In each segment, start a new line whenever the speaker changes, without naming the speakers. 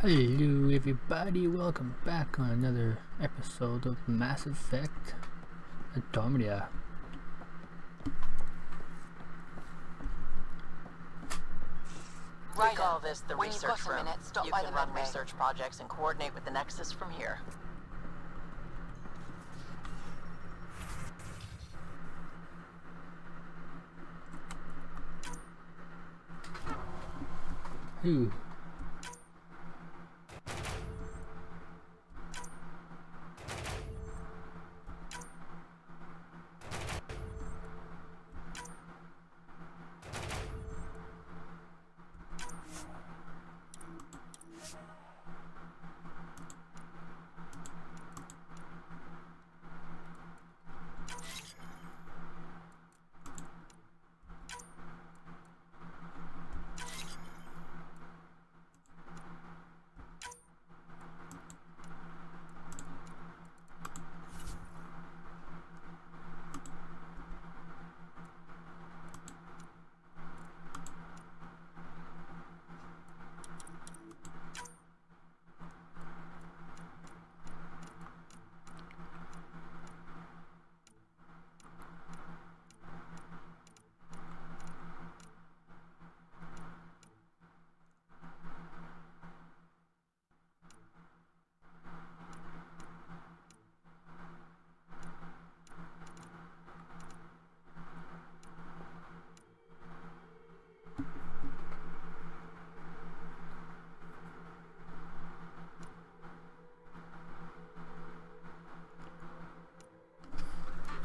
Hello everybody, welcome back on another episode of Mass Effect Andromeda.
We call this the research room. You can run research projects and coordinate with the Nexus from here.
Ooh.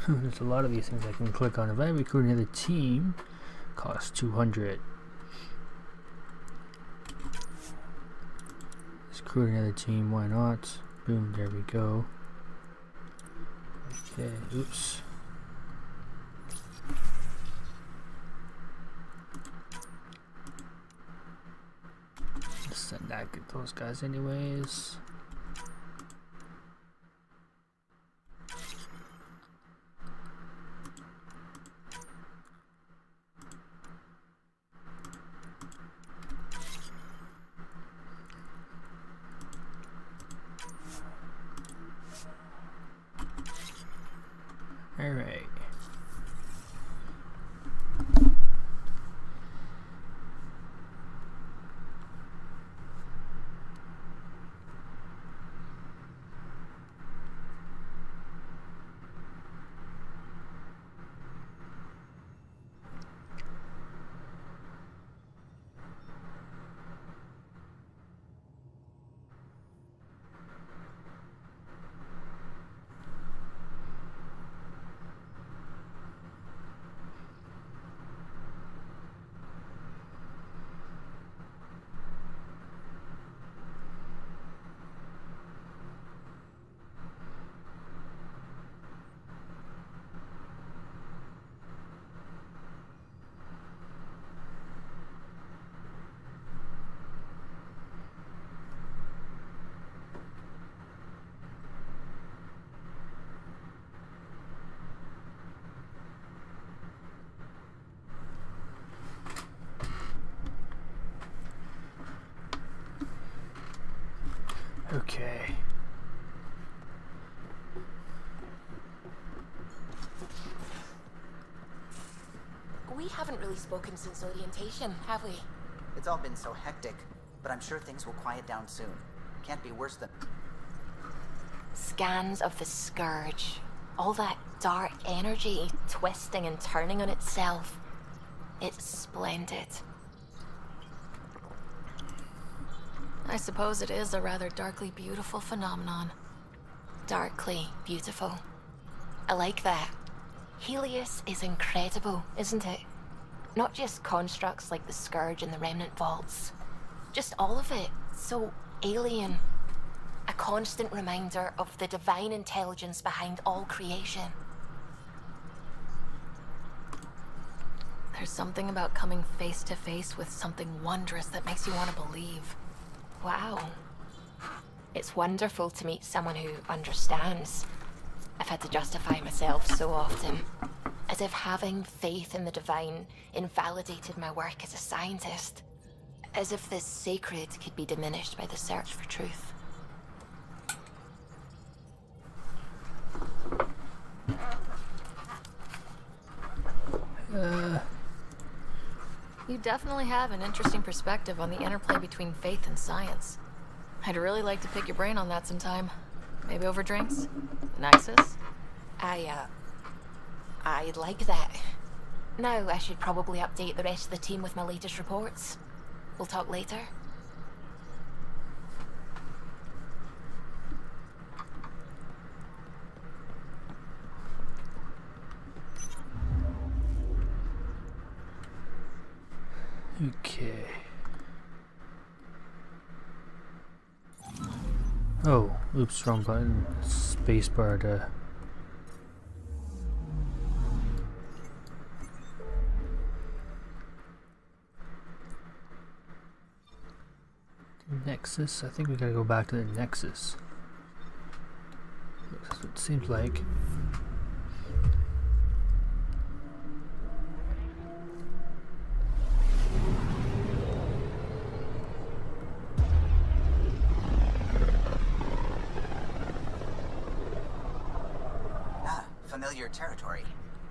There's a lot of these things I can click on. If I recruit another team, costs 200. Let's recruit another team, why not? Boom, there we go. Okay, oops. Let's send that, get those guys anyways. Alright. Okay.
We haven't really spoken since orientation, have we?
It's all been so hectic, but I'm sure things will quiet down soon. Can't be worse than...
Scans of the Scourge. All that dark energy twisting and turning on itself. It's splendid. I suppose it is a rather darkly beautiful phenomenon. Darkly beautiful. I like that. Helios is incredible, isn't it? Not just constructs like the Scourge and the Remnant Vaults. Just all of it. So alien. A constant reminder of the divine intelligence behind all creation. There's something about coming face to face with something wondrous that makes you want to believe. Wow. It's wonderful to meet someone who understands. I've had to justify myself so often. As if having faith in the divine invalidated my work as a scientist. As if this sacred could be diminished by the search for truth. You definitely have an interesting perspective on the interplay between faith and science. I'd really like to pick your brain on that sometime. Maybe over drinks? Nexus? I'd like that. Now I should probably update the rest of the team with my latest reports. We'll talk later.
Okay. Oh, oops, wrong button. Spacebar to... Nexus? I think we gotta go back to the Nexus. That's what it seems like.
Familiar territory.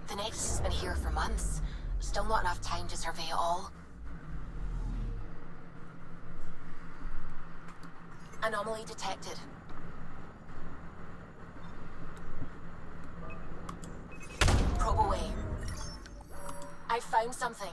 The Nexus has been here for months. Still not enough time to survey it all. Anomaly detected. Probe away. I found something.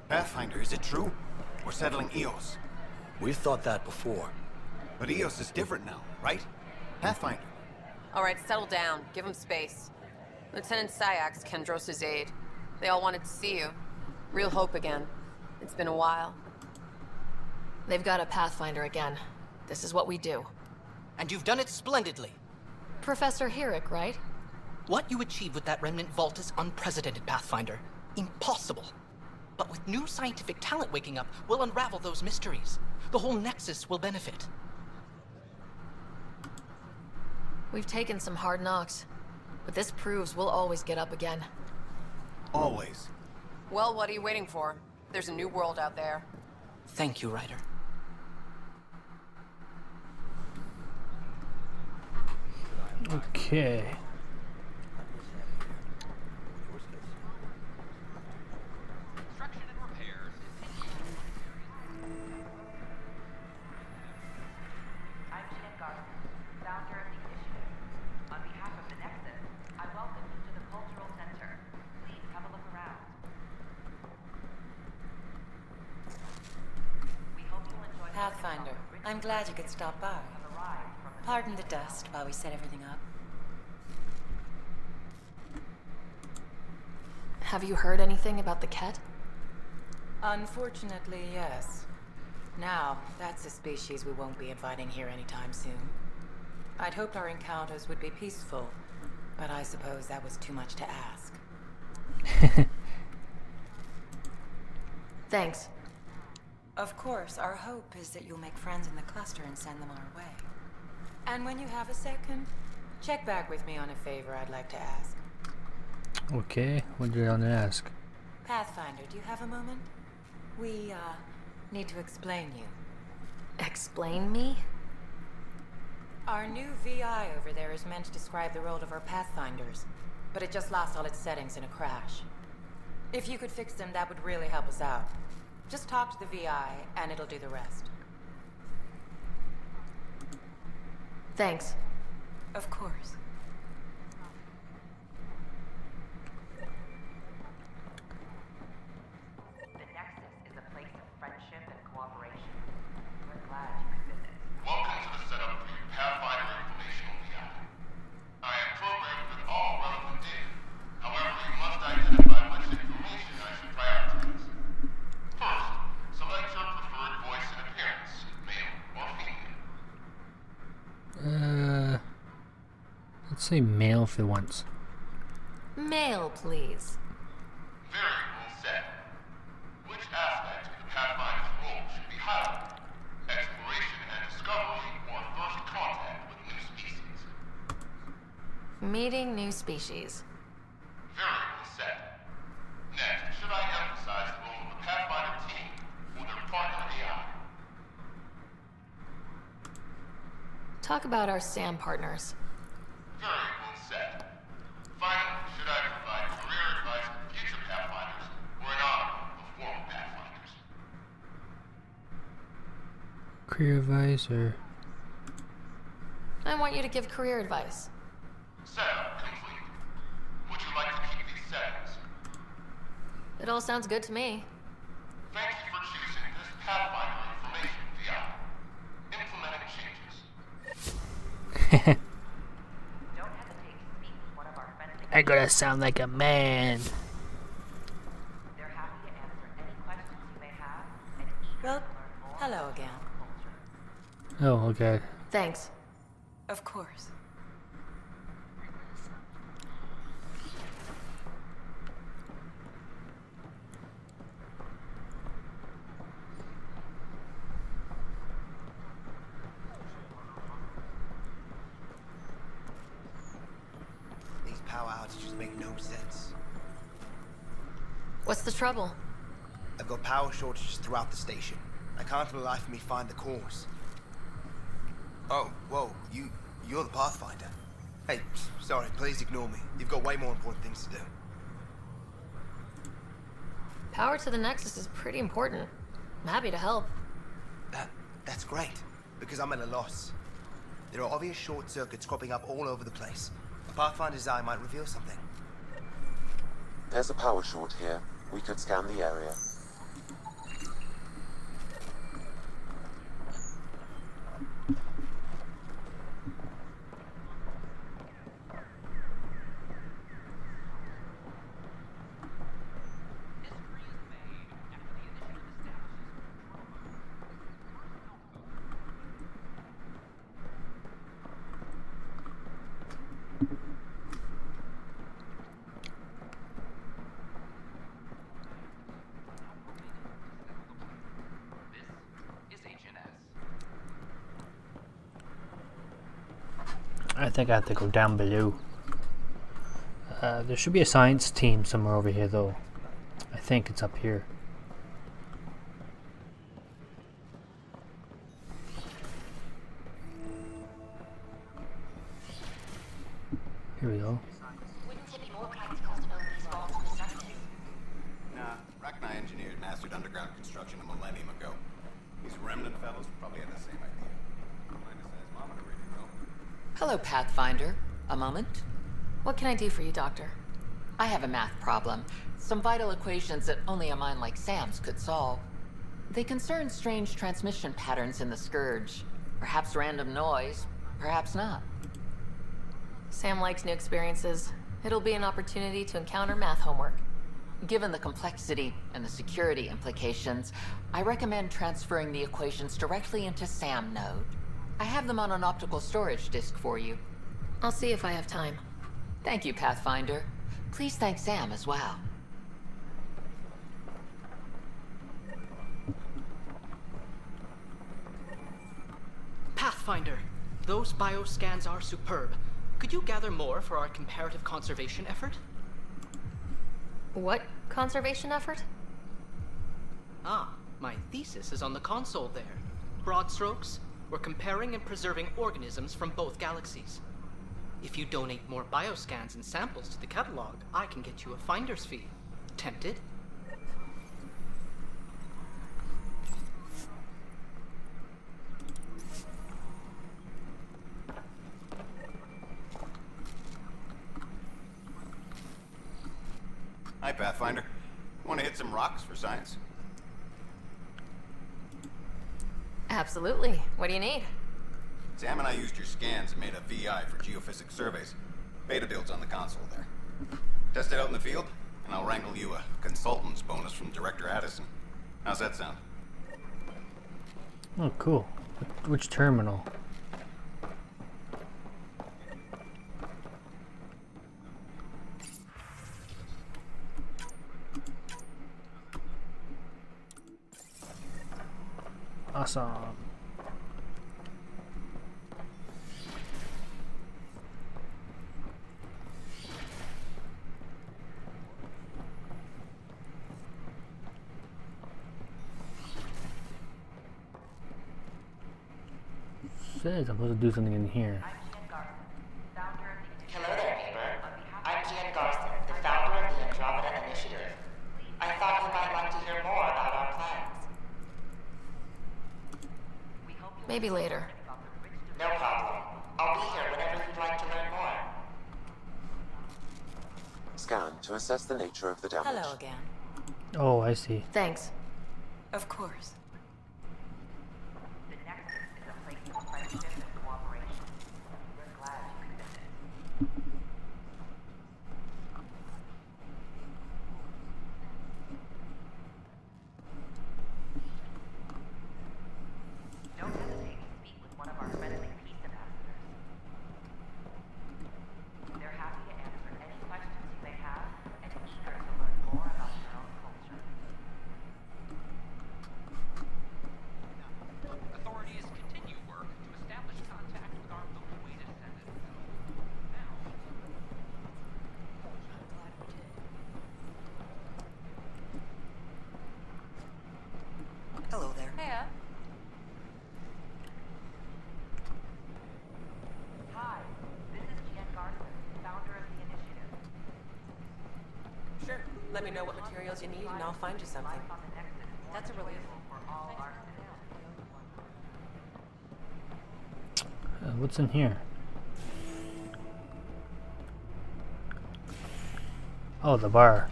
Pathfinder, is it true? We're settling Eos.
We've thought that before.
But Eos is different now, right? Pathfinder.
All right, settle down. Give him space. Lieutenant Syax, Kendros' aide. They all wanted to see you. Real hope again. It's been a while.
They've got a Pathfinder again. This is what we do.
And you've done it splendidly.
Professor Herrick, right?
What you achieved with that remnant vault is unprecedented, Pathfinder. Impossible. But with new scientific talent waking up, we'll unravel those mysteries. The whole Nexus will benefit.
We've taken some hard knocks, but this proves we'll always get up again.
Always.
Well, what are you waiting for? There's a new world out there.
Thank you, Ryder.
Okay.
Pathfinder, I'm glad you could stop by. Pardon the dust while we set everything up.
Have you heard anything about the Ket?
Unfortunately, yes. Now, that's a species we won't be inviting here anytime soon. I'd hoped our encounters would be peaceful, but I suppose that was too much to ask.
Thanks.
Of course, our hope is that you'll make friends in the cluster and send them our way. And when you have a second, check back with me on a favor I'd like to ask.
Okay, what do you want to ask?
Pathfinder, do you have a moment? We, need to explain you.
Explain me?
Our new VI over there is meant to describe the role of our Pathfinders, but it just lost all its settings in a crash. If you could fix them, that would really help us out. Just talk to the VI, and it'll do the rest.
Thanks.
Of course.
The Nexus is a place of friendship and cooperation. We're glad you could visit.
Welcome to the setup for your Pathfinder Informational VI. I am programmed with all relevant data. However, you must identify which information I should prioritize. First, select your preferred voice and appearance, male or female.
Let's say male for once.
Male, please.
Variable set. Which aspect of the Pathfinder's role should be highlighted? Exploration and discovery or first contact with new species?
Meeting new species.
Variable set. Next, should I emphasize the role of the Pathfinder team or their partner AI?
Talk about our SAM partners.
Variable set. Finally, should I provide career advice for future Pathfinders or an honor of former Pathfinders?
Career advice or...
I want you to give career advice.
Setup complete. Would you like to keep these settings?
It all sounds good to me.
Thank you for choosing this Pathfinder Information VI. Implementing changes.
Don't hesitate to speak with one of our friendly.
I gotta sound like a man.
They're happy to answer any questions you may have and eager
Well,
to learn more
hello
about
again.
culture.
Oh, okay.
Thanks.
Of course.
These power outages make no sense.
What's the trouble?
I've got power shortages throughout the station. I can't for the life of me find the cause. Oh, whoa, you're the Pathfinder. Hey, sorry, please ignore me. You've got way more important things to do.
Power to the Nexus is pretty important. I'm happy to help.
That's great, because I'm at a loss. There are obvious short circuits cropping up all over the place. A Pathfinder's eye might reveal something.
There's a power short here. We could scan the area.
I think I have to go down below. There should be a science team somewhere over here though. I think it's up here. Here we go.
Wouldn't it be more practical to build these walls on the surface?
Nah, Rachni engineered mastered underground construction a millennium ago. These remnant fellows probably had the same idea. Minus seismometer reading, though.
Hello, Pathfinder. A moment?
What can I do for you, Doctor?
I have a math problem. Some vital equations that only a mind like Sam's could solve. They concern strange transmission patterns in the Scourge. Perhaps random noise, perhaps not.
Sam likes new experiences. It'll be an opportunity to encounter math homework.
Given the complexity and the security implications, I recommend transferring the equations directly into SAM node. I have them on an optical storage disk for you.
I'll see if I have time.
Thank you, Pathfinder. Please thank Sam as well.
Pathfinder, those bioscans are superb. Could you gather more for our comparative conservation effort?
What conservation effort?
Ah, my thesis is on the console there. Broad strokes, we're comparing and preserving organisms from both galaxies. If you donate more bioscans and samples to the catalog, I can get you a finder's fee. Tempted?
Hi, Pathfinder. Want to hit some rocks for science?
Absolutely. What do you need?
Sam and I used your scans and made a VI for geophysics surveys. Beta builds on the console there. Test it out in the field, and I'll wrangle you a consultant's bonus from Director Addison. How's that sound?
Oh, cool. Which terminal? Awesome. Says I'm supposed to do something in here.
Hello there, neighbor. I'm Gian Garson, the founder of the Andromeda Initiative. I thought you might like to hear more about our plans.
Maybe later.
No problem. I'll be here whenever you'd like to learn more.
Scan to assess the nature of the damage.
Hello again.
Oh, I see.
Thanks.
Of course.
The Nexus is a place of friendship and cooperation. We're glad you could visit. Don't hesitate to speak with one of our friendly peace ambassadors. They're happy to answer any questions you may have and eager to learn more about your own culture.
Authorities continue work to establish contact with our Milky Way descendants. Now,
Hello there.
Hiya.
Hi, this is Gian Garson, founder of the initiative.
Sure. Let me know what materials you need and I'll find you something.
Life on the Nexus is more
That's a relief.
enjoyable for all our citizens.
What's in here? Oh, the bar.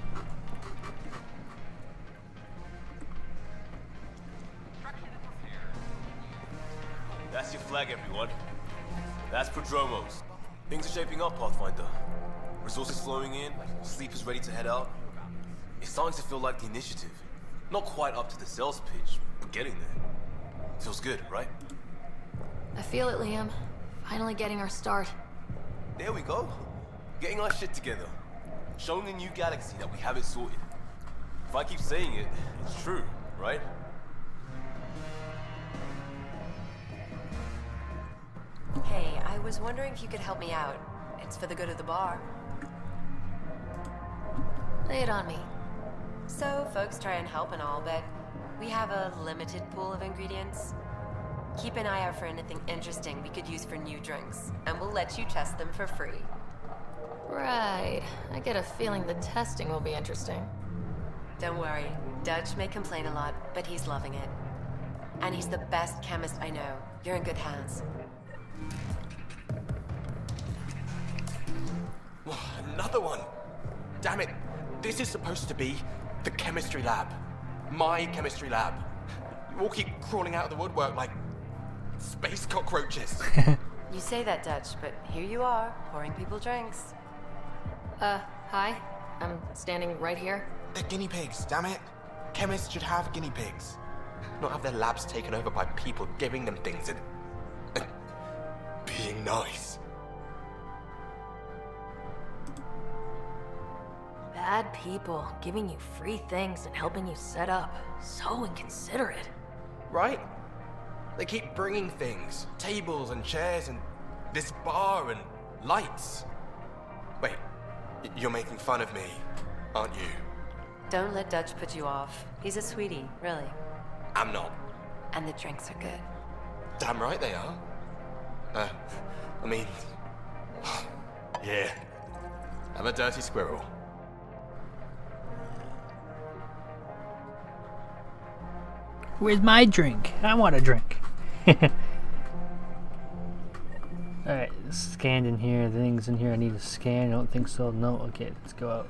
That's your flag, everyone. That's Prodromos. Things are shaping up, Pathfinder. Resources flowing in, sleep is ready to head out. It's starting to feel like the initiative. Not quite up to the sales pitch, but getting there. Feels good, right?
I feel it, Liam. Finally getting our start.
There we go. Getting our shit together. Showing the new galaxy that we have it sorted. If I keep saying it, it's true, right?
Hey, I was wondering if you could help me out. It's for the good of the bar.
Lay it on me.
So, folks try and help and all, but we have a limited pool of ingredients. Keep an eye out for anything interesting we could use for new drinks, and we'll let you test them for free.
Right. I get a feeling the testing will be interesting.
Don't worry, Dutch may complain a lot, but he's loving it. And he's the best chemist I know. You're in good hands.
Another one! Damn it! This is supposed to be the chemistry lab. My chemistry lab. You all keep crawling out of the woodwork like space cockroaches.
You say that, Dutch, but here you are, pouring people drinks.
Hi. I'm standing right here.
They're guinea pigs, damn it. Chemists should have guinea pigs. Not have their labs taken over by people giving them things and being nice.
Bad people giving you free things and helping you set up. So inconsiderate.
Right? They keep bringing things. Tables and chairs and this bar and lights. Wait, you're making fun of me, aren't you?
Don't let Dutch put you off. He's a sweetie, really.
I'm not.
And the drinks are good.
Damn right they are. I mean... yeah. I'm a dirty squirrel.
Where's my drink? I want a drink. Alright, scanned in here. Things in here I need to scan. I don't think so. No. Okay, let's go out.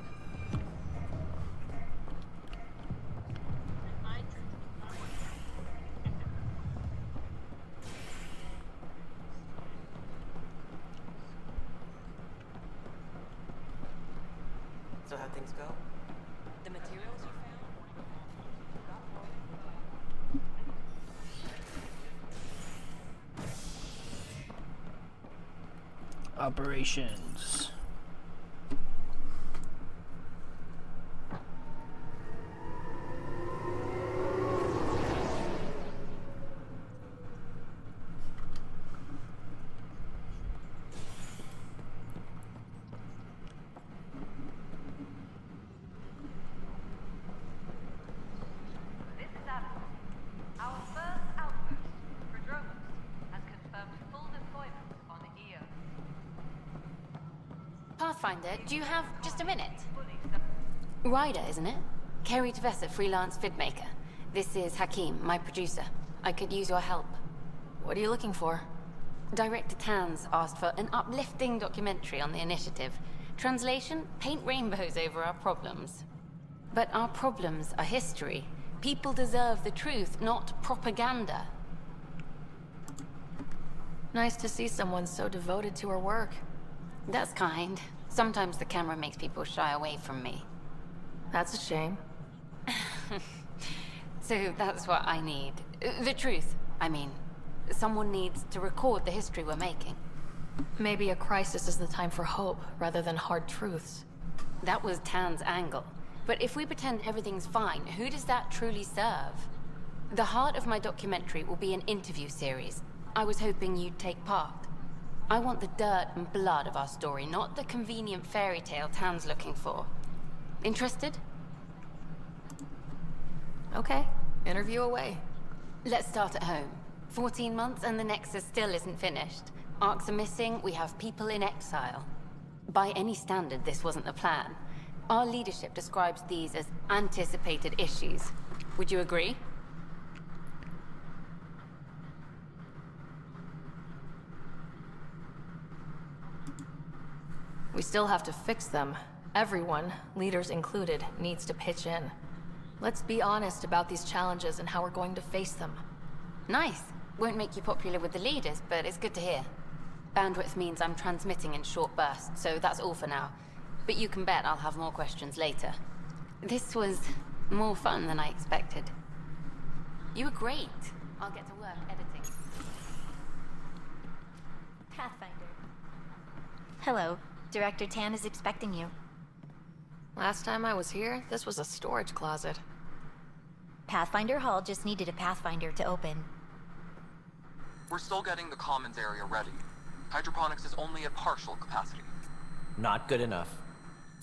So how'd things go?
The materials you found?
Operations.
This is Addison. Our first outpost, Andromeda, has confirmed full deployment on EO.
Pathfinder, do you have just a minute? Ryder, isn't it? Kerry Tvessa, freelance vidmaker. This is Hakim, my producer. I could use your help.
What are you looking for?
Director Tans asked for an uplifting documentary on the initiative. Translation, paint rainbows over our problems. But our problems are history. People deserve the truth, not propaganda.
Nice to see someone so devoted to her work.
That's kind. Sometimes the camera makes people shy away from me.
That's a shame.
So that's what I need. The truth, I mean. Someone needs to record the history we're making.
Maybe a crisis is the time for hope, rather than hard truths.
That was Tan's angle. But if we pretend everything's fine, who does that truly serve? The heart of my documentary will be an interview series. I was hoping you'd take part. I want the dirt and blood of our story, not the convenient fairy tale Tan's looking for. Interested?
Okay, interview away.
Let's start at home. 14 months and the Nexus still isn't finished. Arcs are missing, we have people in exile. By any standard, this wasn't the plan. Our leadership describes these as anticipated issues. Would you agree?
We still have to fix them. Everyone, leaders included, needs to pitch in. Let's be honest about these challenges and how we're going to face them.
Nice. Won't make you popular with the leaders, but it's good to hear. Bandwidth means I'm transmitting in short bursts, so that's all for now. But you can bet I'll have more questions later. This was more fun than I expected. You were great. I'll get to work editing.
Pathfinder. Hello. Director Tan is expecting you.
Last time I was here, this was a storage closet.
Pathfinder Hall just needed a Pathfinder to open.
We're still getting the commons area ready. Hydroponics is only at partial capacity.
Not good enough.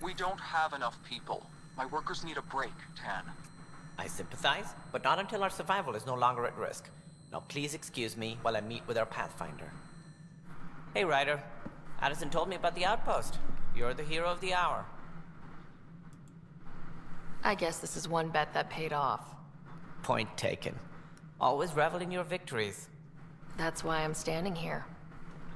We don't have enough people. My workers need a break, Tan.
I sympathize, but not until our survival is no longer at risk. Now please excuse me while I meet with our Pathfinder. Hey, Ryder. Addison told me about the outpost. You're the hero of the hour.
I guess this is one bet that paid off.
Point taken. Always revel in your victories.
That's why I'm standing here.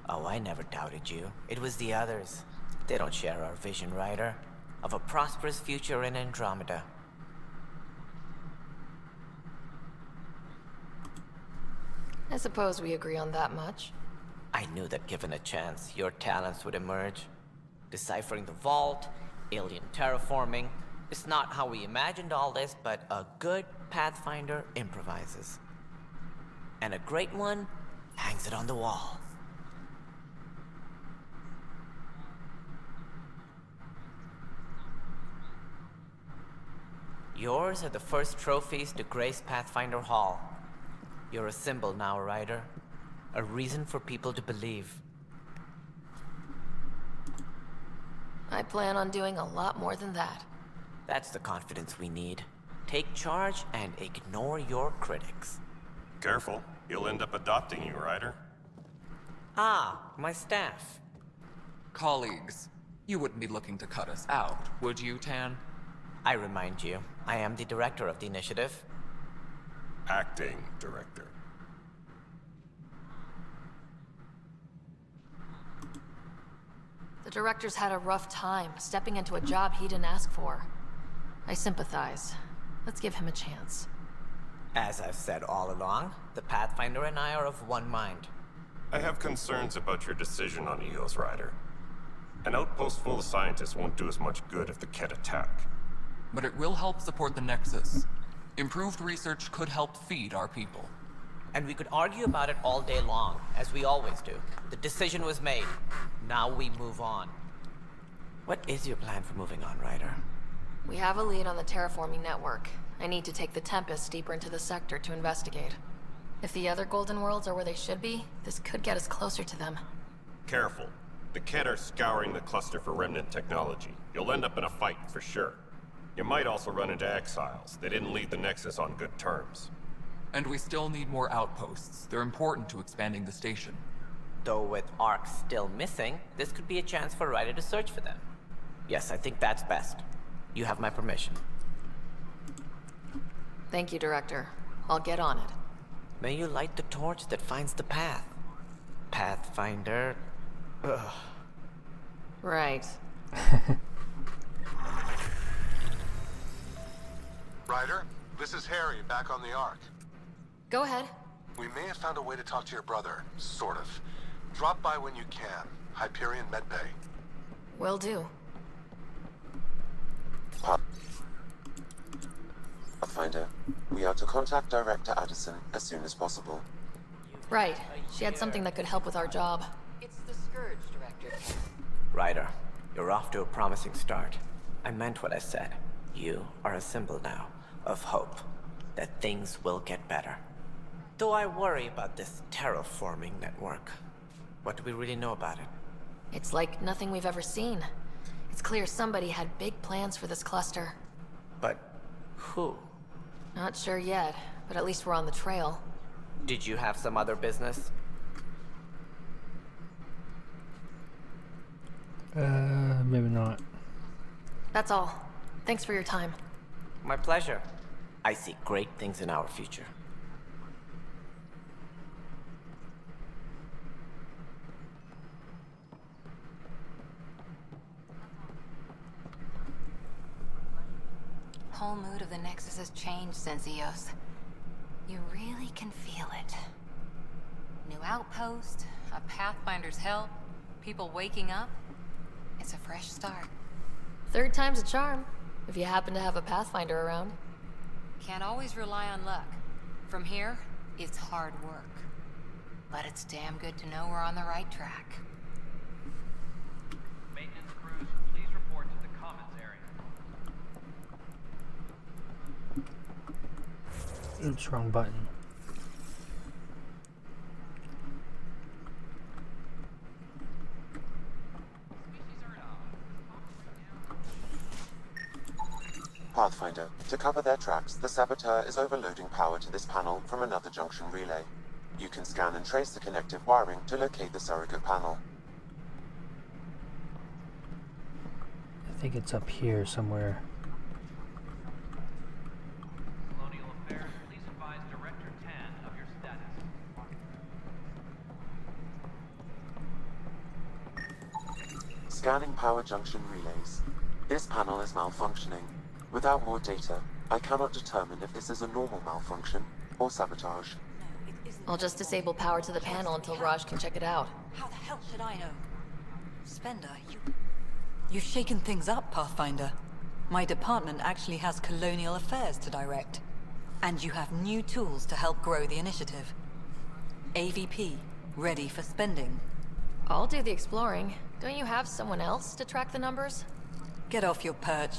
Oh, I never doubted you. It was the others. They don't share our vision, Ryder, of a prosperous future in Andromeda.
I suppose we agree on that much.
I knew that given a chance, your talents would emerge. Deciphering the vault, alien terraforming. It's not how we imagined all this, but a good Pathfinder improvises. And a great one hangs it on the wall. Yours are the first trophies to grace Pathfinder Hall. You're a symbol now, Ryder. A reason for people to believe.
I plan on doing a lot more than that.
That's the confidence we need. Take charge and ignore your critics.
Careful. You'll end up adopting you, Ryder.
Ah, my staff.
Colleagues, you wouldn't be looking to cut us out, would you, Tan?
I remind you, I am the director of the initiative.
Acting director.
The director's had a rough time, stepping into a job he didn't ask for. I sympathize. Let's give him a chance.
As I've said all along, the Pathfinder and I are of one mind.
I have concerns about your decision on Eos, Ryder. An outpost full of scientists won't do us much good if the Ket attack.
But it will help support the Nexus. Improved research could help feed our people.
And we could argue about it all day long, as we always do. The decision was made. Now we move on. What is your plan for moving on, Ryder?
We have a lead on the terraforming network. I need to take the Tempest deeper into the sector to investigate. If the other Golden Worlds are where they should be, this could get us closer to them.
Careful. The Ket are scouring the cluster for remnant technology. You'll end up in a fight, for sure. You might also run into exiles. They didn't leave the Nexus on good terms.
And we still need more outposts. They're important to expanding the station.
Though with Ark still missing, this could be a chance for Ryder to search for them. Yes, I think that's best. You have my permission.
Thank you, Director. I'll get on it.
May you light the torch that finds the path. Pathfinder... Ugh.
Right.
Ryder, this is Harry, back on the Ark.
Go ahead.
We may have found a way to talk to your brother, sort of. Drop by when you can. Hyperion Medbay.
Will do.
Pathfinder, we are to contact Director Addison as soon as possible.
Right. She had something that could help with our job.
It's the Scourge, Director.
Ryder, you're off to a promising start. I meant what I said. You are a symbol now of hope, that things will get better. Though I worry about this terraforming network. What do we really know about it?
It's like nothing we've ever seen. It's clear somebody had big plans for this cluster.
But who?
Not sure yet, but at least we're on the trail.
Did you have some other business?
Maybe not.
That's all. Thanks for your time.
My pleasure. I see great things in our future.
Whole mood of the Nexus has changed since Eos. You really can feel it. New outpost, a Pathfinder's help, people waking up. It's a fresh start.
Third time's a charm, if you happen to have a Pathfinder around.
Can't always rely on luck. From here, it's hard work. But it's damn good to know we're on the right track.
Maintenance crews, please report to the commons area.
Oops, wrong button.
Pathfinder, to cover their tracks, the Saboteur is overloading power to this panel from another junction relay. You can scan and trace the connective wiring to locate the surrogate panel.
I think it's up here somewhere.
Colonial Affairs, please advise Director Tan of your status.
Scanning power junction relays. This panel is malfunctioning. Without more data, I cannot determine if this is a normal malfunction or sabotage.
I'll just disable power to the panel until Raj can check it out.
How the hell should I know? Spender, you've shaken things up, Pathfinder. My department actually has colonial affairs to direct. And you have new tools to help grow the initiative. AVP, ready for spending.
I'll do the exploring. Don't you have someone else to track the numbers?
Get off your perch.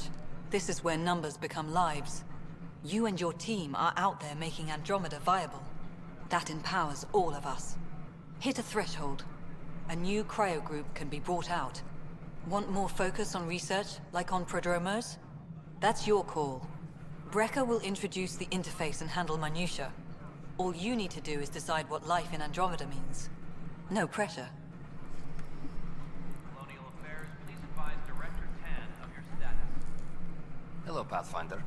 This is where numbers become lives. You and your team are out there making Andromeda viable. That empowers all of us. Hit a threshold. A new cryo group can be brought out. Want more focus on research, like on prodromos? That's your call. Brecker will introduce the interface and handle minutiae. All you need to do is decide what life in Andromeda means. No pressure.
Colonial Affairs, please advise Director Tan of your status.
Hello, Pathfinder.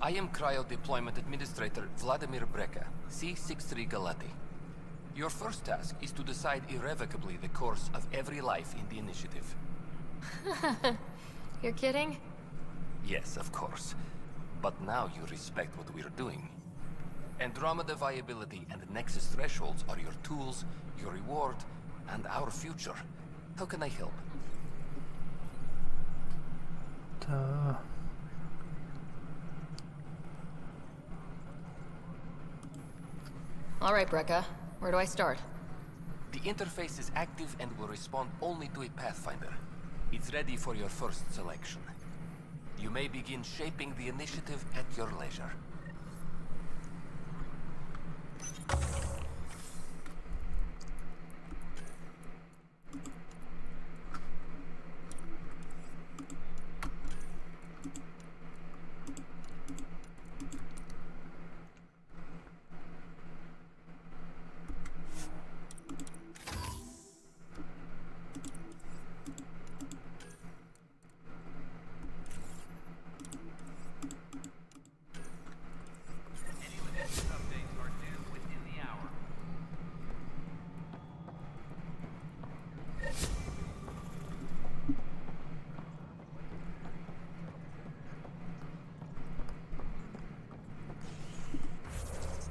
I am Cryo Deployment Administrator Vladimir Brecker, C-63 Galati. Your first task is to decide irrevocably the course of every life in the initiative.
You're kidding?
Yes, of course. But now you respect what we're doing. Andromeda viability and Nexus thresholds are your tools, your reward, and our future. How can I help?
Alright, Brekka. Where do I start?
The interface is active and will respond only to a Pathfinder. It's ready for your first selection. You may begin shaping the initiative at your leisure.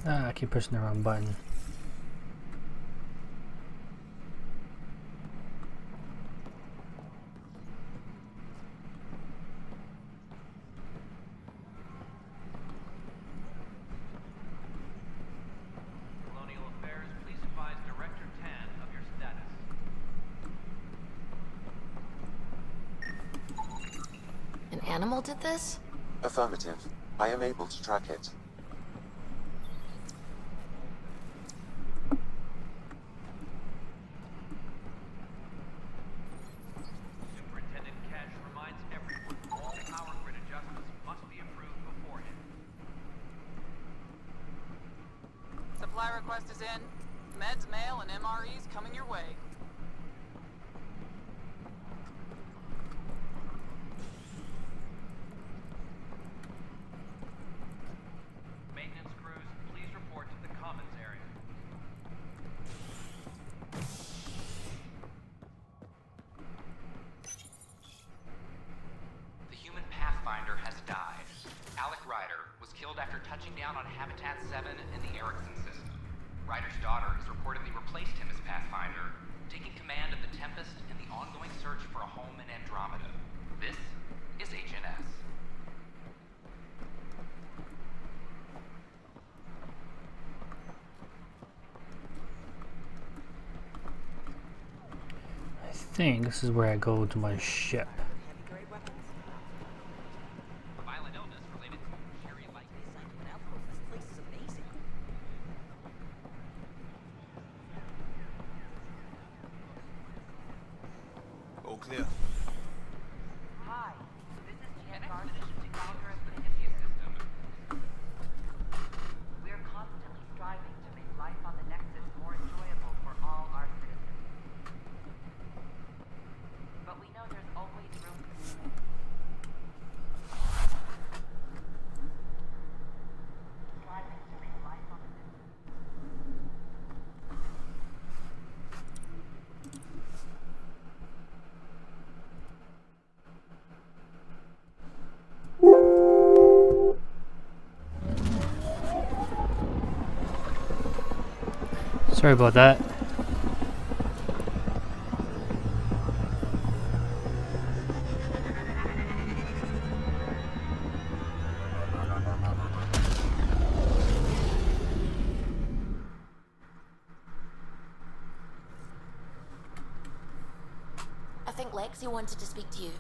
I keep pushing the wrong button.
Colonial Affairs, please advise Director Tan of your status.
An animal did this?
Affirmative. I am able to track it.
Superintendent Cash reminds everyone all power grid adjustments must be approved beforehand.
Supply request is in. Meds, mail, and MREs coming your way.
Maintenance crews, please report to the commons area.
The human Pathfinder has died. Alec Ryder was killed after touching down on Habitat 7 in the Erickson system. Ryder's daughter has reportedly replaced him as Pathfinder, taking command of the Tempest in the ongoing search for a home in Andromeda. This is HNS.
I think this is where I go to my ship.
Violent illness related to Sherry Light.
All clear.
Hi, this is Jan Garson, founder of the Prometheus system. We're constantly striving to make life on the Nexus more enjoyable for all our citizens. But we know there's always room for striving to make life on the Nexus.
Sorry about that.
I think Lexi wanted to speak to you.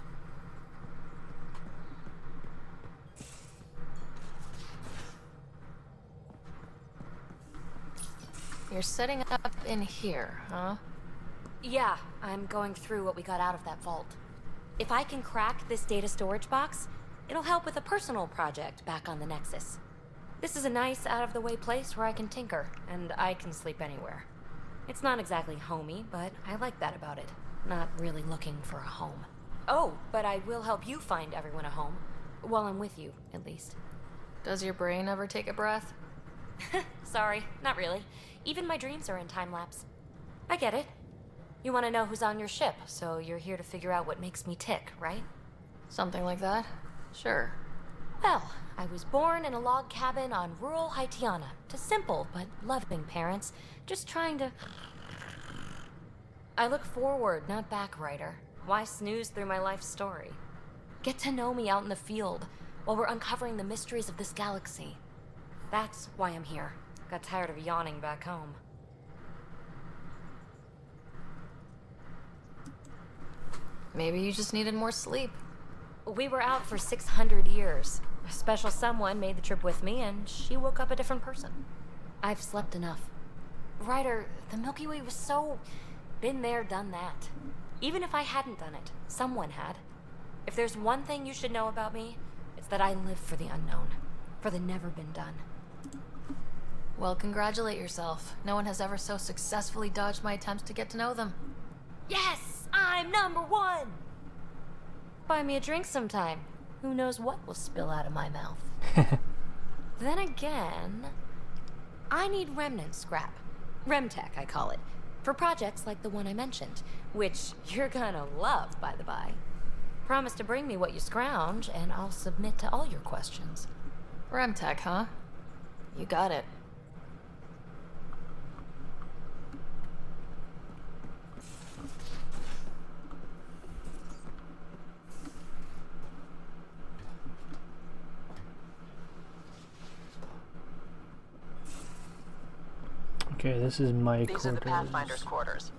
You're setting up in here, huh?
Yeah, I'm going through what we got out of that vault. If I can crack this data storage box, it'll help with a personal project back on the Nexus. This is a nice, out-of-the-way place where I can tinker, and I can sleep anywhere. It's not exactly homey, but I like that about it. Not really looking for a home. Oh, but I will help you find everyone a home. While I'm with you, at least.
Does your brain ever take a breath?
Sorry, not really. Even my dreams are in time-lapse. I get it. You want to know who's on your ship, so you're here to figure out what makes me tick, right?
Something like that? Sure.
Well, I was born in a log cabin on rural Haitiana to simple but loving parents, just trying to... I look forward, not back, Ryder. Why snooze through my life story? Get to know me out in the field while we're uncovering the mysteries of this galaxy. That's why I'm here. Got tired of yawning back home.
Maybe you just needed more sleep.
We were out for 600 years. A special someone made the trip with me, and she woke up a different person. I've slept enough. Ryder, the Milky Way was so... been there, done that. Even if I hadn't done it, someone had. If there's one thing you should know about me, it's that I live for the unknown. For the never been done.
Well, congratulate yourself. No one has ever so successfully dodged my attempts to get to know them.
Yes! I'm #1! Buy me a drink sometime. Who knows what will spill out of my mouth. Then again, I need remnant scrap. Remtech, I call it. For projects like the one I mentioned, which you're gonna love, by the by. Promise to bring me what you scrounge, and I'll submit to all your questions.
Remtech, huh? You got it.
Okay, this is my
These
quarters.
are the Pathfinder's quarters.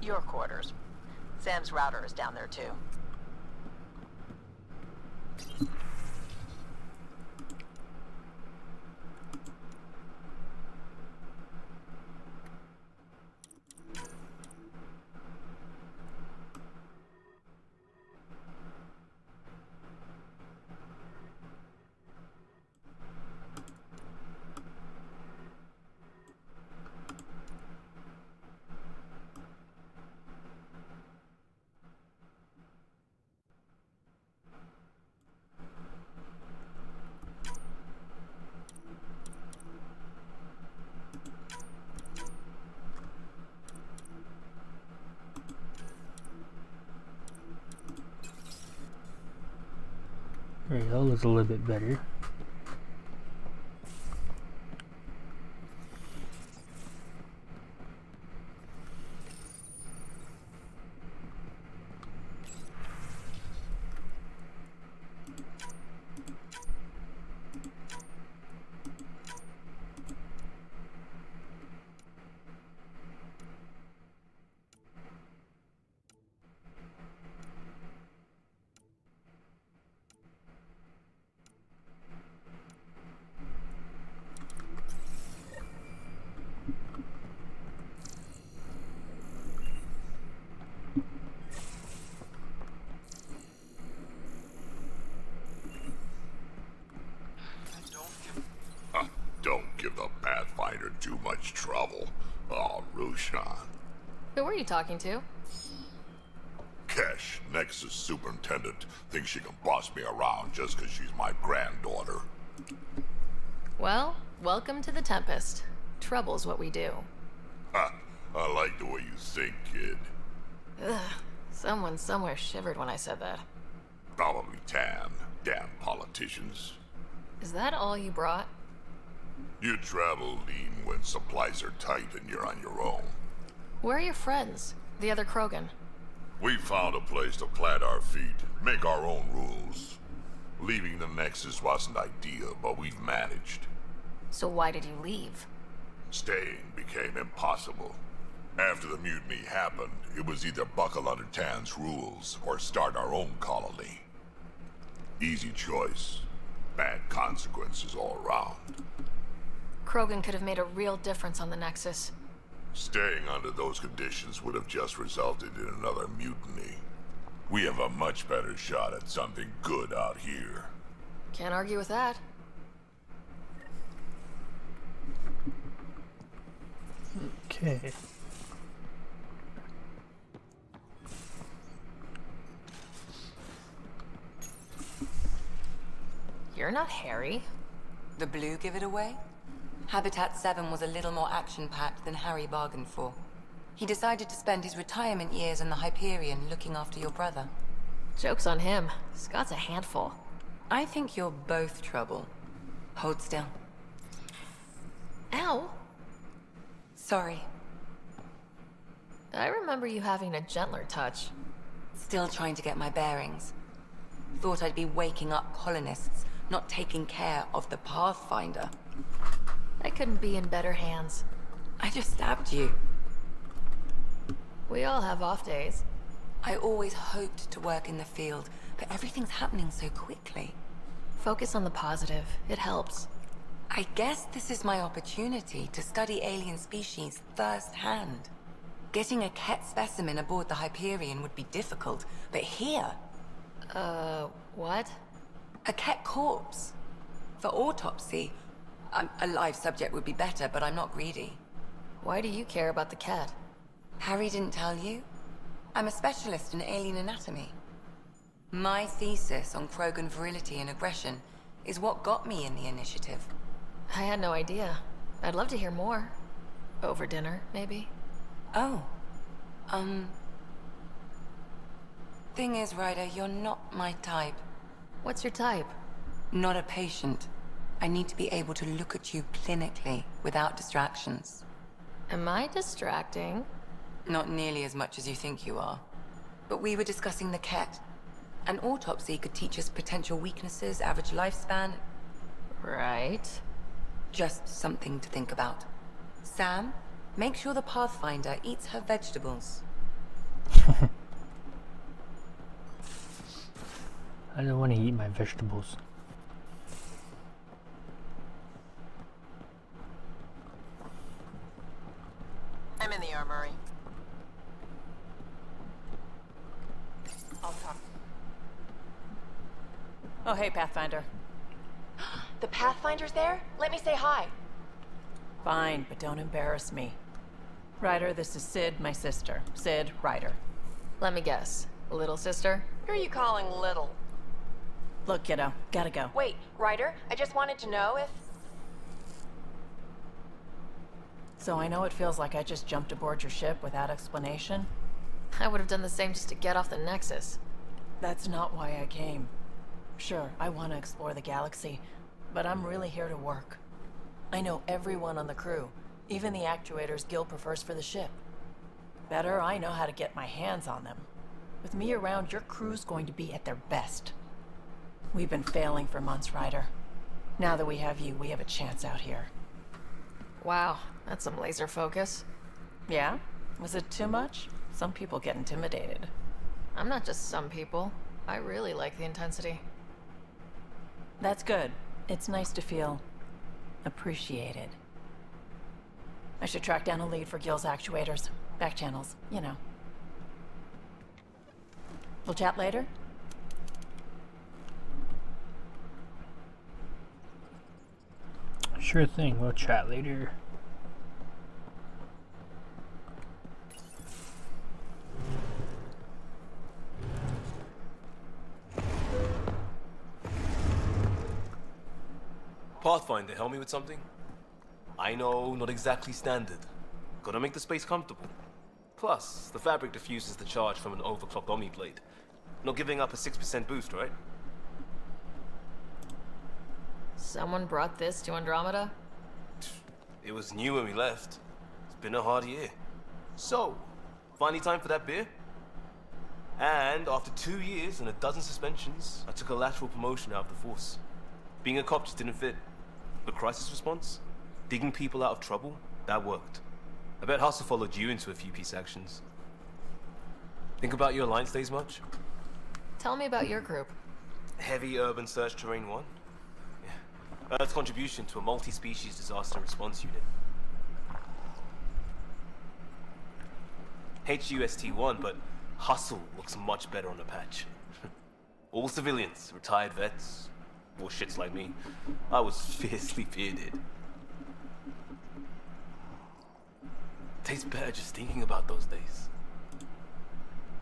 Your quarters. Sam's router is down there too.
Alright, that looks a little bit better.
Don't give the Pathfinder too much trouble. Oh, Roshan.
Who were you talking to?
Kesh, Nexus Superintendent, thinks she can boss me around just because she's my granddaughter.
Well, welcome to the Tempest. Trouble's what we do.
Ha, I like the way you think, kid.
Ugh, someone somewhere shivered when I said that.
Probably Tan. Damn politicians.
Is that all you brought?
You travel lean when supplies are tight and you're on your own.
Where are your friends? The other Krogan?
We found a place to plant our feet, make our own rules. Leaving the Nexus wasn't ideal, but we've managed.
So why did you leave?
Staying became impossible. After the mutiny happened, it was either buckle under Tan's rules or start our own colony. Easy choice. Bad consequences all around.
Krogan could have made a real difference on the Nexus.
Staying under those conditions would have just resulted in another mutiny. We have a much better shot at something good out here.
Can't argue with that.
Okay.
You're not Harry.
The blue give it away? Habitat 7 was a little more action-packed than Harry bargained for. He decided to spend his retirement years in the Hyperion looking after your brother.
Joke's on him. Scott's a handful.
I think you're both trouble. Hold still.
Ow!
Sorry.
I remember you having a gentler touch.
Still trying to get my bearings. Thought I'd be waking up colonists, not taking care of the Pathfinder.
I couldn't be in better hands.
I just stabbed you.
We all have off days.
I always hoped to work in the field, but everything's happening so quickly.
Focus on the positive. It helps.
I guess this is my opportunity to study alien species firsthand. Getting a Ket specimen aboard the Hyperion would be difficult, but here...
what?
A Ket corpse. For autopsy. A live subject would be better, but I'm not greedy.
Why do you care about the cat?
Harry didn't tell you? I'm a specialist in alien anatomy. My thesis on Krogan virility and aggression is what got me in the initiative.
I had no idea. I'd love to hear more. Over dinner, maybe?
Oh. Thing is, Ryder, you're not my type.
What's your type?
Not a patient. I need to be able to look at you clinically, without distractions.
Am I distracting?
Not nearly as much as you think you are. But we were discussing the Ket. An autopsy could teach us potential weaknesses, average lifespan.
Right.
Just something to think about. Sam, make sure the Pathfinder eats her vegetables.
I don't want to eat my vegetables.
I'm in the armory. I'll talk. Oh, hey, Pathfinder.
The Pathfinder's there? Let me say hi.
Fine, but don't embarrass me. Ryder, this is Sid, my sister. Sid, Ryder.
Let me guess. Little sister?
Who are you calling little?
Look, kiddo, gotta go.
Wait, Ryder, I just wanted to know if...
So I know it feels like I just jumped aboard your ship without explanation.
I would have done the same just to get off the Nexus.
That's not why I came. Sure, I want to explore the galaxy, but I'm really here to work. I know everyone on the crew, even the actuators Gil prefers for the ship. Better, I know how to get my hands on them. With me around, your crew's going to be at their best. We've been failing for months, Ryder. Now that we have you, we have a chance out here.
Wow, that's some laser focus.
Yeah? Was it too much? Some people get intimidated.
I'm not just some people. I really like the intensity.
That's good. It's nice to feel appreciated. I should track down a lead for Gil's actuators. Back channels, you know. We'll chat later?
Sure thing, we'll chat later.
Pathfinder, help me with something? I know, not exactly standard. Gotta make the space comfortable. Plus, the fabric diffuses the charge from an overclocked Omniblade. Not giving up a 6% boost, right?
Someone brought this to Andromeda?
It was new when we left. It's been a hard year. So, finally time for that beer? And after 2 years and a dozen suspensions, I took a lateral promotion out of the force. Being a cop just didn't fit. But crisis response? Digging people out of trouble? That worked. I bet Hustle followed you into a few peace actions. Think about your Alliance days much?
Tell me about your group.
Heavy Urban Search Terrain 1? Yeah. Earth's contribution to a multi-species disaster response unit. HUST-1, but hustle looks much better on the patch. All civilians, retired vets, or shits like me. I was fiercely bearded. Tastes better just thinking about those days.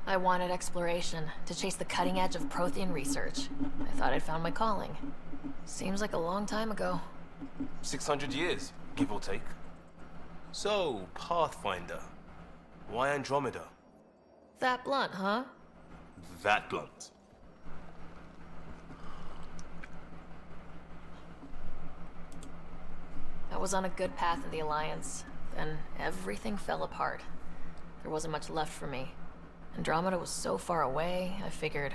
I wanted exploration, to chase the cutting edge of Prothean research. I thought I'd found my calling. Seems like a long time ago.
600 years, give or take. So, Pathfinder. Why Andromeda?
That blunt, huh?
That blunt.
I was on a good path in the Alliance. Then everything fell apart. There wasn't much left for me. Andromeda was so far away, I figured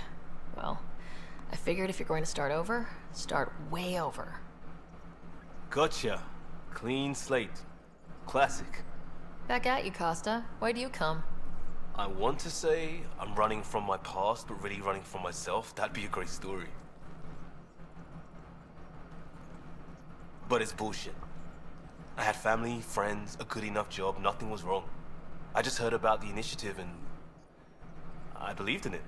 if you're going to start over, start way over.
Gotcha. Clean slate. Classic.
Back at you, Costa. Why do you come?
I want to say I'm running from my past, but really running from myself. That'd be a great story. But it's bullshit. I had family, friends, a good enough job, nothing was wrong. I just heard about the initiative and I believed in it.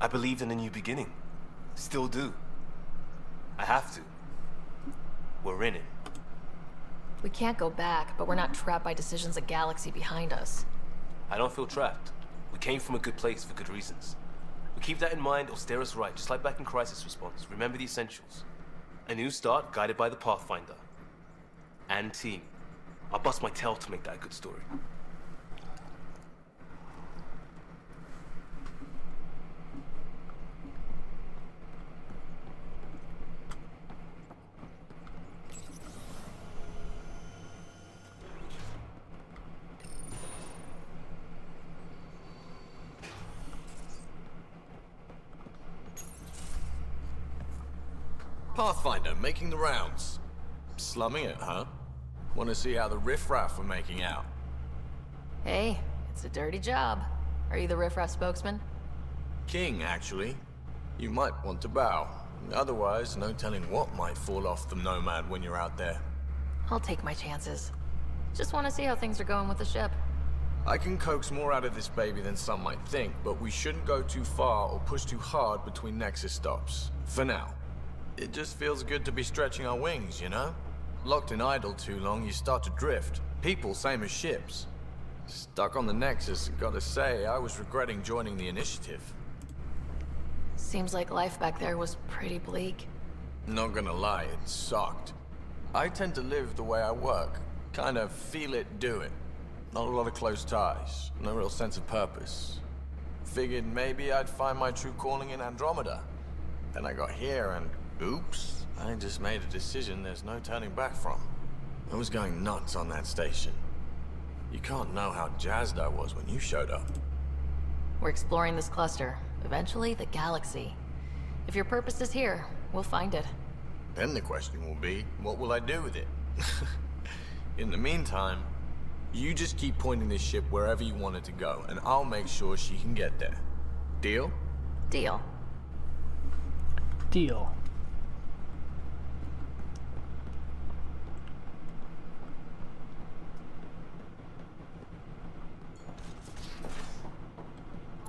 I believed in a new beginning. Still do. I have to. We're in it.
We can't go back, but we're not trapped by decisions of galaxy behind us.
I don't feel trapped. We came from a good place for good reasons. We keep that in mind or steer us right, just like back in Crisis Response. Remember the essentials. A new start guided by the Pathfinder. And team. I'll bust my tail to make that a good story.
Pathfinder, making the rounds. Slumming it, huh? Want to see how the riffraff are making out?
Hey, it's a dirty job. Are you the riffraff spokesman?
King, actually. You might want to bow. Otherwise, no telling what might fall off the Nomad when you're out there.
I'll take my chances. Just want to see how things are going with the ship.
I can coax more out of this baby than some might think, but we shouldn't go too far or push too hard between Nexus stops. For now. It just feels good to be stretching our wings, you know? Locked in idle too long, you start to drift. People, same as ships. Stuck on the Nexus, gotta say, I was regretting joining the initiative.
Seems like life back there was pretty bleak.
Not gonna lie, it sucked. I tend to live the way I work. Kind of feel it, do it. Not a lot of close ties, no real sense of purpose. Figured maybe I'd find my true calling in Andromeda. Then I got here and oops, I just made a decision there's no turning back from. I was going nuts on that station. You can't know how jazzed I was when you showed up.
We're exploring this cluster, eventually the galaxy. If your purpose is here, we'll find it.
Then the question will be, what will I do with it? In the meantime, you just keep pointing this ship wherever you want it to go, and I'll make sure she can get there. Deal?
Deal.
Deal.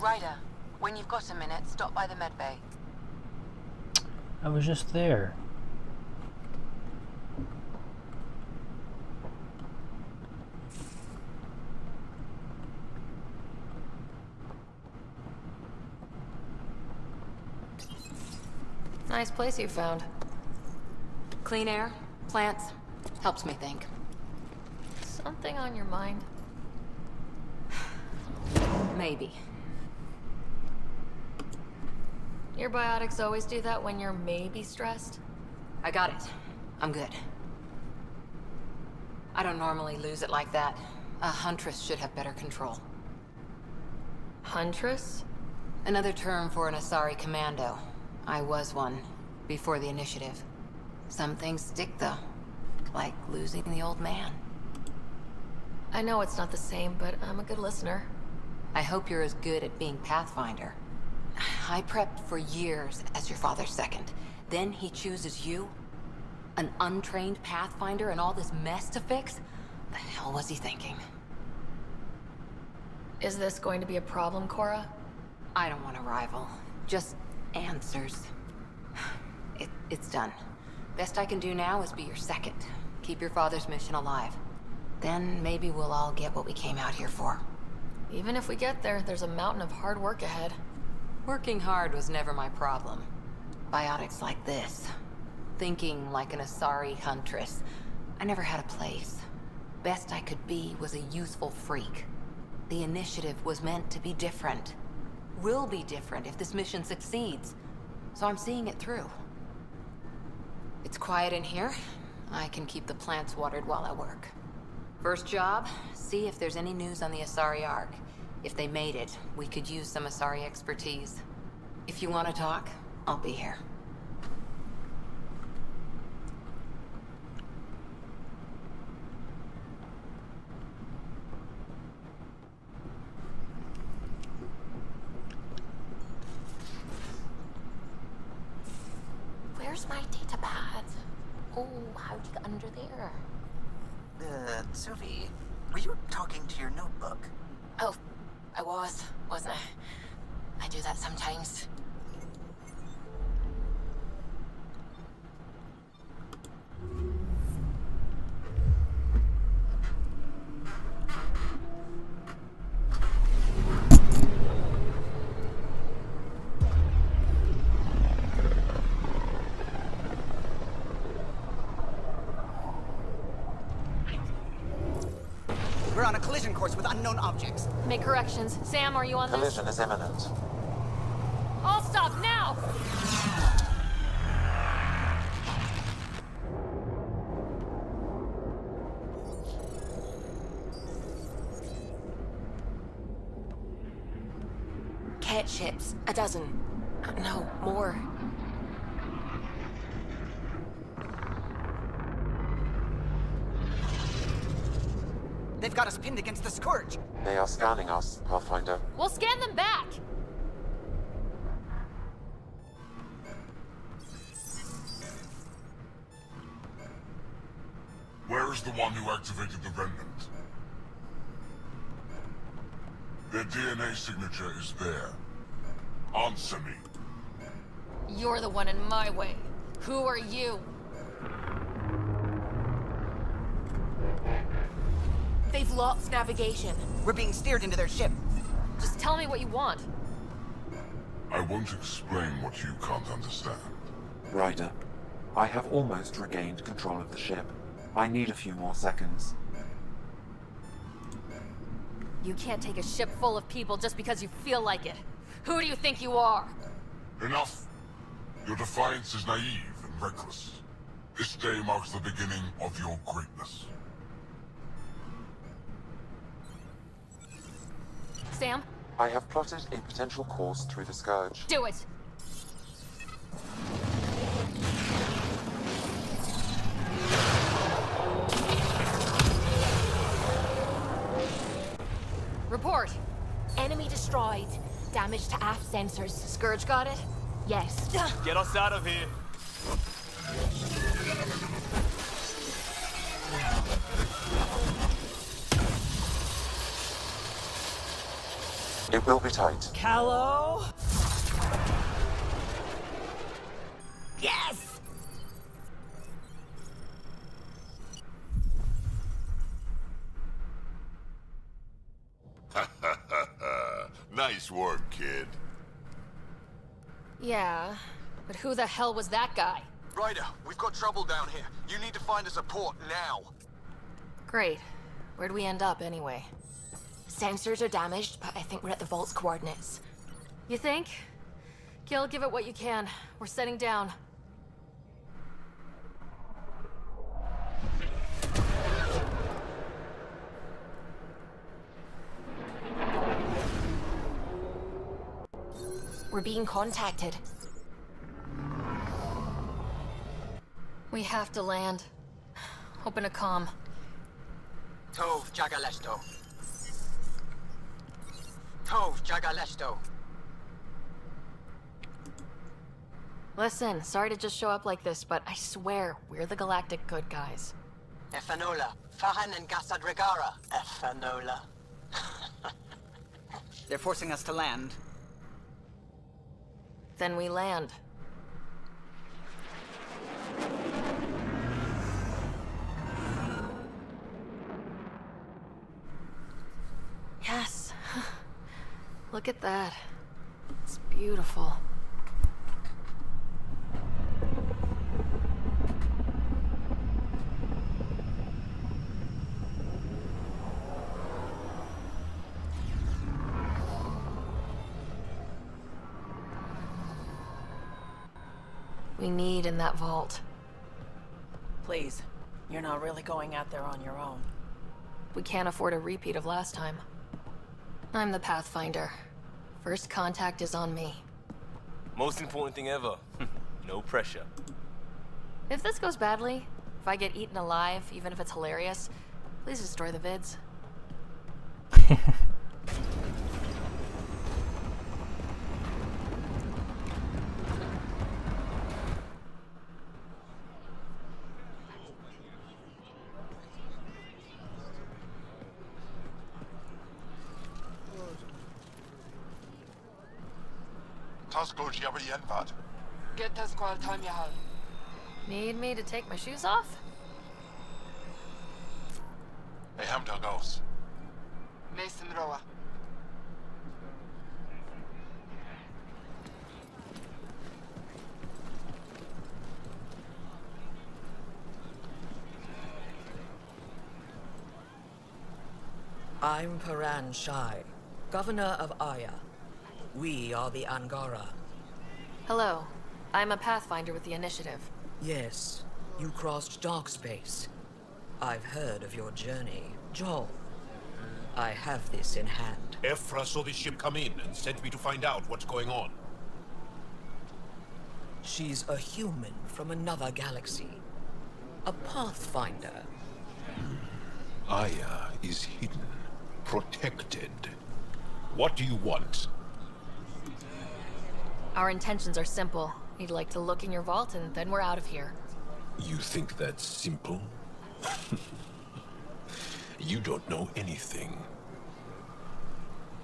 Ryder, when you've got a minute, stop by the medbay.
I was just there.
Nice place you found.
Clean air, plants, helps me think.
Something on your mind?
Maybe.
Your biotics always do that when you're maybe stressed?
I got it. I'm good. I don't normally lose it like that. A huntress should have better control.
Huntress?
Another term for an Asari commando. I was one, before the initiative. Some things stick, though. Like losing the old man.
I know it's not the same, but I'm a good listener.
I hope you're as good at being Pathfinder. I prepped for years as your father's second. Then he chooses you? An untrained Pathfinder and all this mess to fix? The hell was he thinking?
Is this going to be a problem, Cora?
I don't want a rival. Just answers. It's done. Best I can do now is be your second. Keep your father's mission alive. Then maybe we'll all get what we came out here for.
Even if we get there, there's a mountain of hard work ahead.
Working hard was never my problem. Biotics like this. Thinking like an Asari huntress. I never had a place. Best I could be was a useful freak. The initiative was meant to be different. Will be different if this mission succeeds. So I'm seeing it through. It's quiet in here. I can keep the plants watered while I work. First job, see if there's any news on the Asari Ark. If they made it, we could use some Asari expertise. If you want to talk, I'll be here.
Where's my data pad? Oh, how'd you get under there?
Sophie, were you talking to your notebook?
Oh, I wasn't I? I do that sometimes.
We're on a collision course with unknown objects.
Make corrections. Sam, are you on this?
Collision is imminent.
I'll stop now!
Cat ships. A dozen. No, more.
They've got us pinned against the Scourge.
They are scanning us, Pathfinder.
We'll scan them back!
Where is the one who activated the remnant? Their DNA signature is there. Answer me.
You're the one in my way. Who are you?
They've lost navigation.
We're being steered into their ship.
Just tell me what you want.
I won't explain what you can't understand.
Ryder, I have almost regained control of the ship. I need a few more seconds.
You can't take a ship full of people just because you feel like it. Who do you think you are?
Enough! Your defiance is naive and reckless. This day marks the beginning of your greatness.
Sam?
I have plotted a potential course through the Scourge.
Do it! Report!
Enemy destroyed. Damage to aft sensors.
Scourge got it?
Yes.
Get us out of here.
It will be tight.
Callow? Yes!
Nice work, kid.
Yeah, but who the hell was that guy?
Ryder, we've got trouble down here. You need to find us a port now.
Great. Where'd we end up, anyway?
Sensors are damaged, but I think we're at the vault's coordinates.
You think? Gil, give it what you can. We're setting down.
We're being contacted.
We have to land. Open a comm.
Tov Jagaleshto. Tov Jagaleshto.
Listen, sorry to just show up like this, but I swear, we're the galactic good guys.
Efanola. Fahan and Gasadregara. Efanola. They're forcing us to land.
Then we land. Yes. Look at that. It's beautiful. We need in that vault.
Please, you're not really going out there on your own.
We can't afford a repeat of last time. I'm the Pathfinder. First contact is on me.
Most important thing ever. No pressure.
If this goes badly, if I get eaten alive, even if it's hilarious, please destroy the vids. Need me to take my shoes off?
I'm Paran Shai, Governor of Aya. We are the Angara.
Hello. I'm a Pathfinder with the Initiative.
Yes, you crossed dark space. I've heard of your journey, Joel. I have this in hand.
Ephra saw this ship come in and sent me to find out what's going on.
She's a human from another galaxy. A Pathfinder.
Aya is hidden, protected. What do you want?
Our intentions are simple. We'd like to look in your vault, and then we're out of here.
You think that's simple? You don't know anything.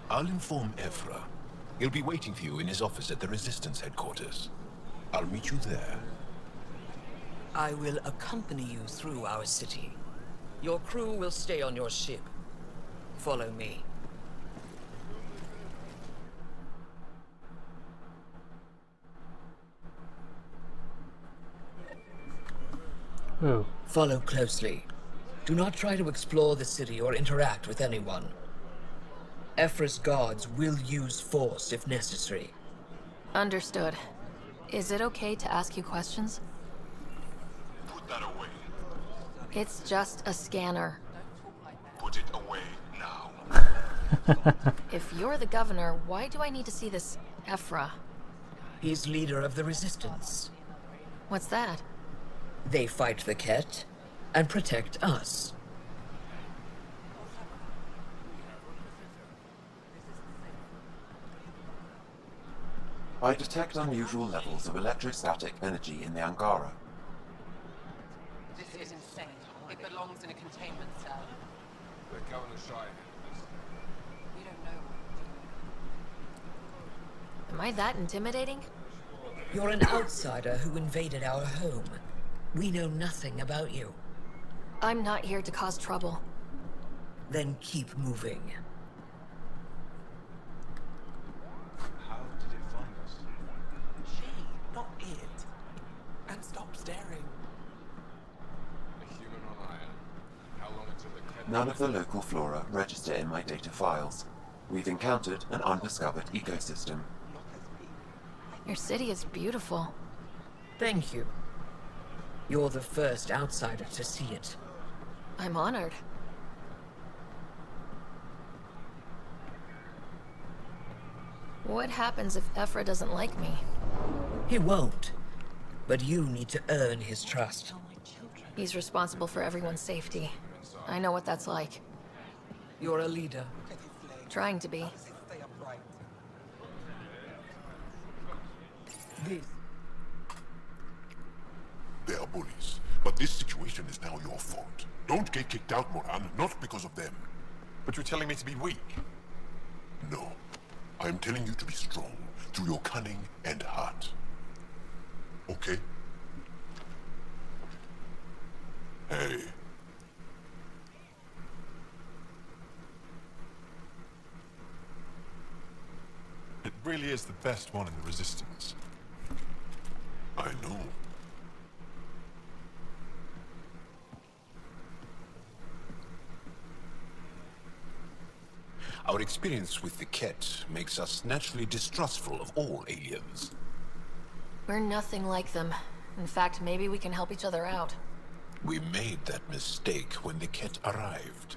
I'll inform Ephra. He'll be waiting for you in his office at the Resistance headquarters. I'll meet you there.
I will accompany you through our city. Your crew will stay on your ship. Follow me.
Oh.
Follow closely. Do not try to explore the city or interact with anyone. Ephra's guards will use force if necessary.
Understood. Is it okay to ask you questions?
Put that away.
It's just a scanner.
Put it away now.
If you're the governor, why do I need to see this Ephra?
He's leader of the Resistance.
What's that?
They fight the Ket and protect us.
I detect unusual levels of electrostatic energy in the Angara.
This is insane. It belongs in a containment cell.
The governor's side.
We don't know.
Am I that intimidating?
You're an outsider who invaded our home. We know nothing about you.
I'm not here to cause trouble.
Then keep moving.
How did it find us? She, not it. And stop staring.
A human on Iron. How long until the Ket...
None of the local flora register in my data files. We've encountered an undiscovered ecosystem.
Your city is beautiful.
Thank you. You're the first outsider to see it.
I'm honored. What happens if Ephra doesn't like me?
He won't. But you need to earn his trust.
He's responsible for everyone's safety. I know what that's like.
You're a leader.
Trying to be.
They are bullies, but this situation is now your fault. Don't get kicked out, Moran, not because of them.
But you're telling me to be weak.
No, I'm telling you to be strong through your cunning and heart. Okay? Hey.
It really is the best one in the Resistance.
I know.
Our experience with the Ket makes us naturally distrustful of all aliens.
We're nothing like them. In fact, maybe we can help each other out.
We made that mistake when the Ket arrived.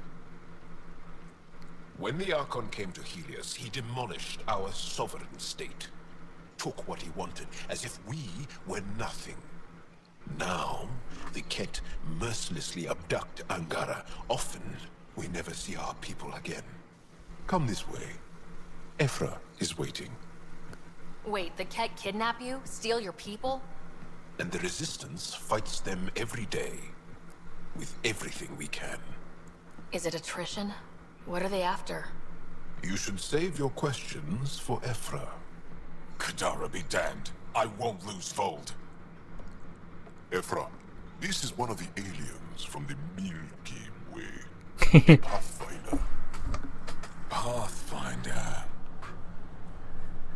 When the Archon came to Helios, he demolished our sovereign state. Took what he wanted, as if we were nothing. Now, the Ket mercilessly abduct Angara. Often, we never see our people again. Come this way. Ephra is waiting.
Wait, the Ket kidnap you? Steal your people?
And the Resistance fights them every day. With everything we can.
Is it attrition? What are they after?
You should save your questions for Ephra.
Kadara be damned. I won't lose Vold. Ephra, this is one of the aliens from the Milky Way. Pathfinder. Pathfinder.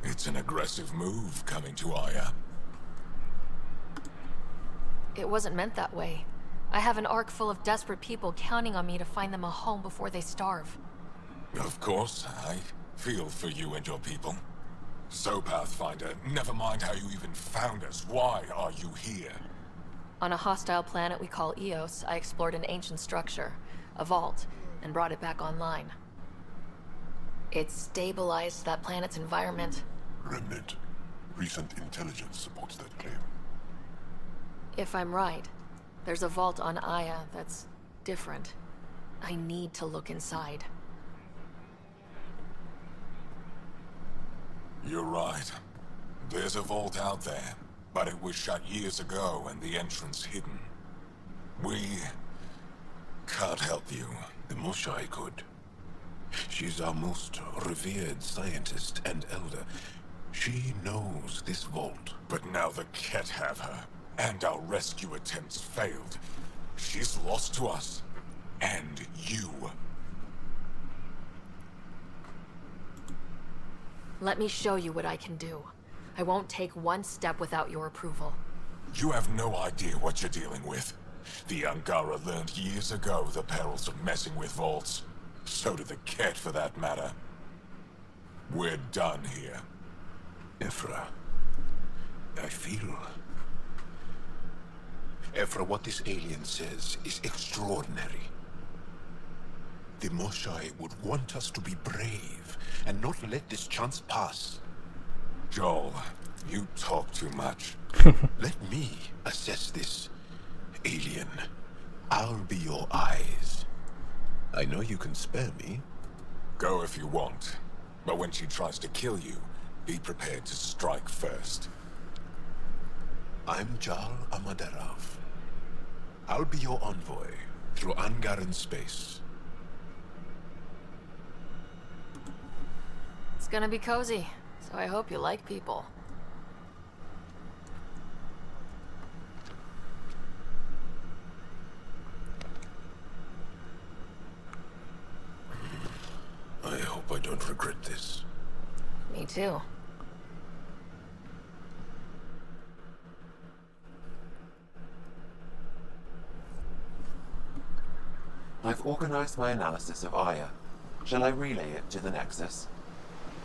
It's an aggressive move coming to Aya.
It wasn't meant that way. I have an ark full of desperate people counting on me to find them a home before they starve.
Of course, I feel for you and your people. So, Pathfinder, never mind how you even found us. Why are you here?
On a hostile planet we call Eos, I explored an ancient structure, a vault, and brought it back online. It stabilized that planet's environment.
Remnant. Recent intelligence supports that claim.
If I'm right, there's a vault on Aya that's different. I need to look inside.
You're right. There's a vault out there, but it was shut years ago and the entrance hidden. We can't help you.
The Moshai could. She's our most revered scientist and elder. She knows this vault.
But now the Ket have her, and our rescue attempts failed. She's lost to us. And you.
Let me show you what I can do. I won't take one step without your approval.
You have no idea what you're dealing with. The Angara learned years ago the perils of messing with vaults. So did the Ket, for that matter. We're done here.
Ephra, I feel... Ephra, what this alien says is extraordinary. The Moshai would want us to be brave and not let this chance pass.
Joel, you talk too much.
Let me assess this, alien. I'll be your eyes. I know you can spare me.
Go if you want. But when she tries to kill you, be prepared to strike first.
I'm Jal Amaderav. I'll be your envoy through Angaran space.
It's gonna be cozy, so I hope you like people.
I hope I don't regret this.
Me too.
I've organized my analysis of Aya. Shall I relay it to the Nexus?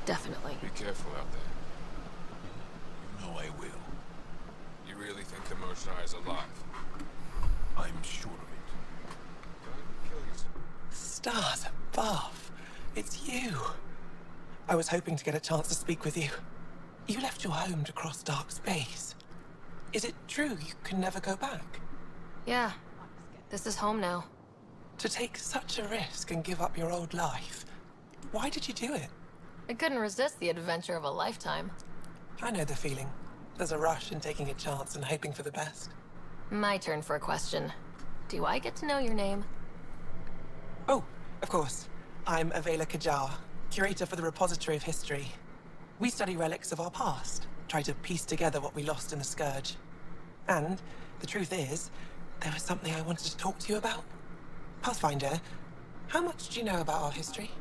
Definitely.
Be careful out there.
You know I will.
You really think the Moshai is alive?
I'm sure of it.
Go ahead and kill yourself.
Stars above. It's you. I was hoping to get a chance to speak with you. You left your home to cross dark space. Is it true you can never go back?
Yeah. This is home now.
To take such a risk and give up your old life. Why did you do it?
I couldn't resist the adventure of a lifetime.
I know the feeling. There's a rush in taking a chance and hoping for the best.
My turn for a question. Do I get to know your name?
Oh, of course. I'm Avela Kajar, curator for the Repository of History. We study relics of our past, try to piece together what we lost in the Scourge. And the truth is, there was something I wanted to talk to you about. Pathfinder, how much do you know about our history?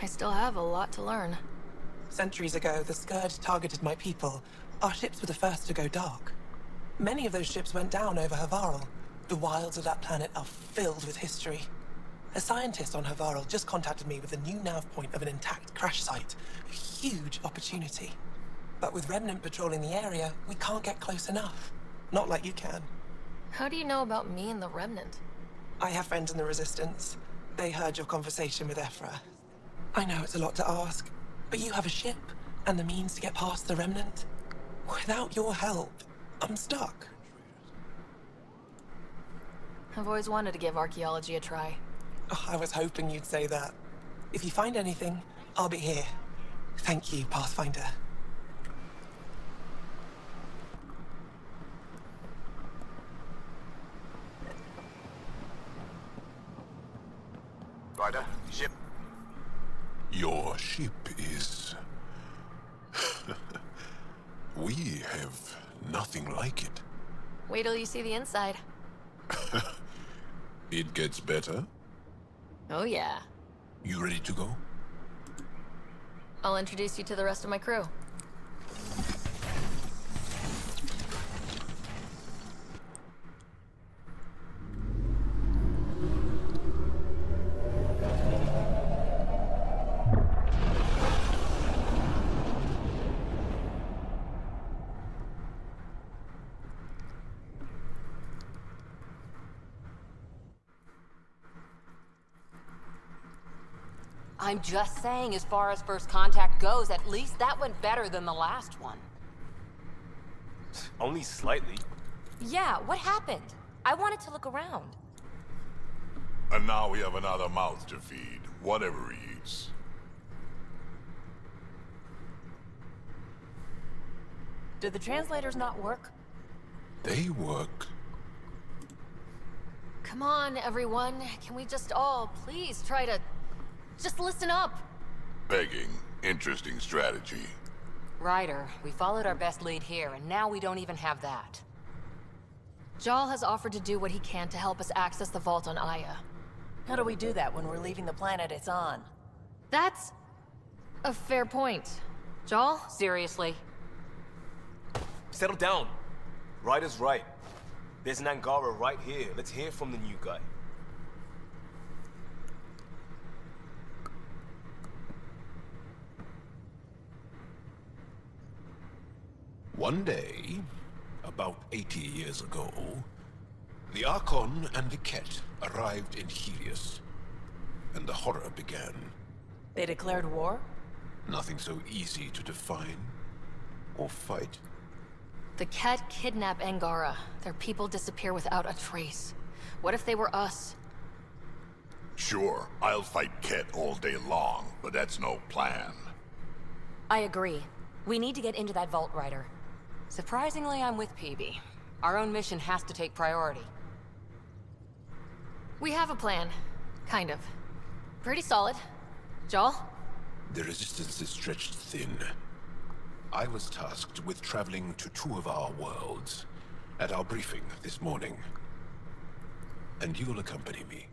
I still have a lot to learn.
Centuries ago, the Scourge targeted my people. Our ships were the first to go dark. Many of those ships went down over Havarl. The wilds of that planet are filled with history. A scientist on Havarl just contacted me with a new nav point of an intact crash site. A huge opportunity. But with Remnant patrolling the area, we can't get close enough. Not like you can.
How do you know about me and the Remnant?
I have friends in the Resistance. They heard your conversation with Ephra. I know it's a lot to ask, but you have a ship and the means to get past the Remnant. Without your help, I'm stuck.
I've always wanted to give archaeology a try.
Oh, I was hoping you'd say that. If you find anything, I'll be here. Thank you, Pathfinder.
Ryder, ship.
Your ship is... We have nothing like it.
Wait till you see the inside.
It gets better.
Oh yeah.
You ready to go?
I'll introduce you to the rest of my crew.
I'm just saying, as far as first contact goes, at least that went better than the last one.
Only slightly.
Yeah, what happened? I wanted to look around.
And now we have another mouth to feed, whatever he eats.
Did the translators not work?
They work.
Come on, everyone. Can we just all please try to just listen up?
Begging. Interesting strategy.
Ryder, we followed our best lead here, and now we don't even have that.
Jal has offered to do what he can to help us access the vault on Aya.
How do we do that when we're leaving the planet it's on?
That's a fair point. Jal?
Seriously?
Settle down. Ryder's right. There's an Angara right here. Let's hear from the new guy.
One day, about 80 years ago, the Archon and the Ket arrived in Helios, and the horror began.
They declared war?
Nothing so easy to define or fight.
The Ket kidnap Angara. Their people disappear without a trace. What if they were us?
Sure, I'll fight Ket all day long, but that's no plan.
I agree. We need to get into that vault, Ryder.
Surprisingly, I'm with PB. Our own mission has to take priority.
We have a plan. Kind of. Pretty solid. Jal?
The resistance is stretched thin. I was tasked with traveling to two of our worlds at our briefing this morning. And you'll accompany me.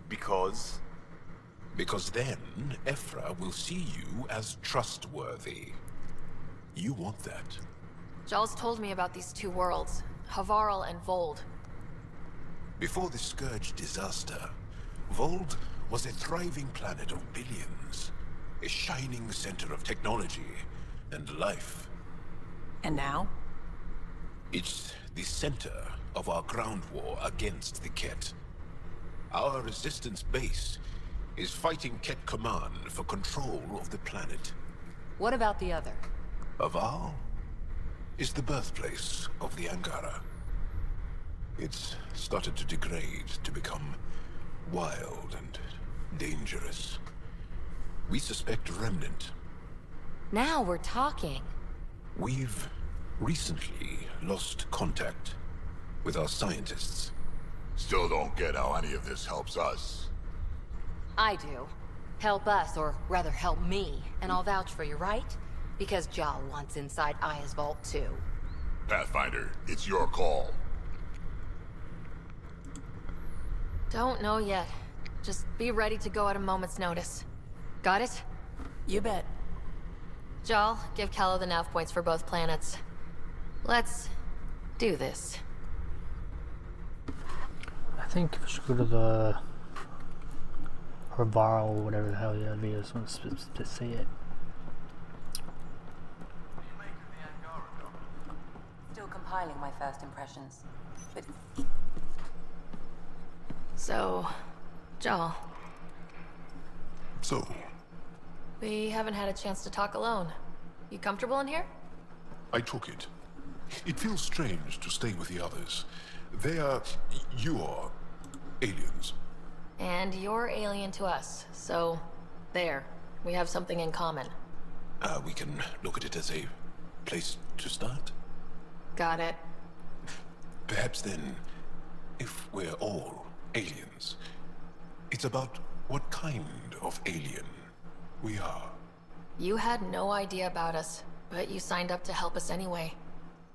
Because?
Because then, Ephra will see you as trustworthy. You want that.
Jal's told me about these two worlds, Havarl and Vold.
Before the Scourge disaster, Vold was a thriving planet of billions. A shining center of technology and life.
And now?
It's the center of our ground war against the Ket. Our resistance base is fighting Ket Command for control of the planet.
What about the other?
Havarl is the birthplace of the Angara. It's started to degrade, to become wild and dangerous. We suspect Remnant.
Now we're talking.
We've recently lost contact with our scientists.
Still don't get how any of this helps us.
I do. Help us, or rather help me, and I'll vouch for you, right? Because Jal wants inside Aya's vault too.
Pathfinder, it's your call.
Don't know yet. Just be ready to go at a moment's notice. Got it?
You bet.
Jal, give Callow the nav points for both planets. Let's do this.
I think if I should go to the Rivaro or whatever the hell the other is to say it.
Still compiling my first impressions. But
So, Jal,
So,
we haven't had a chance to talk alone. You comfortable in here?
I took it. It feels strange to stay with the others. You are aliens.
And you're alien to us, so there. We have something in common.
We can look at it as a place to start.
Got it.
Perhaps then, if we're all aliens, it's about what kind of alien we are.
You had no idea about us, but you signed up to help us anyway.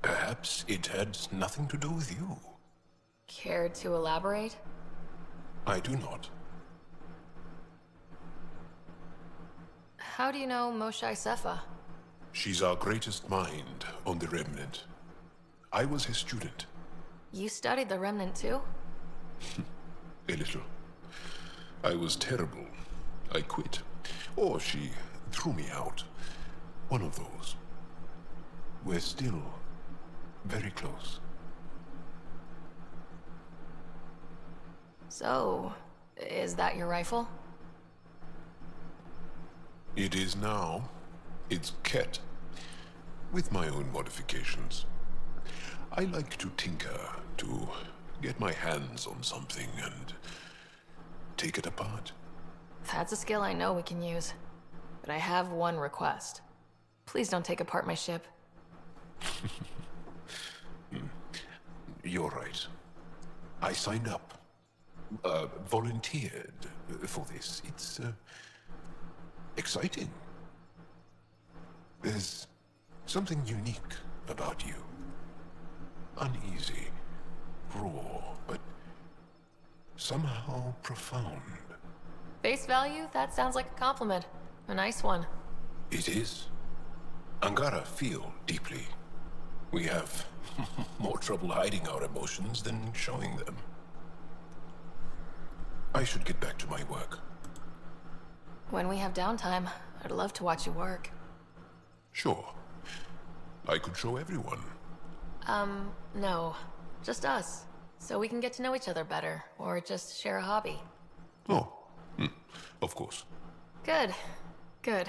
Perhaps it had nothing to do with you.
Care to elaborate?
I do not.
How do you know Moshae Sefa?
She's our greatest mind on the Remnant. I was his student.
You studied the Remnant too?
A little. I was terrible. I quit. Or she threw me out. One of those. We're still very close.
So, is that your rifle?
It is now. It's Ket. With my own modifications. I like to tinker, to get my hands on something and take it apart.
That's a skill I know we can use. But I have one request. Please don't take apart my ship.
You're right. I signed up. Volunteered for this. It's exciting. There's something unique about you. Uneasy, raw, but somehow profound.
Face value? That sounds like a compliment. A nice one.
It is. Angara feel deeply. We have more trouble hiding our emotions than showing them. I should get back to my work.
When we have downtime, I'd love to watch you work.
Sure. I could show everyone.
No. Just us. So we can get to know each other better, or just share a hobby.
Oh, of course.
Good. Good.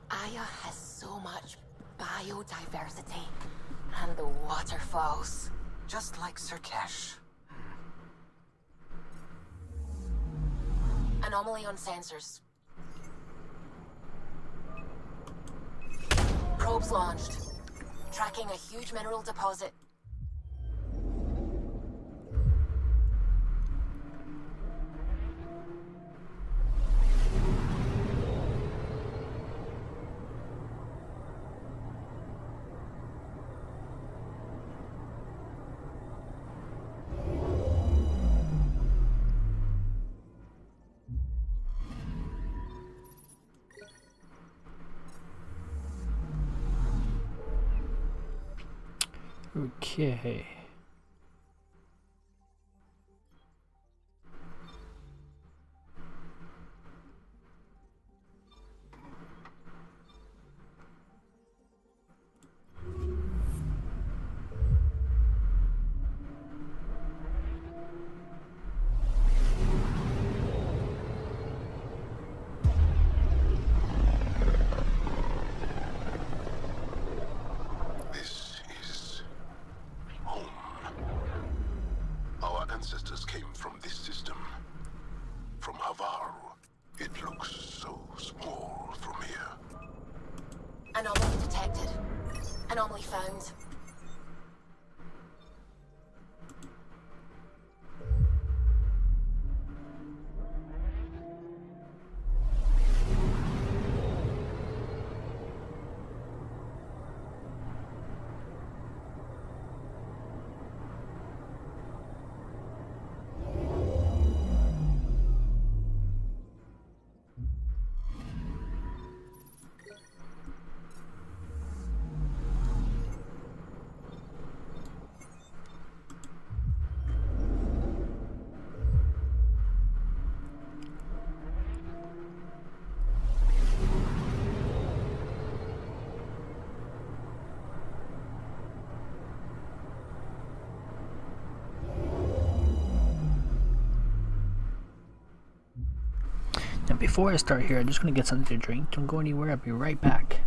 Aya has so much biodiversity. And the waterfalls.
Just like Sirkesh.
Anomaly on sensors. Probes launched. Tracking a huge mineral deposit.
Okay.
This is home.
Before I start here, I'm just gonna get something to drink. Don't go anywhere, I'll be right back.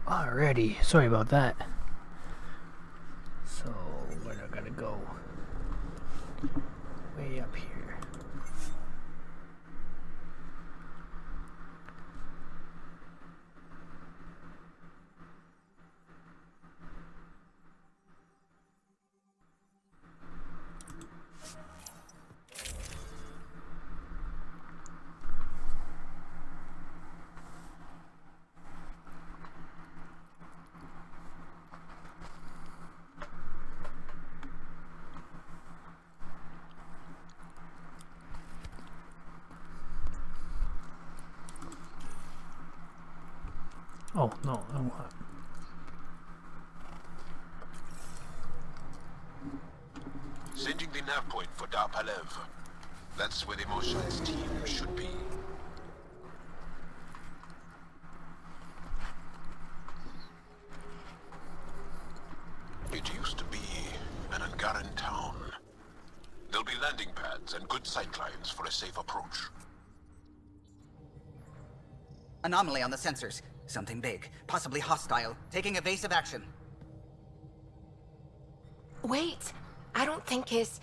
Alrighty, sorry about that. So, where do I gotta go? Way up here. Oh, no, I don't want.
Sending the nav point for Dar Palev. That's where the Mosha's team should be. It used to be an Angaran town. There'll be landing pads and good sightlines for a safe approach.
Anomaly on the sensors. Something big, possibly hostile, taking evasive action.
Wait, I don't think his...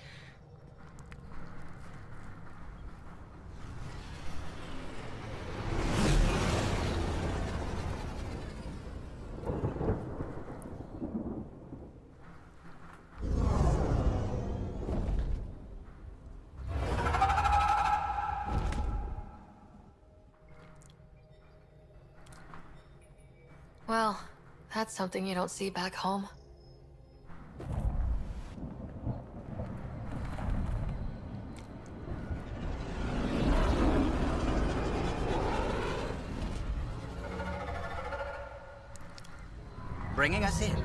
Well, that's something you don't see back home.
Bringing us in.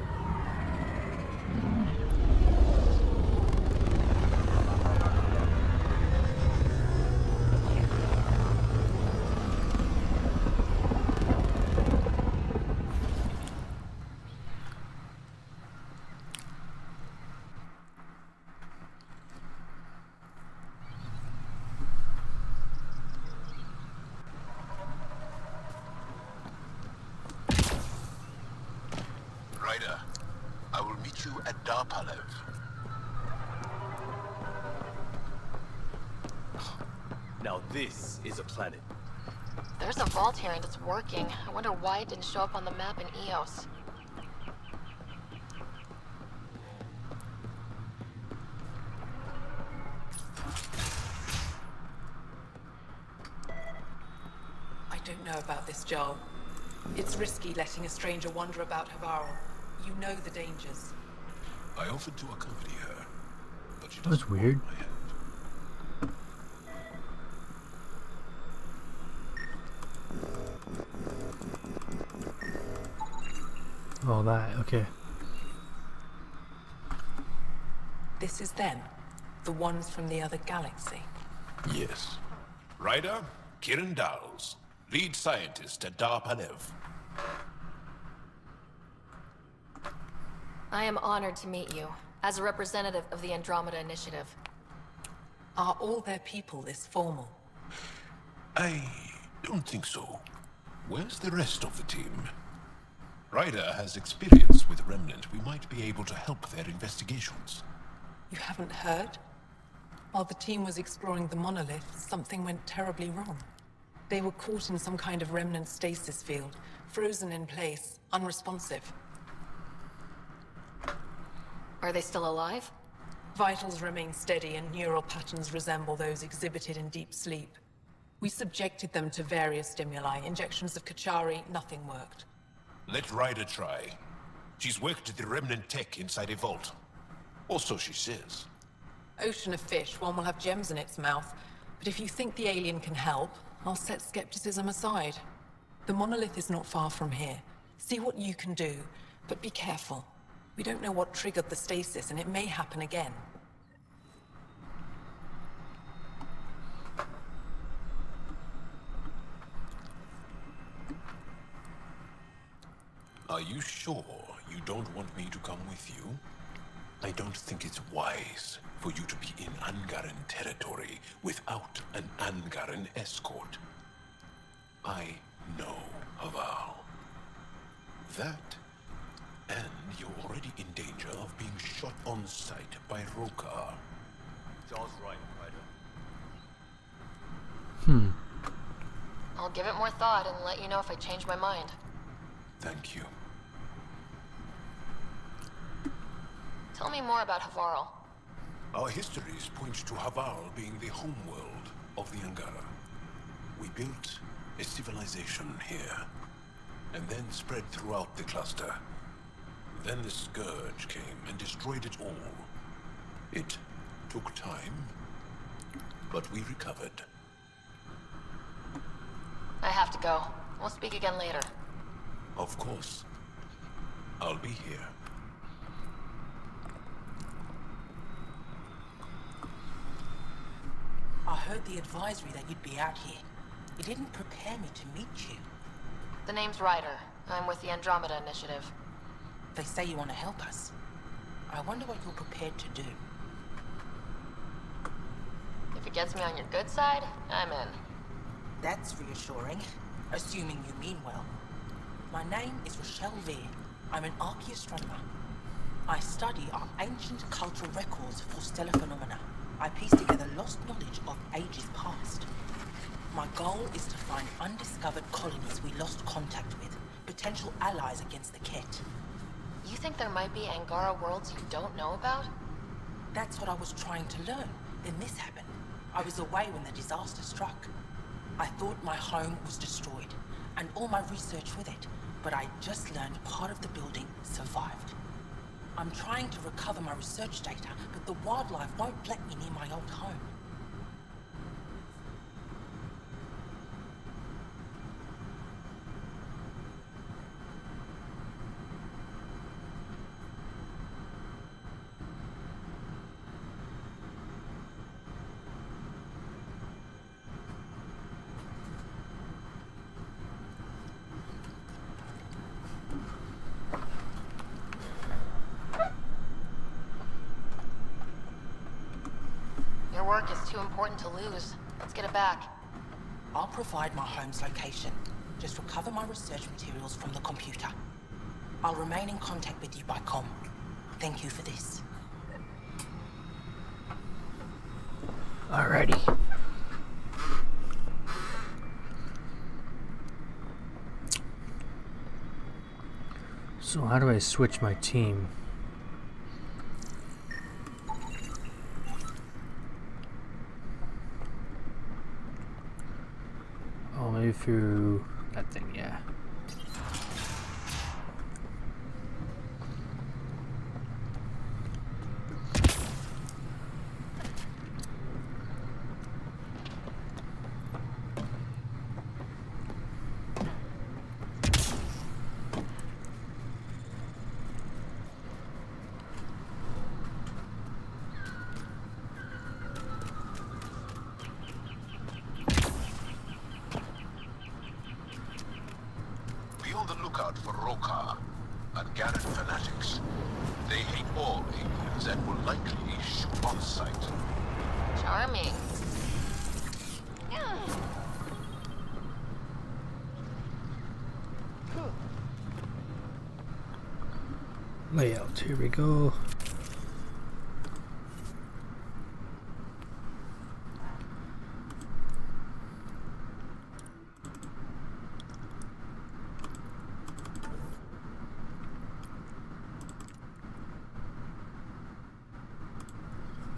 at Darpalev.
Now this is a planet.
There's a vault here and it's working. I wonder why it didn't show up on the map in EOS.
I don't know about this, Joel. It's risky letting a stranger wander about Havarl. You know the dangers.
I offered to accompany her, but she
That was weird. Oh, that, okay.
This is them. The ones from the other galaxy.
Yes. Ryder, Kiran Dowles, lead scientist at Darpalev.
I am honored to meet you, as a representative of the Andromeda Initiative.
Are all their people this formal?
I don't think so. Where's the rest of the team? Ryder has experience with Remnant. We might be able to help their investigations.
You haven't heard? While the team was exploring the monolith, something went terribly wrong. They were caught in some kind of remnant stasis field, frozen in place, unresponsive.
Are they still alive?
Vitals remain steady and neural patterns resemble those exhibited in deep sleep. We subjected them to various stimuli, injections of Kachari, nothing worked.
Let Ryder try. She's worked at the Remnant tech inside a vault. Or so she says.
Ocean of fish, one will have gems in its mouth. But if you think the alien can help, I'll set skepticism aside. The monolith is not far from here. See what you can do, but be careful. We don't know what triggered the stasis, and it may happen again.
Are you sure you don't want me to come with you? I don't think it's wise for you to be in Angaran territory without an Angaran escort. I know Havarl. That, and you're already in danger of being shot on sight by Rokar.
Joel's right, Ryder.
I'll give it more thought and let you know if I change my mind.
Thank you.
Tell me more about Havarl.
Our histories point to Havarl being the homeworld of the Angara. We built a civilization here, and then spread throughout the cluster. Then the Scourge came and destroyed it all. It took time, but we recovered.
I have to go. We'll speak again later.
Of course. I'll be here.
I heard the advisory that you'd be out here. It didn't prepare me to meet you.
The name's Ryder. I'm with the Andromeda Initiative.
They say you want to help us. I wonder what you're prepared to do.
If it gets me on your good side, I'm in.
That's reassuring, assuming you mean well. My name is Rochelle Veer. I'm an archaeoastronomer. I study our ancient cultural records for stellar phenomena. I piece together lost knowledge of ages past. My goal is to find undiscovered colonies we lost contact with, potential allies against the Ket.
You think there might be Angara worlds you don't know about?
That's what I was trying to learn. Then this happened. I was away when the disaster struck. I thought my home was destroyed, and all my research with it, but I just learned part of the building survived. I'm trying to recover my research data, but the wildlife won't let me near my old home.
Your work is too important to lose. Let's get it back.
I'll provide my home's location. Just recover my research materials from the computer. I'll remain in contact with you by comm. Thank you for this.
Alrighty. So how do I switch my team? Oh, maybe through that thing, yeah.
Be on the lookout for Roka and Garrett fanatics. They hate all aliens and will likely shoot on sight.
Charming.
Layout, here we go.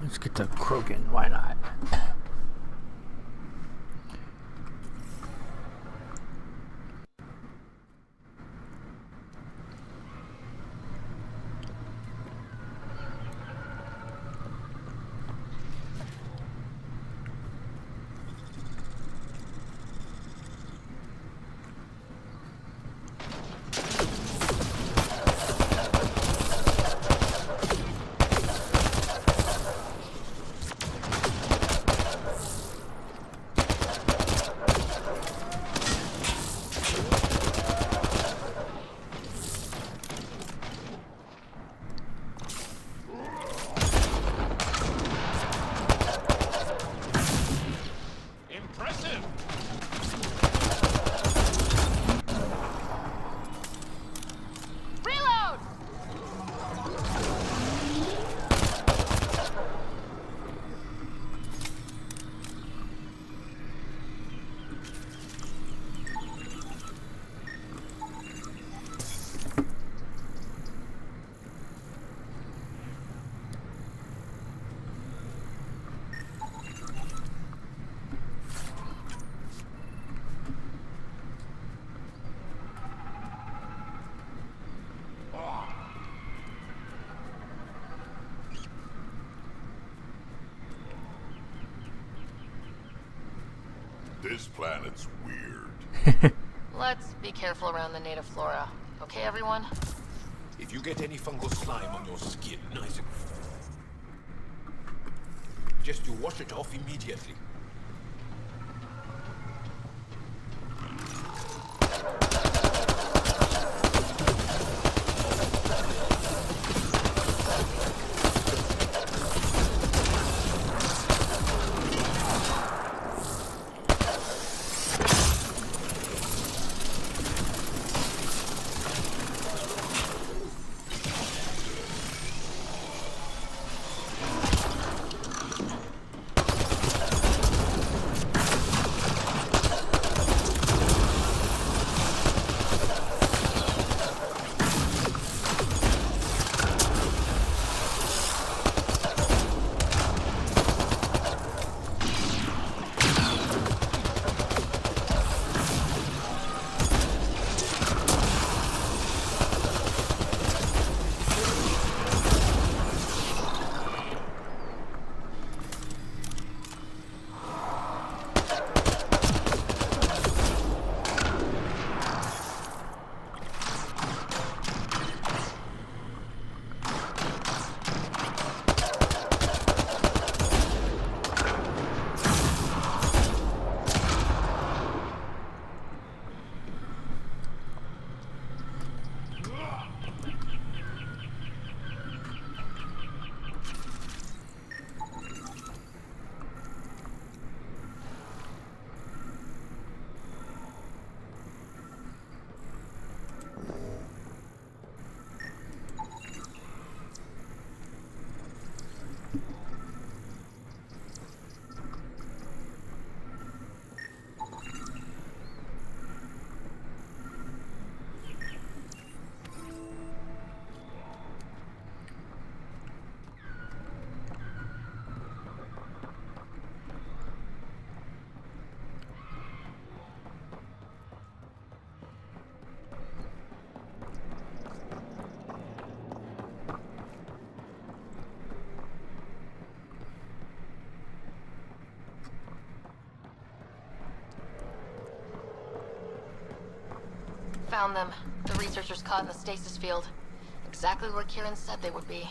Let's get to Krogan, why not?
This planet's weird.
Let's be careful around the native flora. Okay, everyone?
If you get any fungal slime on your skin, nice and... just you wash it off immediately.
Found them. The researchers caught in the stasis field. Exactly where Kieran said they would be.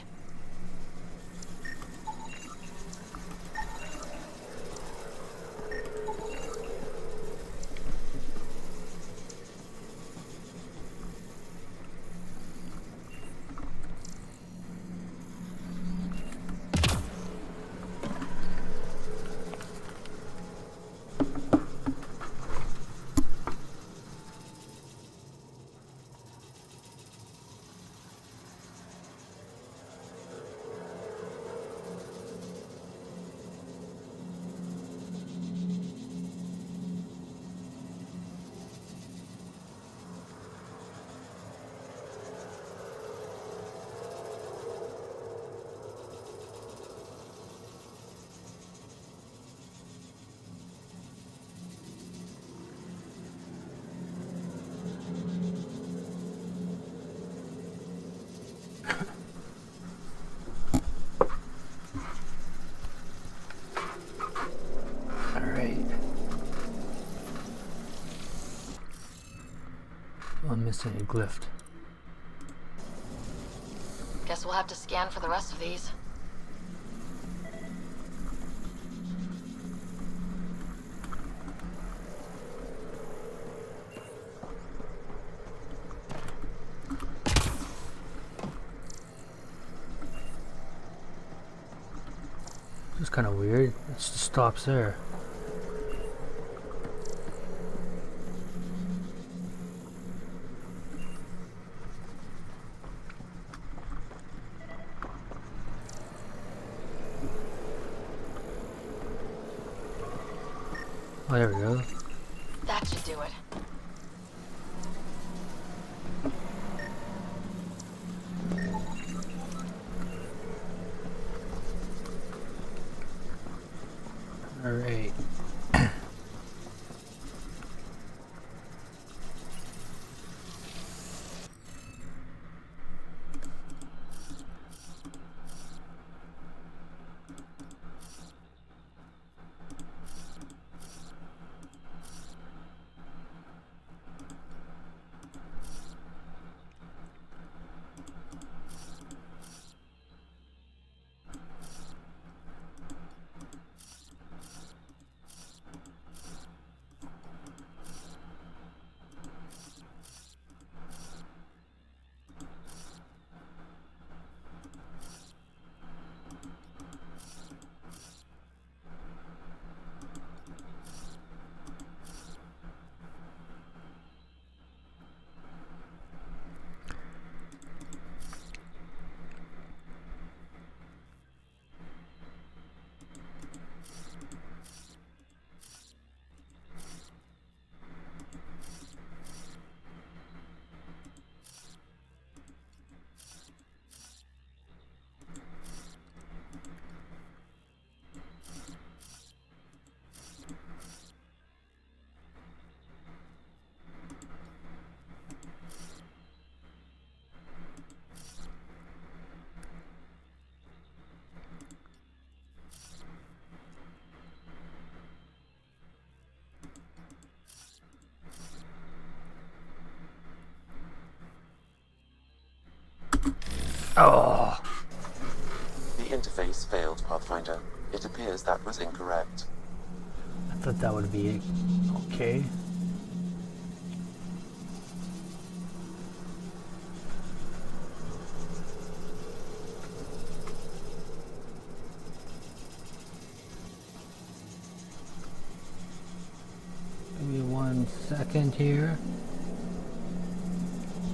I'm missing a glyph.
Guess we'll have to scan for the rest of these.
It's kind of weird. It just stops there. Oh, there we go.
That should do it.
All right. Oh.
The interface failed, Pathfinder. It appears that was incorrect.
I thought that would be okay. Give me 1 second here.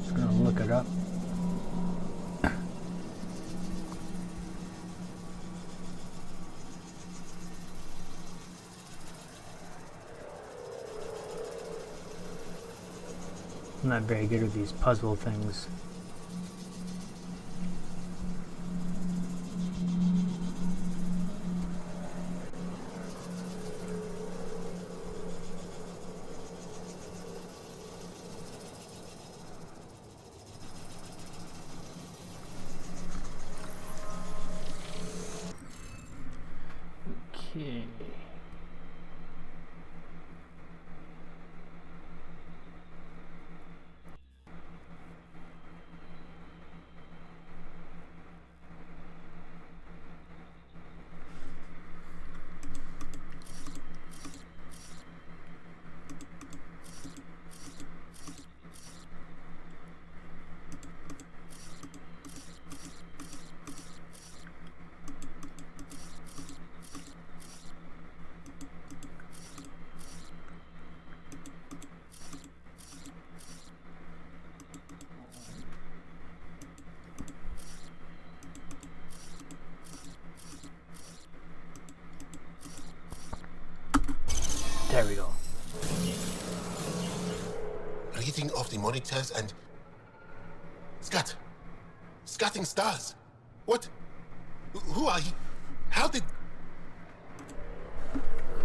Just gonna look it up. I'm not very good with these puzzle things. Okay.
reading off the monitors and... Scatting stars. What? Who are you? How did...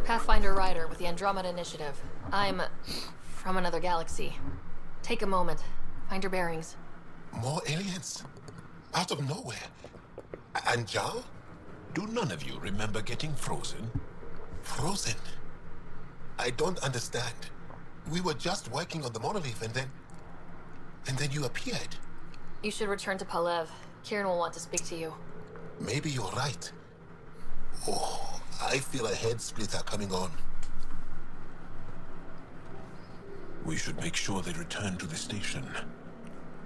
Pathfinder Rider with the Andromeda Initiative. I'm from another galaxy. Take a moment. Find your bearings.
More aliens? Out of nowhere? And Jal?
Do none of you remember getting frozen?
Frozen? I don't understand. We were just working on the monolith and then you appeared.
You should return to Palev. Kieran will want to speak to you.
Maybe you're right. Oh, I feel a head splitter coming on.
We should make sure they return to the station.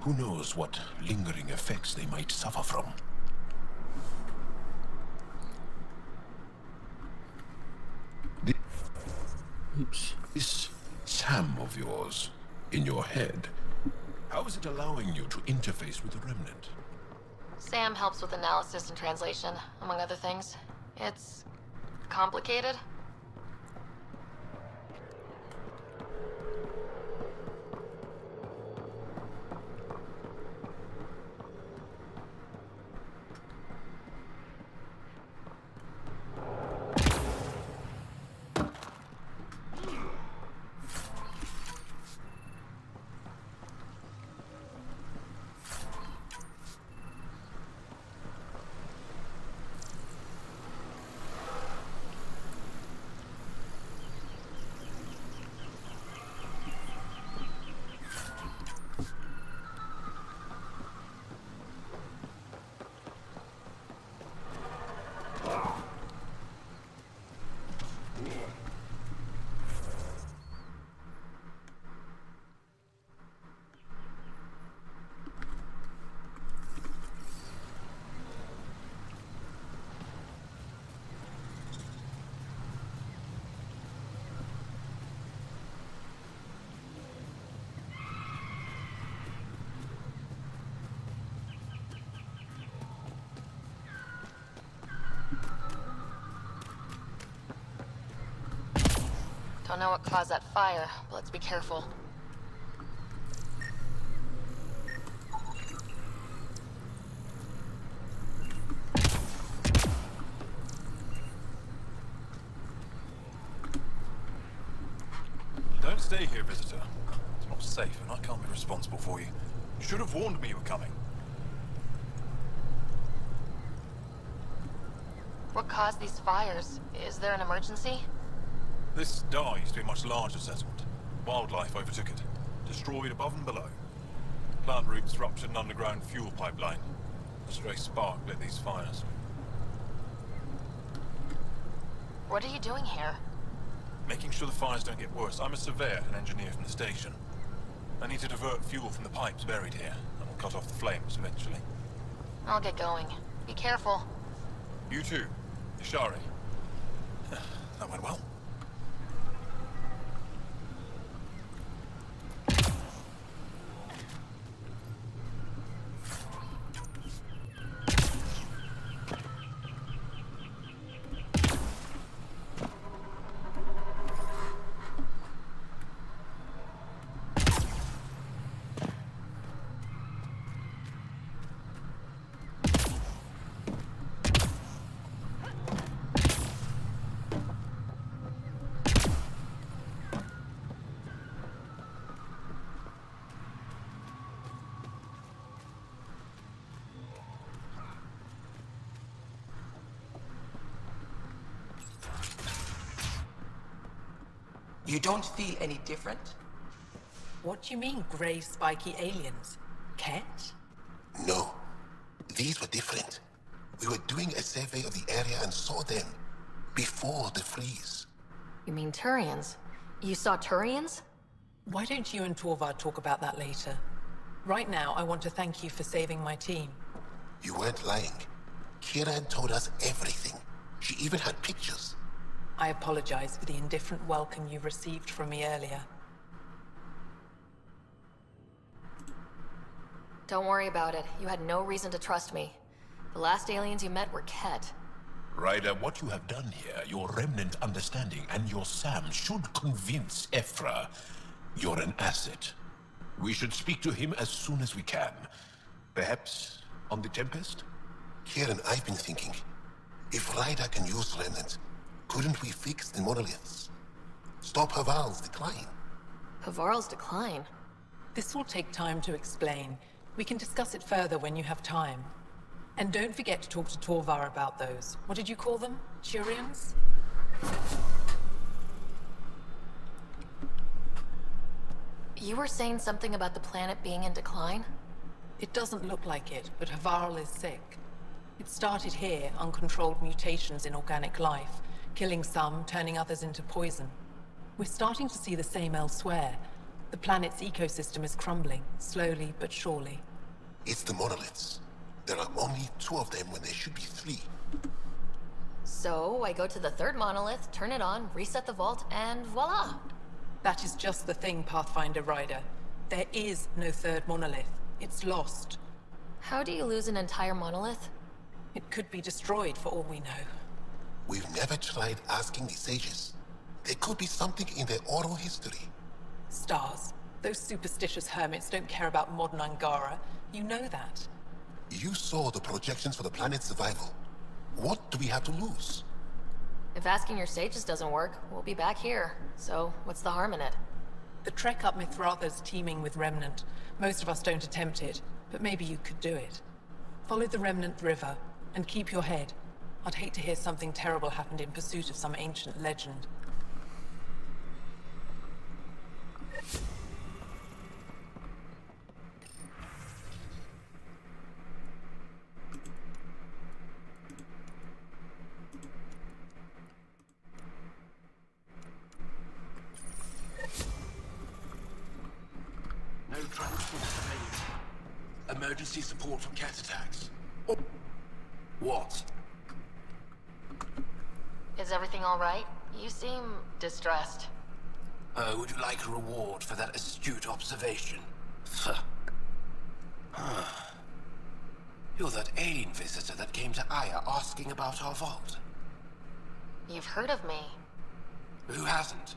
Who knows what lingering effects they might suffer from.
Oops.
This Sam of yours, in your head, how is it allowing you to interface with the Remnant?
Sam helps with analysis and translation, among other things. It's complicated. Don't know what caused that fire, but let's be careful.
Don't stay here, visitor. It's not safe, and I can't be responsible for you. You should have warned me you were coming.
What caused these fires? Is there an emergency?
This star used to be a much larger settlement. Wildlife overtook it, destroyed above and below. Plant roots ruptured an underground fuel pipeline. A stray spark lit these fires.
What are you doing here?
Making sure the fires don't get worse. I'm a surveyor and engineer from the station. I need to divert fuel from the pipes buried here, and we'll cut off the flames eventually.
I'll get going. Be careful.
You too, Ishari. That went well.
You don't feel any different?
What do you mean, grey spiky aliens? Ket?
No. These were different. We were doing a survey of the area and saw them before the freeze.
You mean Turians? You saw Turians?
Why don't you and Torvald talk about that later? Right now, I want to thank you for saving my team.
You weren't lying. Kieran told us everything. She even had pictures.
I apologize for the indifferent welcome you received from me earlier.
Don't worry about it. You had no reason to trust me. The last aliens you met were Ket.
Ryder, what you have done here, your remnant understanding and your Sam should convince Ephra you're an asset. We should speak to him as soon as we can. Perhaps on the Tempest?
Kieran, I've been thinking. If Ryder can use Remnant, couldn't we fix the monoliths? Stop Haval's decline?
Havarl's decline?
This will take time to explain. We can discuss it further when you have time. And don't forget to talk to Torvar about those. What did you call them? Turians?
You were saying something about the planet being in decline?
It doesn't look like it, but Havarl is sick. It started here, uncontrolled mutations in organic life, killing some, turning others into poison. We're starting to see the same elsewhere. The planet's ecosystem is crumbling, slowly but surely.
It's the monoliths. There are only 2 of them when there should be 3.
So, I go to the 3rd monolith, turn it on, reset the vault, and voila!
That is just the thing, Pathfinder Ryder. There is no 3rd monolith. It's lost.
How do you lose an entire monolith?
It could be destroyed for all we know.
We've never tried asking the sages. There could be something in their oral history.
Stars. Those superstitious hermits don't care about modern Angara. You know that.
You saw the projections for the planet's survival. What do we have to lose?
If asking your sages doesn't work, we'll be back here. So, what's the harm in it?
The trek up Mithratha's teeming with Remnant. Most of us don't attempt it, but maybe you could do it. Follow the Remnant River, and keep your head. I'd hate to hear something terrible happened in pursuit of some ancient legend.
No transport available. Emergency support from cat attacks. Oh. What?
Is everything alright? You seem distressed.
Would you like a reward for that astute observation? You're that alien visitor that came to Aya asking about our vault.
You've heard of me.
Who hasn't?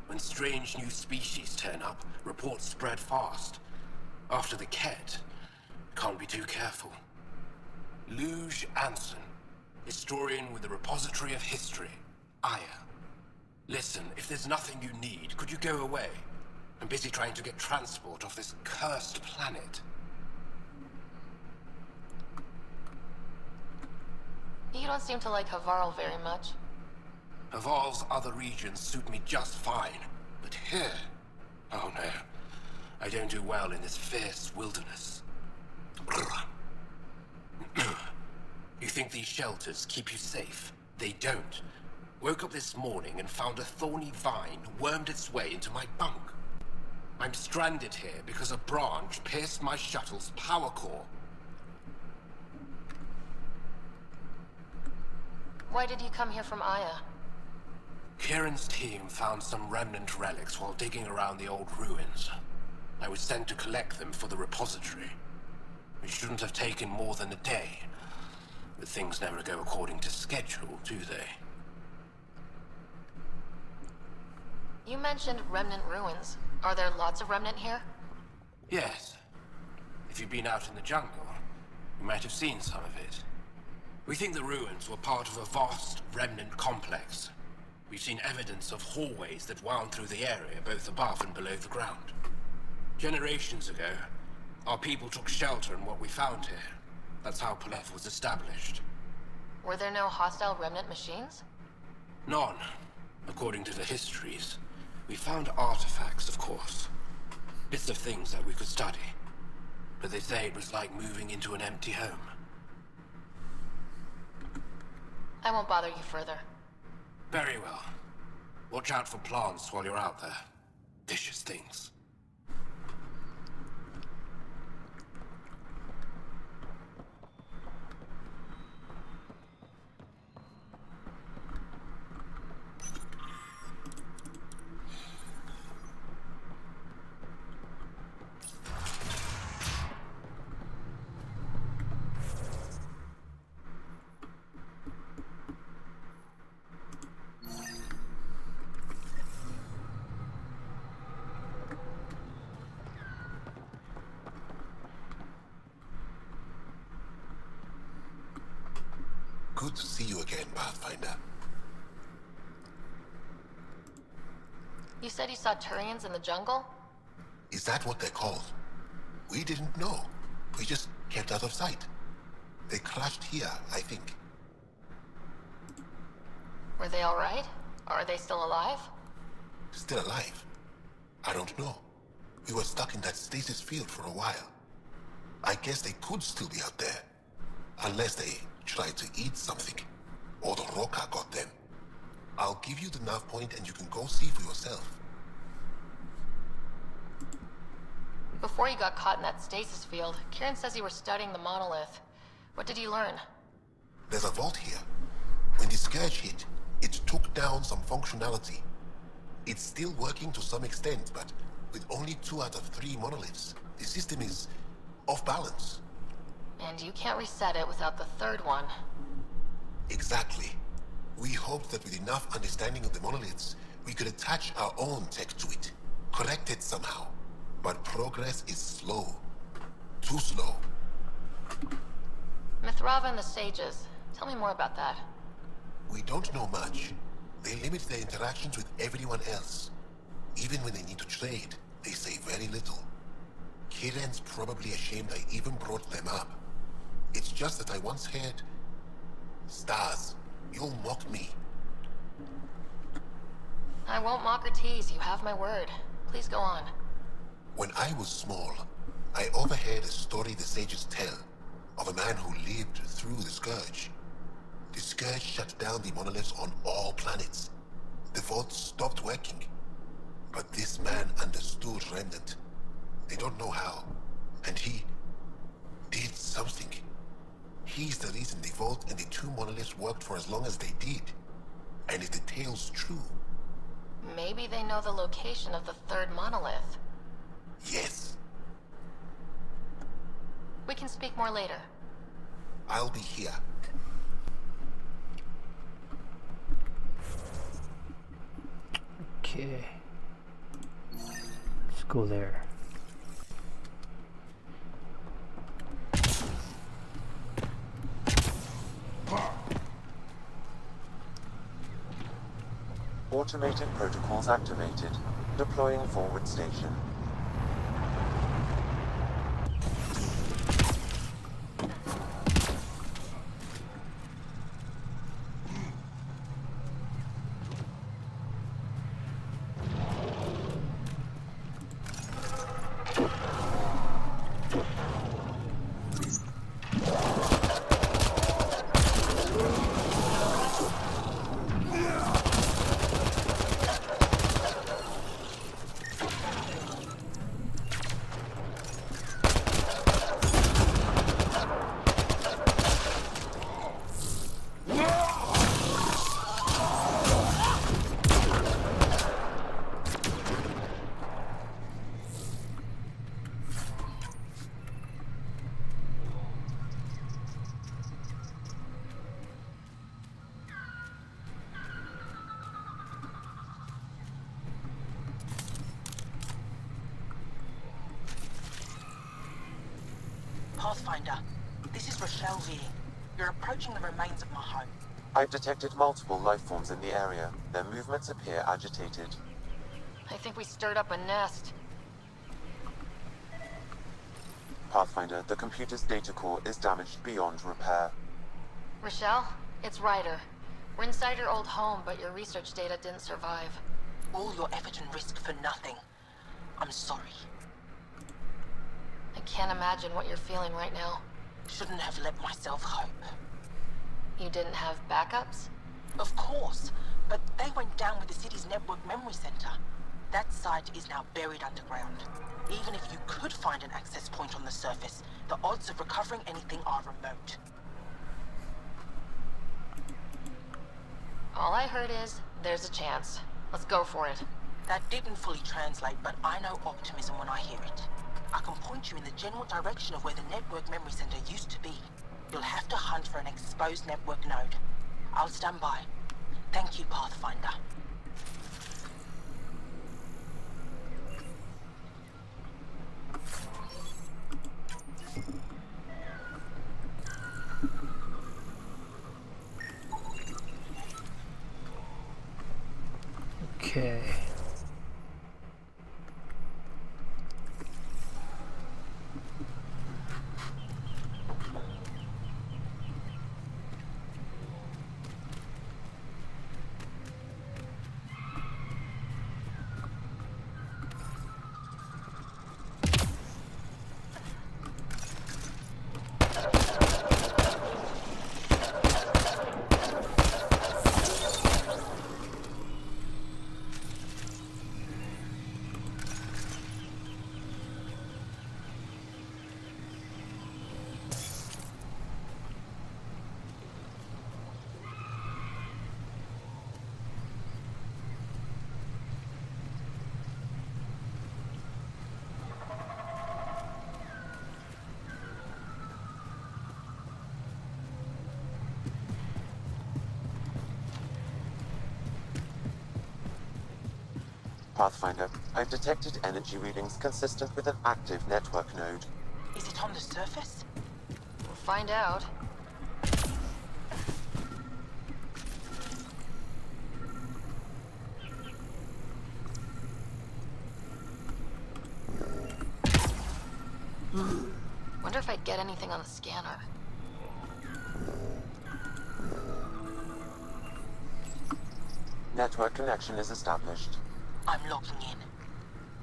When strange new species turn up, reports spread fast. After the Ket, can't be too careful. Luge Anson, historian with the Repository of History, Aya. Listen, if there's nothing you need, could you go away? I'm busy trying to get transport off this cursed planet.
You don't seem to like Havarl very much.
Havarl's other regions suit me just fine, but here... Oh no, I don't do well in this fierce wilderness. You think these shelters keep you safe? They don't. Woke up this morning and found a thorny vine wormed its way into my bunk. I'm stranded here because a branch pierced my shuttle's power core.
Why did you come here from Aya?
Kieran's team found some remnant relics while digging around the old ruins. I was sent to collect them for the repository. It shouldn't have taken more than a day. But things never go according to schedule, do they?
You mentioned remnant ruins. Are there lots of remnant here?
Yes. If you've been out in the jungle, you might have seen some of it. We think the ruins were part of a vast remnant complex. We've seen evidence of hallways that wound through the area, both above and below the ground. Generations ago, our people took shelter in what we found here. That's how Paleth was established.
Were there no hostile remnant machines?
None, according to the histories. We found artifacts, of course. Bits of things that we could study. But they say it was like moving into an empty home.
I won't bother you further.
Very well. Watch out for plants while you're out there. Vicious things.
Good to see you again, Pathfinder.
You said you saw Turians in the jungle?
Is that what they're called? We didn't know. We just kept out of sight. They crashed here, I think.
Were they alright? Are they still alive?
Still alive? I don't know. We were stuck in that stasis field for a while. I guess they could still be out there. Unless they tried to eat something. Or the Roca got them. I'll give you the nav point and you can go see for yourself.
Before you got caught in that stasis field, Kieran says you were studying the monolith. What did you learn?
There's a vault here. When the Scourge hit, it took down some functionality. It's still working to some extent, but with only 2 out of 3 monoliths, the system is off balance.
And you can't reset it without the 3rd one.
Exactly. We hoped that with enough understanding of the monoliths, we could attach our own tech to it, correct it somehow. But progress is slow. Too slow.
Mithrava and the Sages. Tell me more about that.
We don't know much. They limit their interactions with everyone else. Even when they need to trade, they say very little. Kieran's probably ashamed I even brought them up. It's just that I once heard... Stars, you'll mock me.
I won't mock or tease, you have my word. Please go on.
When I was small, I overheard a story the sages tell of a man who lived through the Scourge. The Scourge shut down the monoliths on all planets. The vault stopped working. But this man understood Remnant. They don't know how. And he did something. He's the reason the vault and the 2 monoliths worked for as long as they did. And if the tale's true...
Maybe they know the location of the 3rd monolith.
Yes.
We can speak more later.
I'll be here.
Okay. Let's go there.
Automated protocols activated. Deploying forward station.
Pathfinder, this is Rochelle V. You're approaching the remains of my home.
I've detected multiple life forms in the area. Their movements appear agitated.
I think we stirred up a nest.
Pathfinder, the computer's data core is damaged beyond repair.
Rochelle, it's Ryder. We're inside your old home, but your research data didn't survive.
All your effort and risk for nothing. I'm sorry.
I can't imagine what you're feeling right now.
Shouldn't have let myself hope.
You didn't have backups?
Of course, but they went down with the city's network memory center. That site is now buried underground. Even if you could find an access point on the surface, the odds of recovering anything are remote.
All I heard is, there's a chance. Let's go for it.
That didn't fully translate, but I know optimism when I hear it. I can point you in the general direction of where the network memory center used to be. You'll have to hunt for an exposed network node. I'll stand by. Thank you, Pathfinder.
Okay.
Pathfinder, I've detected energy readings consistent with an active network node.
Is it on the surface?
We'll find out. Wonder if I'd get anything on the scanner.
Network connection is established.
I'm logging in.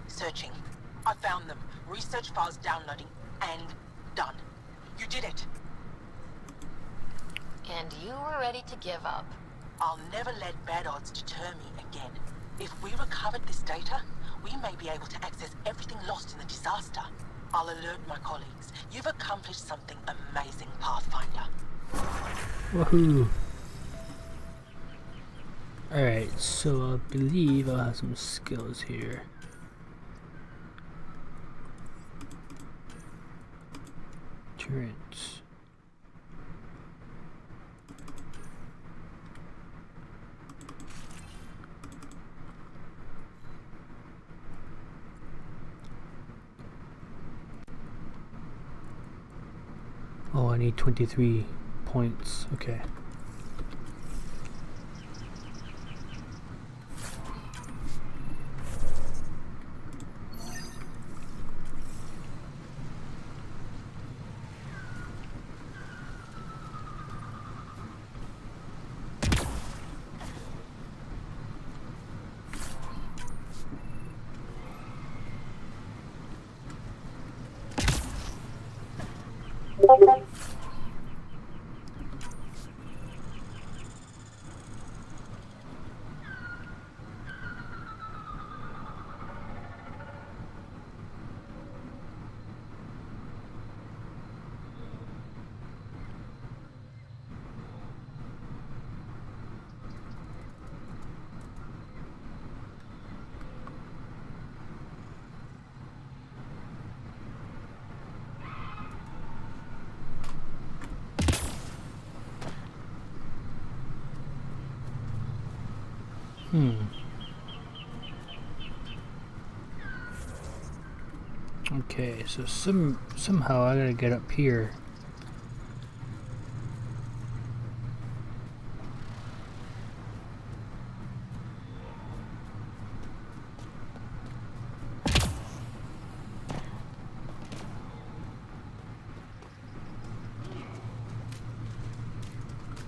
Searching. I found them. Research files downloading. And done. You did it.
And you were ready to give up.
I'll never let bad odds deter me again. If we recovered this data, we may be able to access everything lost in the disaster. I'll alert my colleagues. You've accomplished something amazing, Pathfinder.
Woohoo! Alright, so I believe I'll have some skills here. Turrets. Oh, I need 23 points. Okay. Okay, so somehow I gotta get up here.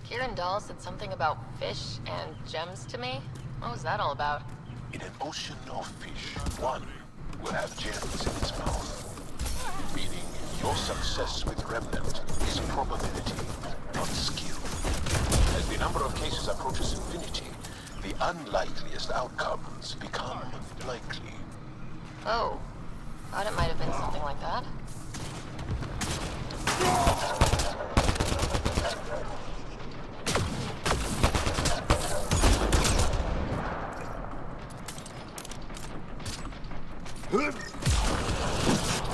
Kieran Dahl said something about fish and gems to me. What was that all about?
In an ocean of fish, one will have gems in its mouth. Meaning your success with Remnant is probability, not skill. As the number of cases approaches infinity, the unlikeliest outcomes become likely.
Oh, thought it might have been something like that.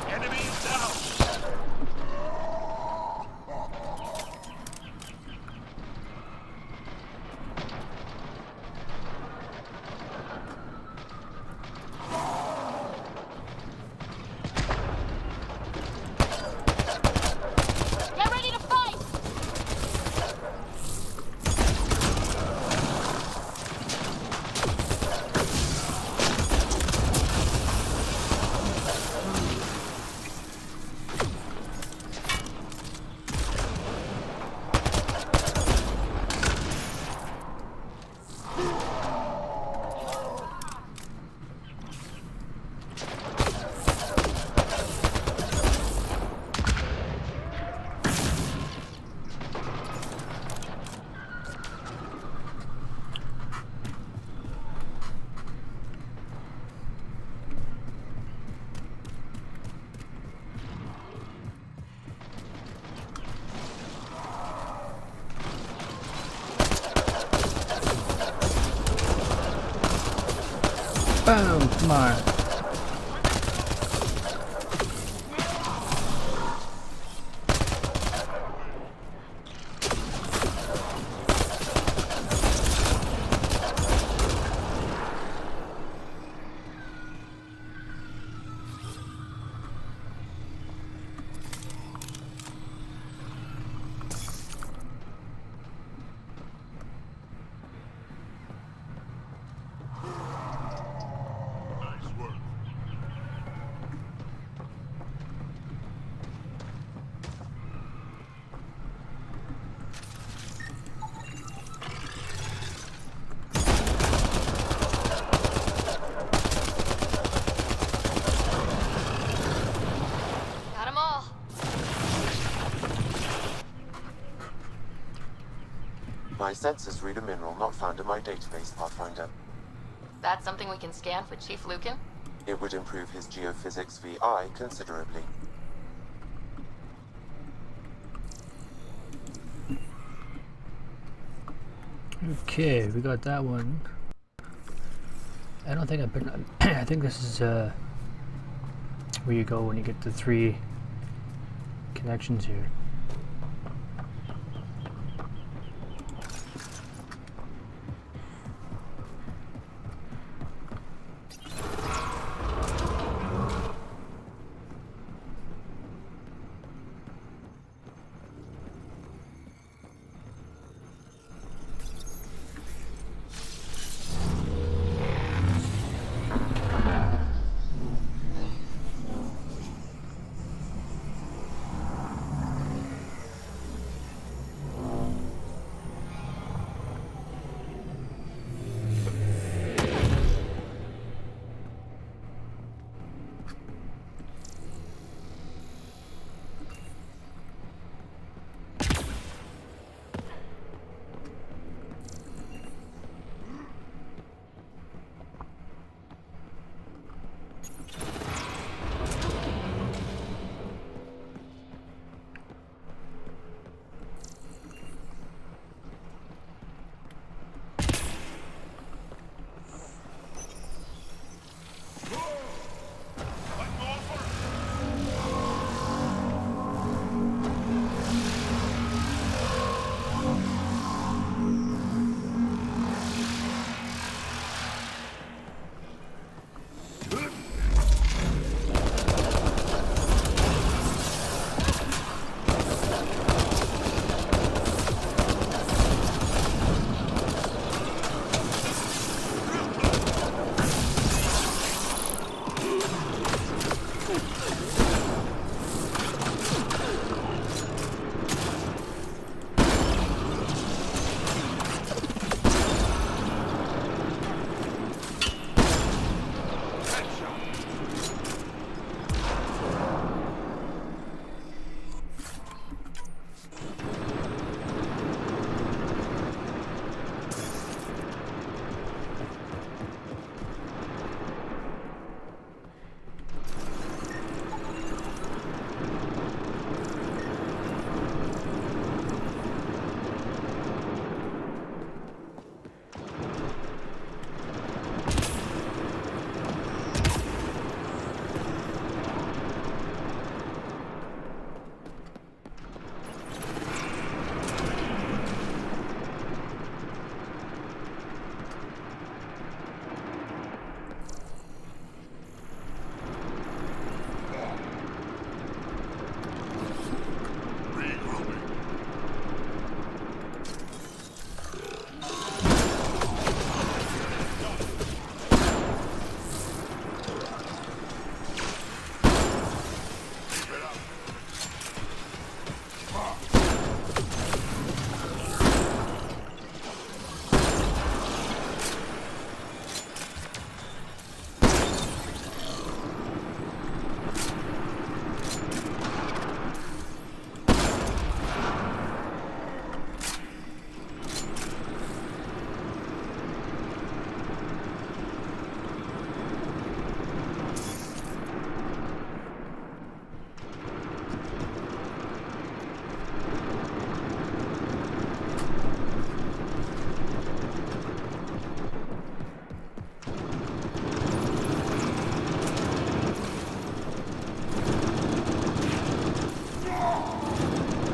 Enemy down!
Get ready to fight!
Boom! Come on.
Got 'em all.
My sensors read a mineral not found in my database, Pathfinder.
That's something we can scan for Chief Lucan?
It would improve his geophysics VI considerably.
Okay, we got that one. I don't think I've been. I think this is where you go when you get the 3 connections here.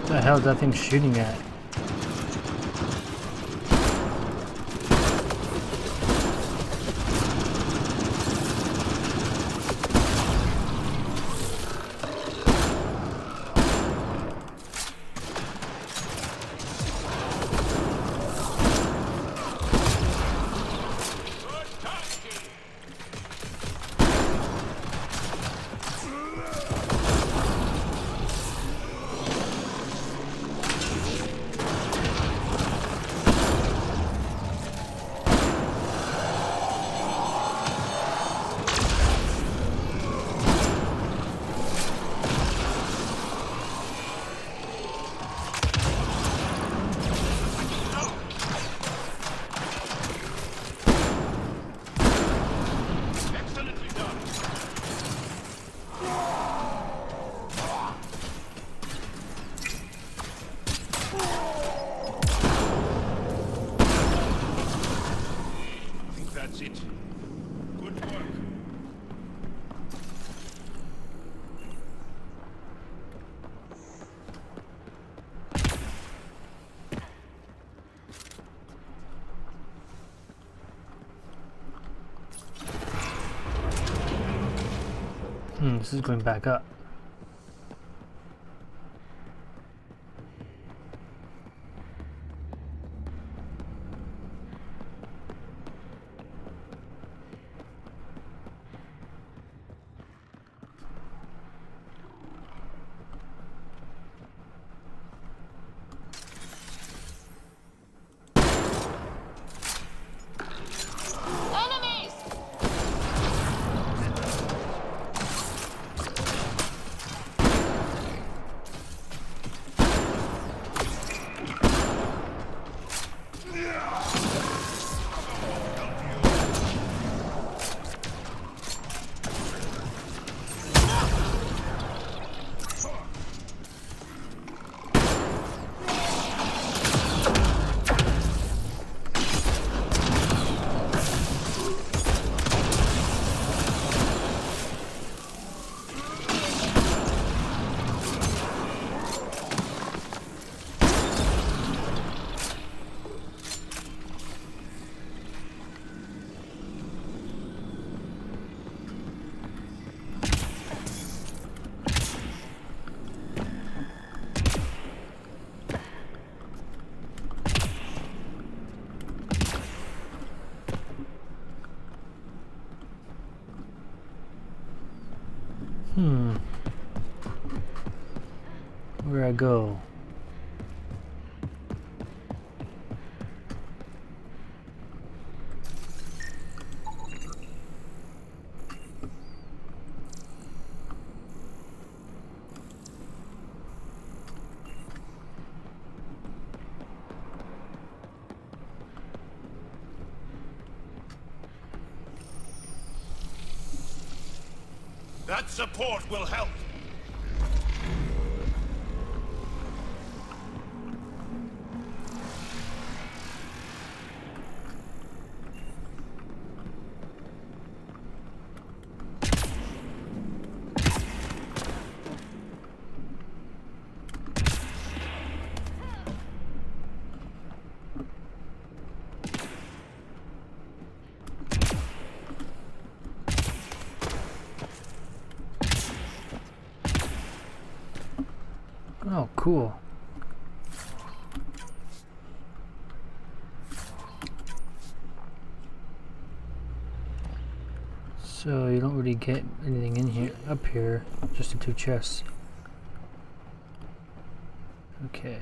The hell is that thing shooting at? This is going back up. Where I go?
That support will help.
Oh, cool. So you don't really get anything in here, up here, just the two chests. Okay.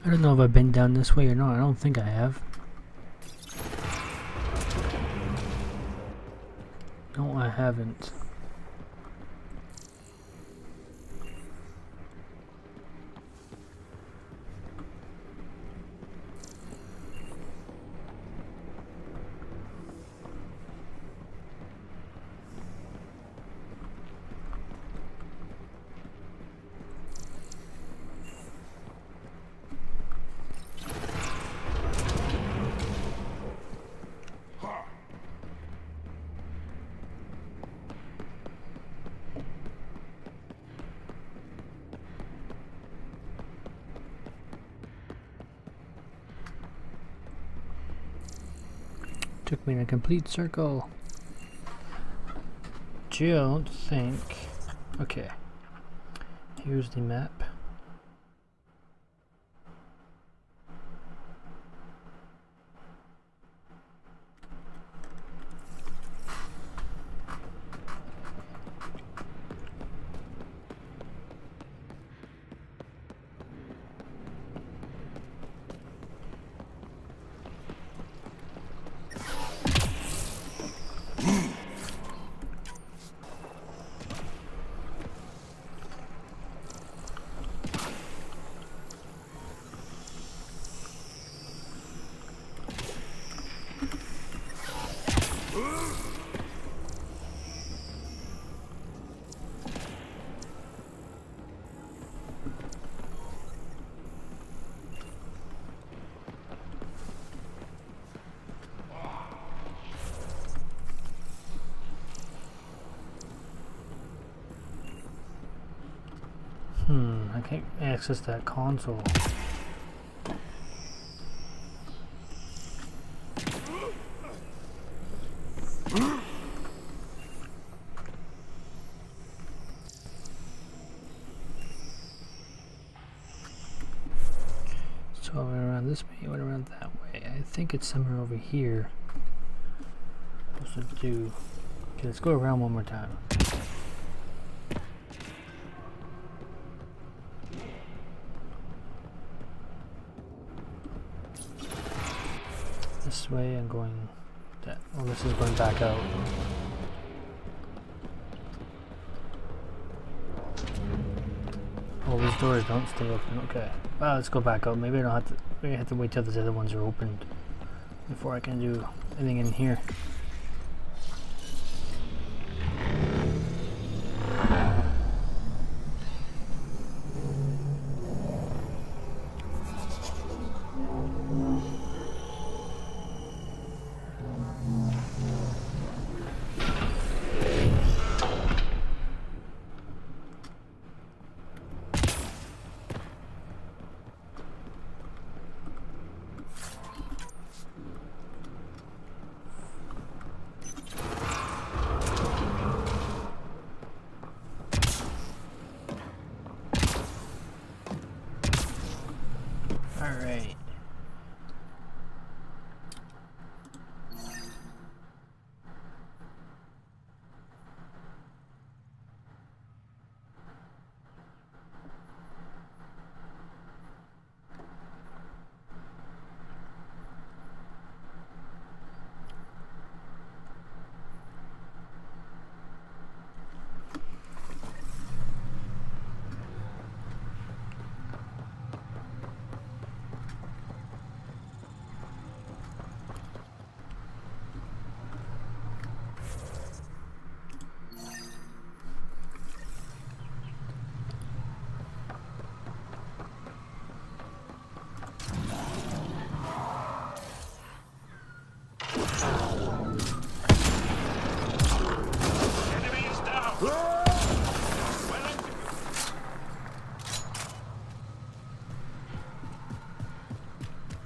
I don't know if I've been down this way or not. I don't think I have. No, I haven't. Took me in a complete circle. Don't think. Okay. Here's the map. I can't access that console. So I went around this way, I went around that way. I think it's somewhere over here. Supposed to do. Okay, let's go around one more time. This way and going that. Oh, this is going back out. Oh, these doors don't stay open. Okay. Well, let's go back out. Maybe I don't have to. Maybe I have to wait till the other ones are opened before I can do anything in here. Alright.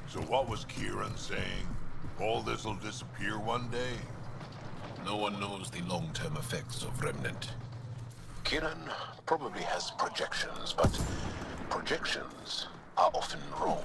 So what was Kieran saying? All this'll disappear one day?
No one knows the long-term effects of Remnant. Kieran probably has projections, but projections are often wrong.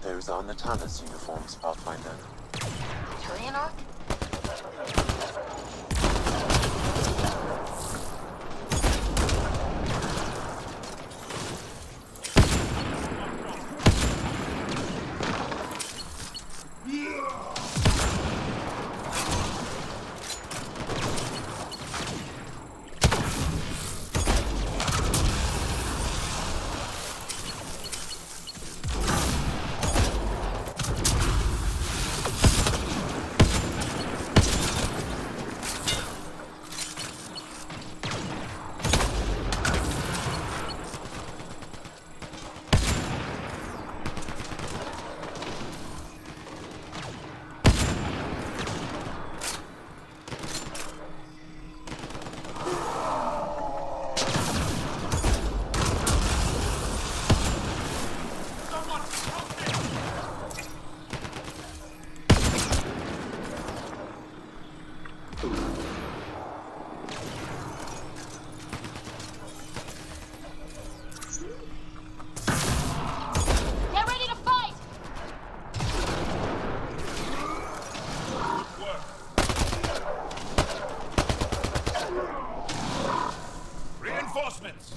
Those are Natanus uniforms, Pathfinder.
Turian Arc?
Reinforcements!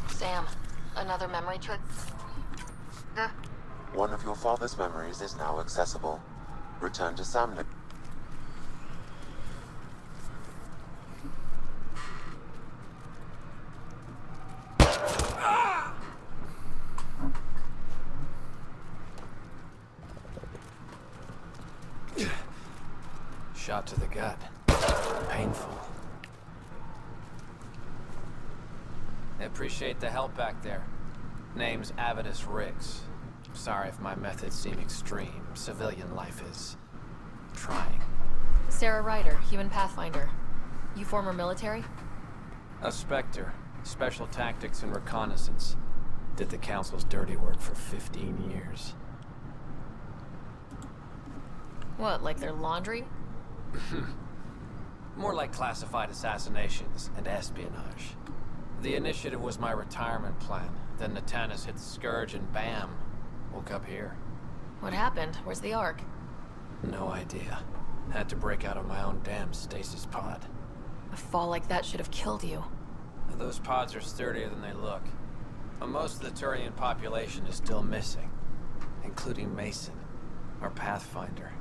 Sam, another memory trick?
One of your father's memories is now accessible. Return to Samnik.
Shot to the gut. Painful. I appreciate the help back there. Name's Avidus Riggs. Sorry if my methods seem extreme. Civilian life is trying.
Sarah Ryder, human pathfinder. You former military?
A Spectre. Special tactics and reconnaissance. Did the Council's dirty work for 15 years.
What, like their laundry?
More like classified assassinations and espionage. The initiative was my retirement plan. Then Natanus hit the Scourge and bam, woke up here.
What happened? Where's the Ark?
No idea. Had to break out of my own damn stasis pod.
A fall like that should have killed you.
Those pods are sturdier than they look. But most of the Turian population is still missing, including Mason, our Pathfinder.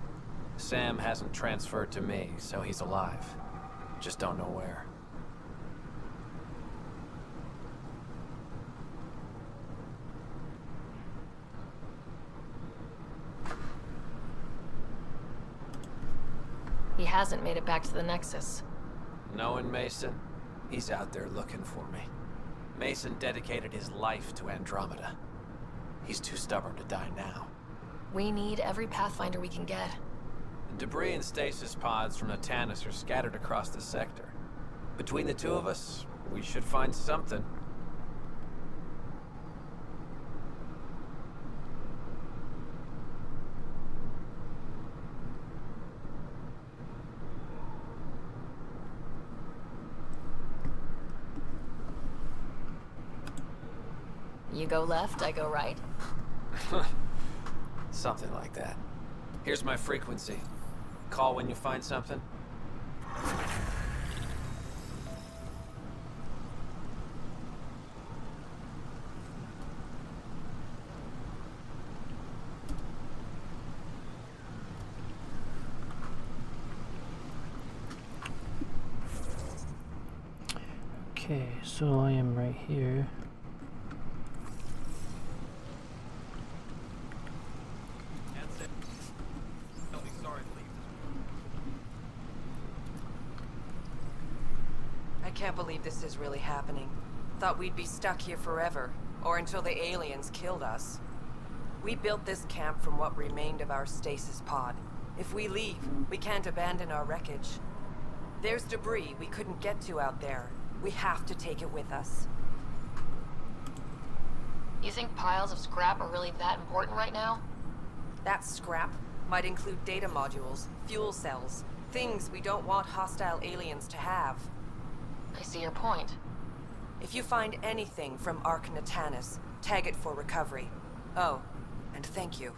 Sam hasn't transferred to me, so he's alive. Just don't know where.
He hasn't made it back to the Nexus.
Knowing Mason, he's out there looking for me. Mason dedicated his life to Andromeda. He's too stubborn to die now.
We need every Pathfinder we can get.
Debris and stasis pods from the Natanus are scattered across the sector. Between the two of us, we should find something.
You go left, I go right?
Something like that. Here's my frequency. Call when you find something.
Okay, so I am right here.
I can't believe this is really happening. Thought we'd be stuck here forever, or until the aliens killed us. We built this camp from what remained of our stasis pod. If we leave, we can't abandon our wreckage. There's debris we couldn't get to out there. We have to take it with us.
You think piles of scrap are really that important right now?
That scrap might include data modules, fuel cells, things we don't want hostile aliens to have.
I see your point.
If you find anything from Ark Natanus, tag it for recovery. Oh, and thank you.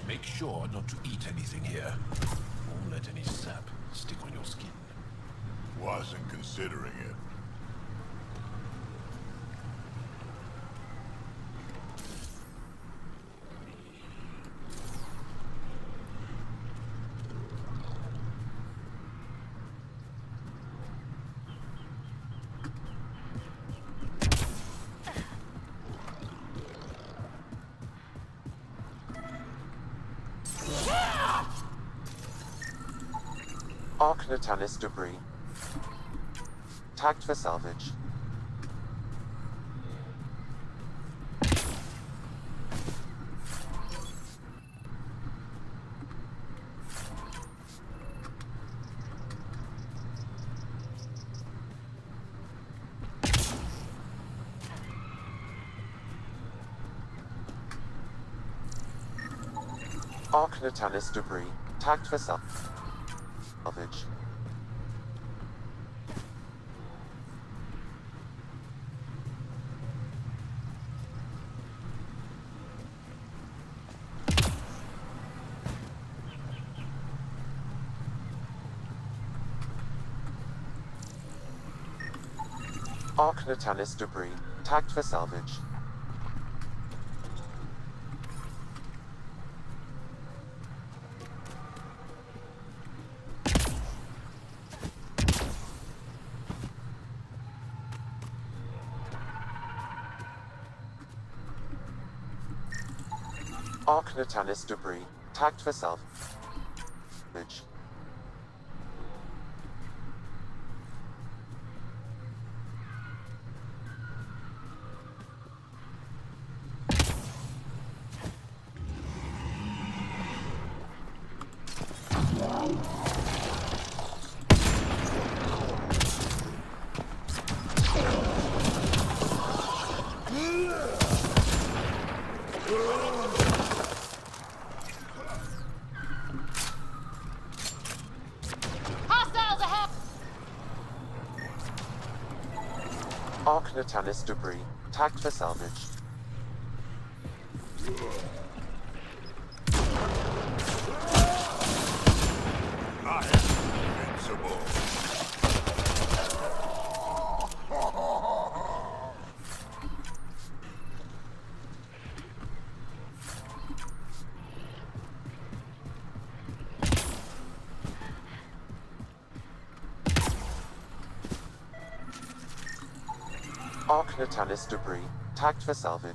Make sure not to eat anything here. Or let any sap stick on your skin.
Wasn't considering it.
Ark Natanus debris. Tagged for salvage. Ark Natanus debris. Tagged for salvage. Ark Natanus debris. Tagged for salvage. Ark Natanus debris. Tagged for salvage. Arc Natalis debris, tagged for salvage.
I am invincible.
Arc Natalis debris, tagged for salvage.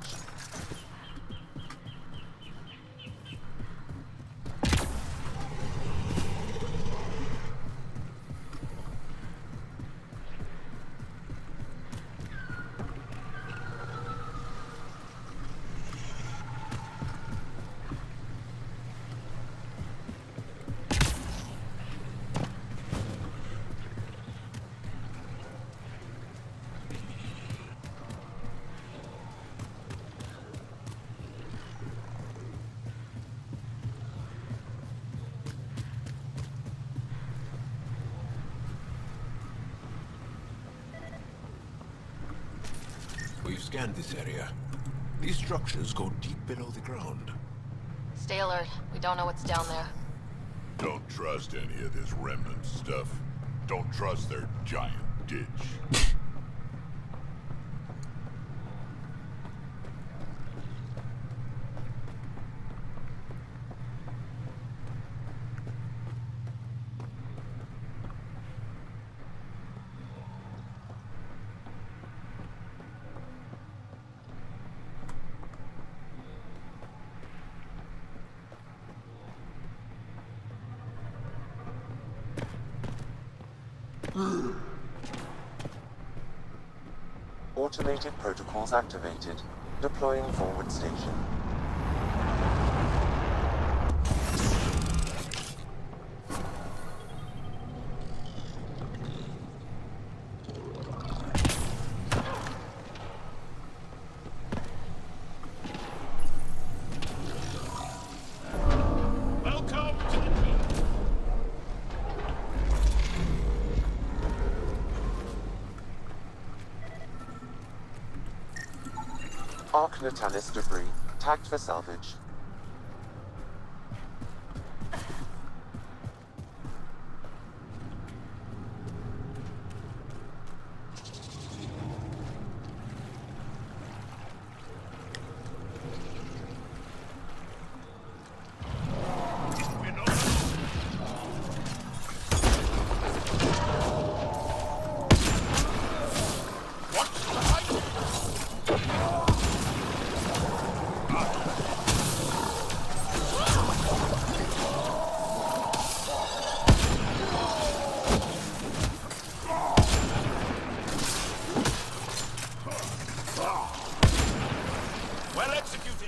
We've scanned this area. These structures go deep below the ground.
Stay alert. We don't know what's down there.
Don't trust any of this remnant stuff. Don't trust their giant ditch.
Automated protocols activated. Deploying forward station. Arc Natalis debris, tagged for salvage.
Well executed!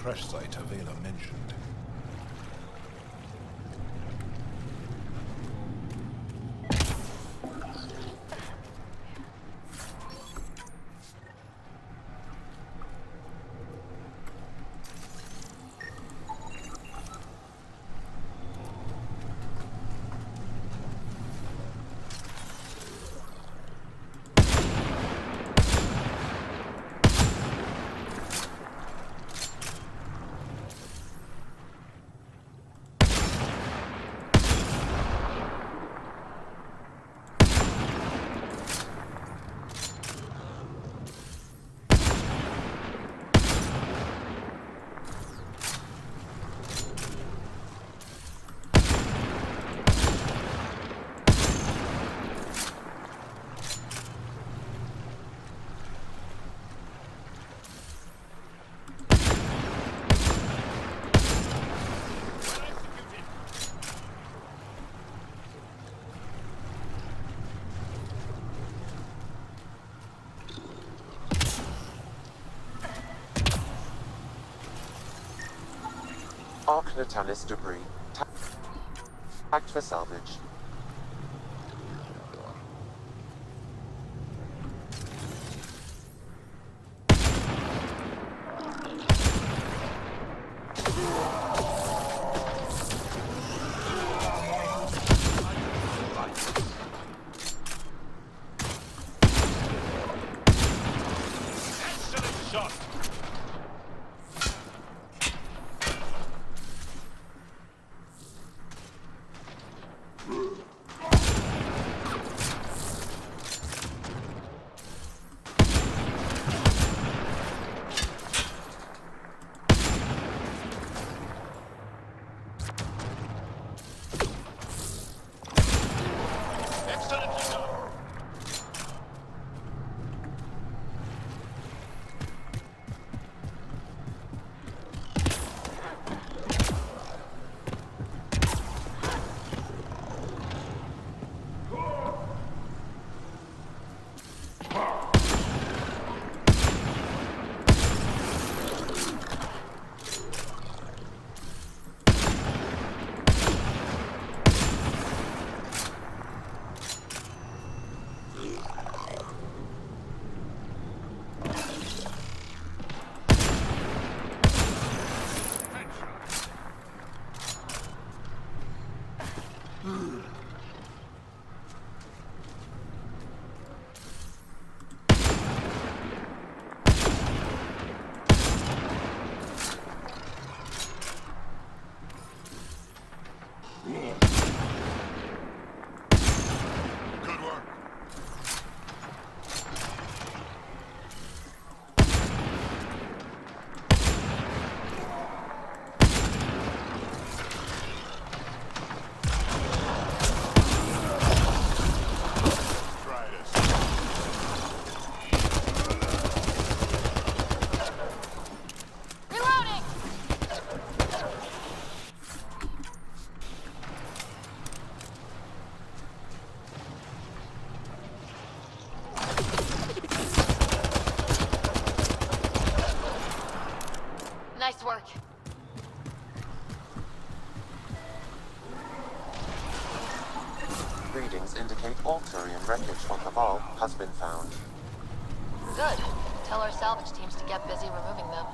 crash site Avela mentioned.
Arc Natalis debris. Tagged for salvage.
Nice work.
Readings indicate all Turian wreckage on the Val has been found.
Good. Tell our salvage teams to get busy removing them.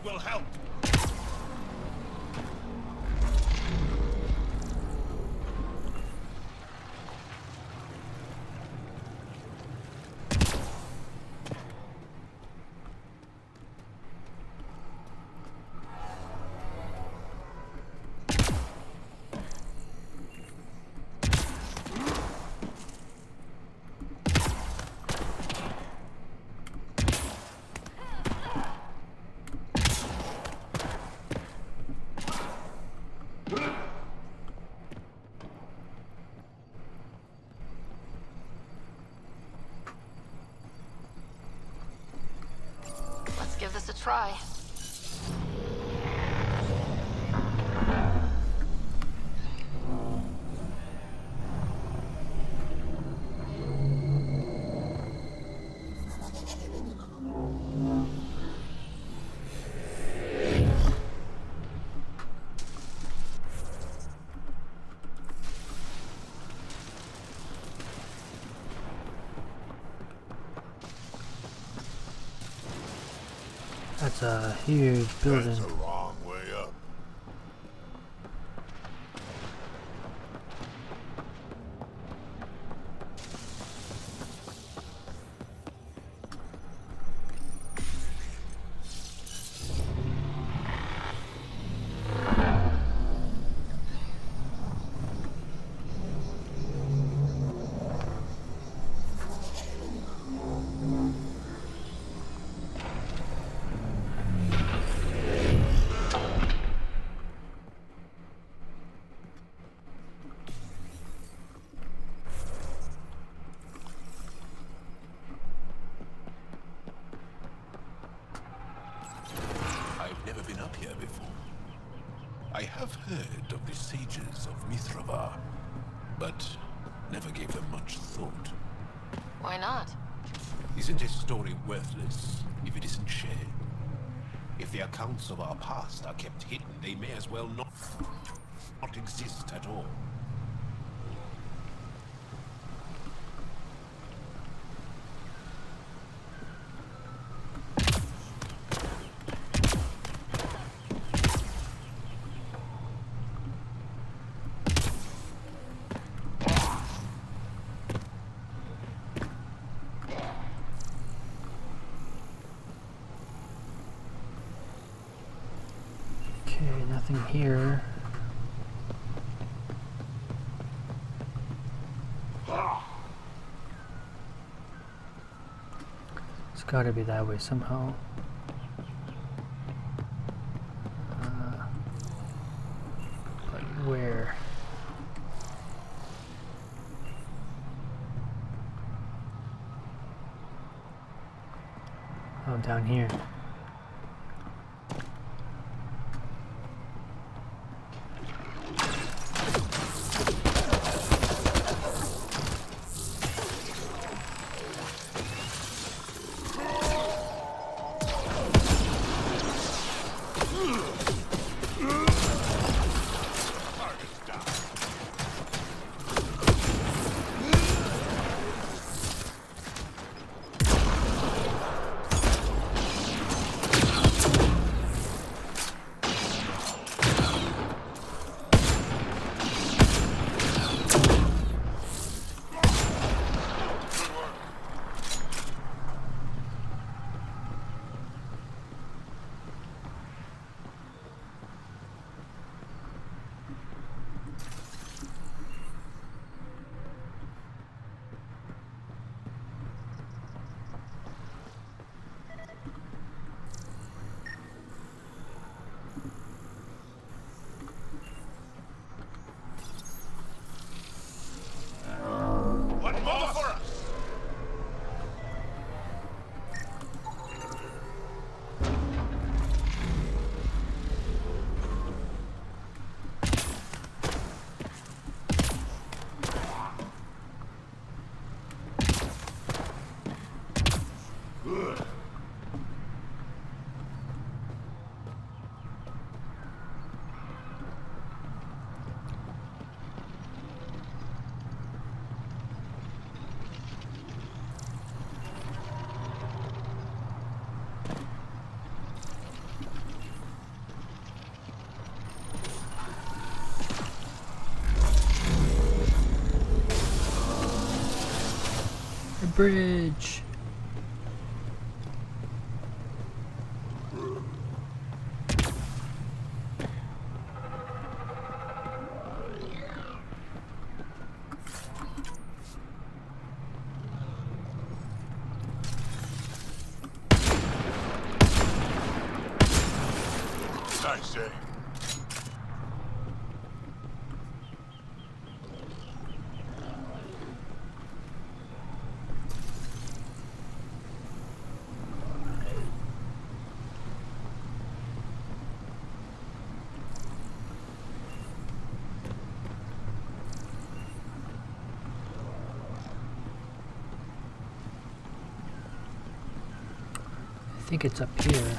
will help.
Let's give this a try.
That's a huge building.
That's a long way up.
I've never been up here before. I have heard of the sages of Mithravar, but never gave them much thought.
Why not?
Isn't a story worthless if it isn't shared? If the accounts of our past are kept hidden, they may as well not exist at all.
Okay, nothing here. It's gotta be that way somehow. But where? Oh, down here.
One more for us!
A bridge.
Nice save.
I think it's up here.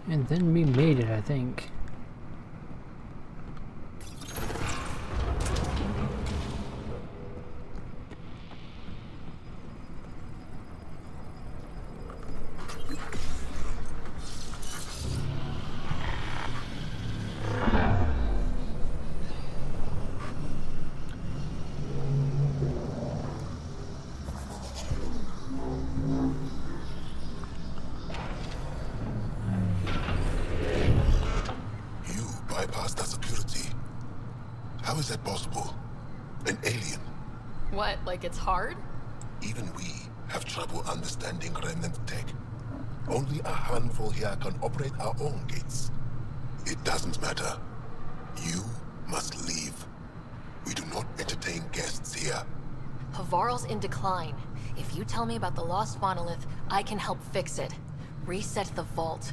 And then we made it, I think.
Bypass that security. How is that possible? An alien?
What, like it's hard?
Even we have trouble understanding remnant tech. Only a handful here can operate our own gates. It doesn't matter. You must leave. We do not entertain guests here.
Havarl's in decline. If you tell me about the lost monolith, I can help fix it. Reset the vault.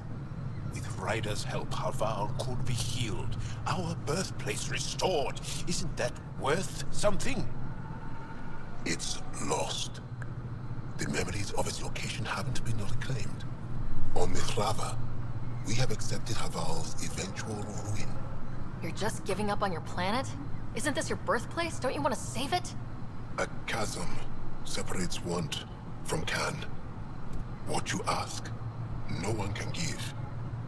With Ryder's help, Havarl could be healed. Our birthplace restored. Isn't that worth something?
It's lost. The memories of its location haven't been reclaimed. On Mithrava, we have accepted Havarl's eventual ruin.
You're just giving up on your planet? Isn't this your birthplace? Don't you want to save it?
A chasm separates want from can. What you ask, no one can give.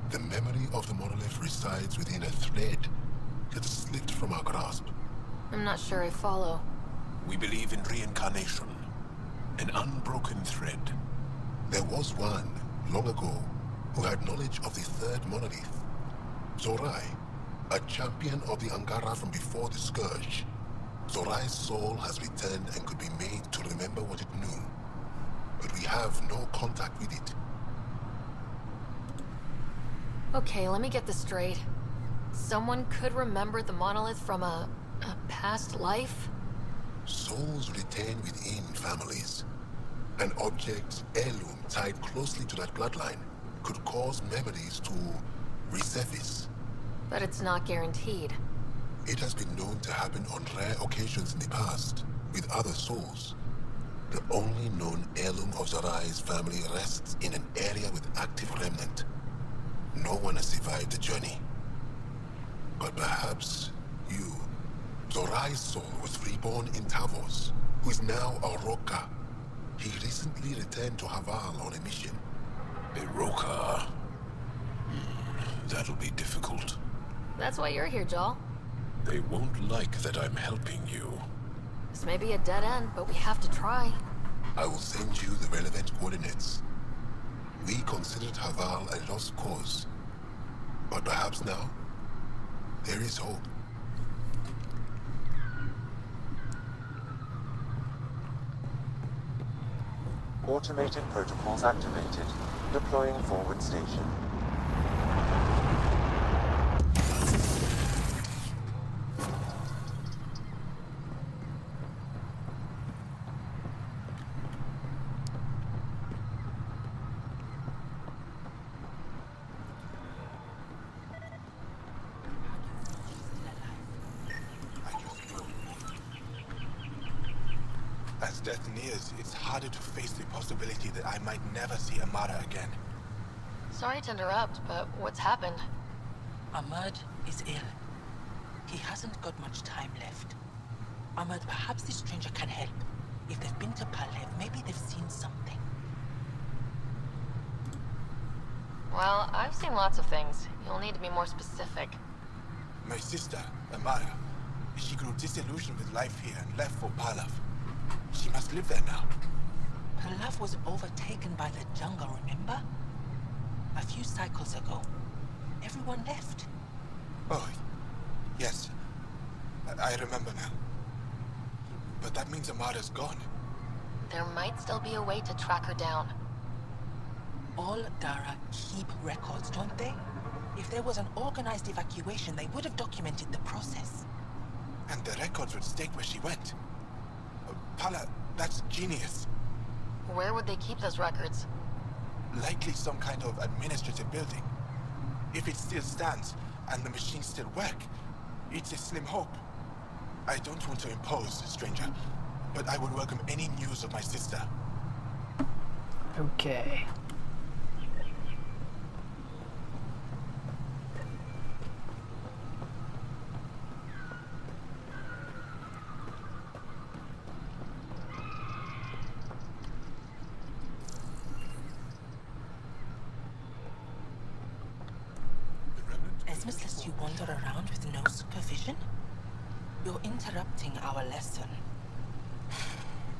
The memory of the monolith resides within a thread that slipped from our grasp.
I'm not sure I follow.
We believe in reincarnation. An unbroken thread.
There was one, long ago, who had knowledge of the third monolith. Zorai, a champion of the Angara from before the Scourge. Zorai's soul has returned and could be made to remember what it knew. But we have no contact with it.
Okay, let me get this straight. Someone could remember the monolith from a past life?
Souls retain within families. An object's heirloom tied closely to that bloodline could cause memories to resurface.
But it's not guaranteed.
It has been known to happen on rare occasions in the past, with other souls. The only known heirloom of Zorai's family rests in an area with active remnant. No one has survived the journey. But perhaps you. Zorai's soul was reborn in Tavos, who is now a Roka. He recently returned to Havarl on a mission.
A Roka? That'll be difficult.
That's why you're here, Jal.
They won't like that I'm helping you.
This may be a dead end, but we have to try.
I will send you the relevant coordinates. We considered Havarl a lost cause. But perhaps now, there is hope.
Automated protocols activated. Deploying forward station.
As death nears, it's harder to face the possibility that I might never see Amara again.
Sorry to interrupt, but what's happened?
Ahmad is ill. He hasn't got much time left. Ahmad, perhaps this stranger can help. If they've been to Palev, maybe they've seen something.
Well, I've seen lots of things. You'll need to be more specific.
My sister, Amara, she grew disillusioned with life here and left for Palav. She must live there now.
Palev was overtaken by the jungle, remember? A few cycles ago. Everyone left.
Oh, yes. I remember now. But that means Amara's gone.
There might still be a way to track her down.
All Dara keep records, don't they? If there was an organized evacuation, they would have documented the process.
And the records would state where she went. Pala, that's genius.
Where would they keep those records?
Likely some kind of administrative building. If it still stands, and the machines still work, it's a slim hope. I don't want to impose, stranger, but I would welcome any news of my sister.
Okay.
Esmus lets you wander around with no supervision? You're interrupting our lesson.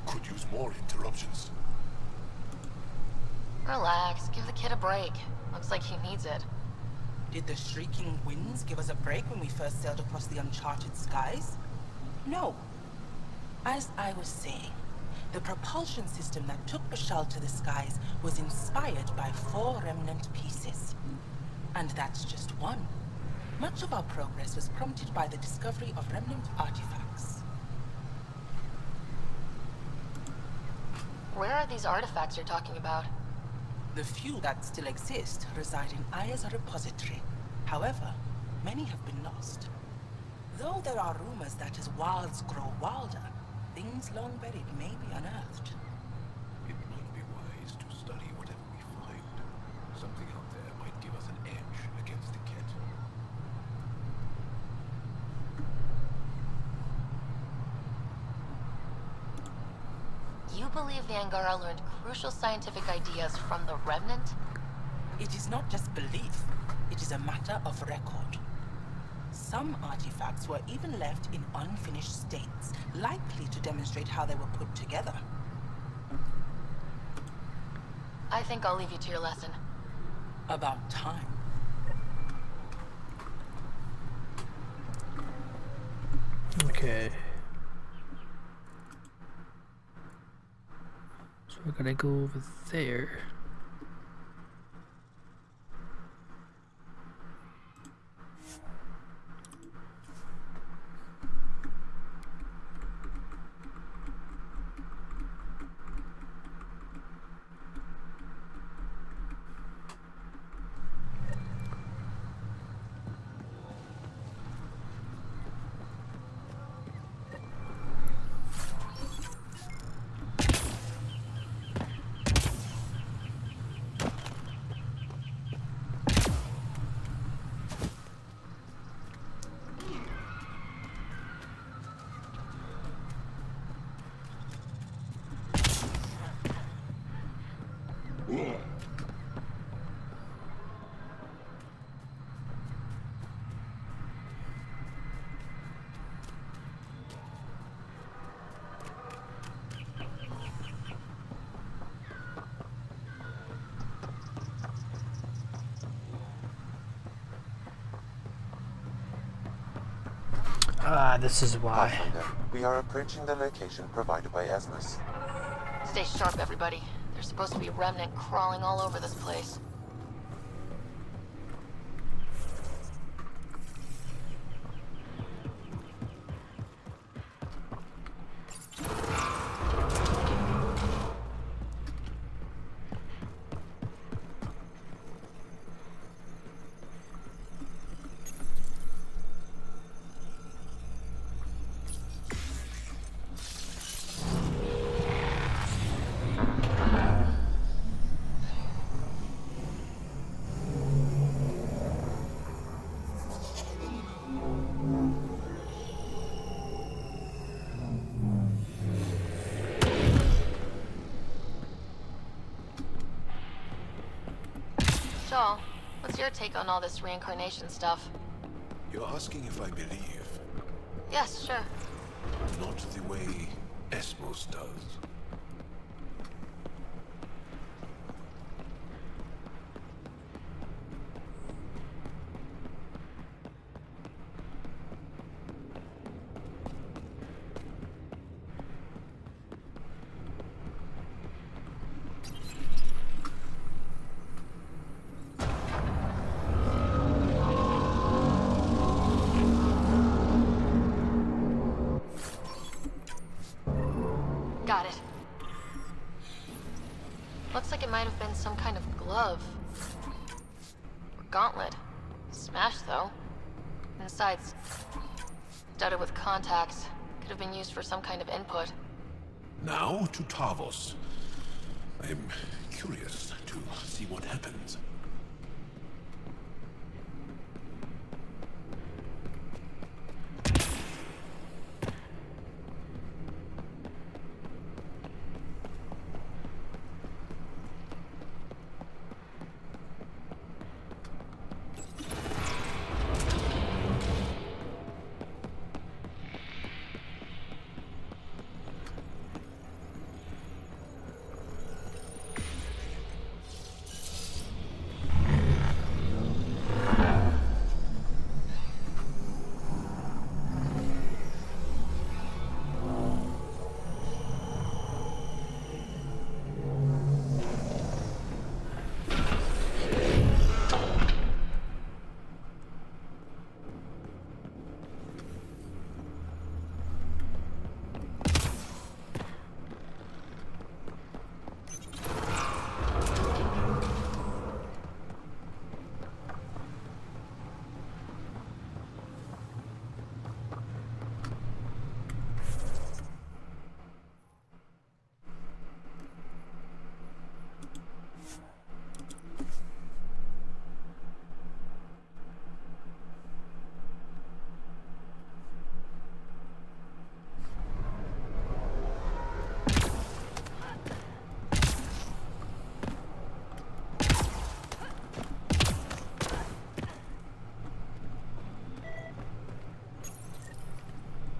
Could use more interruptions.
Relax, give the kid a break. Looks like he needs it.
Did the shrieking winds give us a break when we first sailed across the uncharted skies? No. As I was saying, the propulsion system that took Bashal to the skies was inspired by 4 remnant pieces. And that's just one. Much of our progress was prompted by the discovery of remnant artifacts.
Where are these artifacts you're talking about?
The few that still exist reside in Aya's repository. However, many have been lost. Though there are rumors that as wilds grow wilder, things long buried may be unearthed.
It might be wise to study whatever we find. Something out there might give us an edge against the kit.
You believe the Angara learned crucial scientific ideas from the Remnant?
It is not just belief, it is a matter of record. Some artifacts were even left in unfinished states, likely to demonstrate how they were put together.
I think I'll leave you to your lesson.
About time.
Okay. So we're gonna go over there. Ah, this is why.
Pathfinder, we are approaching the location provided by Esmus.
Stay sharp, everybody.
There's supposed to be a remnant crawling all over this place. So, what's your take on all this reincarnation stuff?
You're asking if I believe.
Yes, sure.
Not the way Esmos does.
Got it. Looks like it might have been some kind of glove. Or gauntlet. Smashed, though. Inside's studded with contacts. Could have been used for some kind of input.
Now to Tavos. I'm curious to see what happens.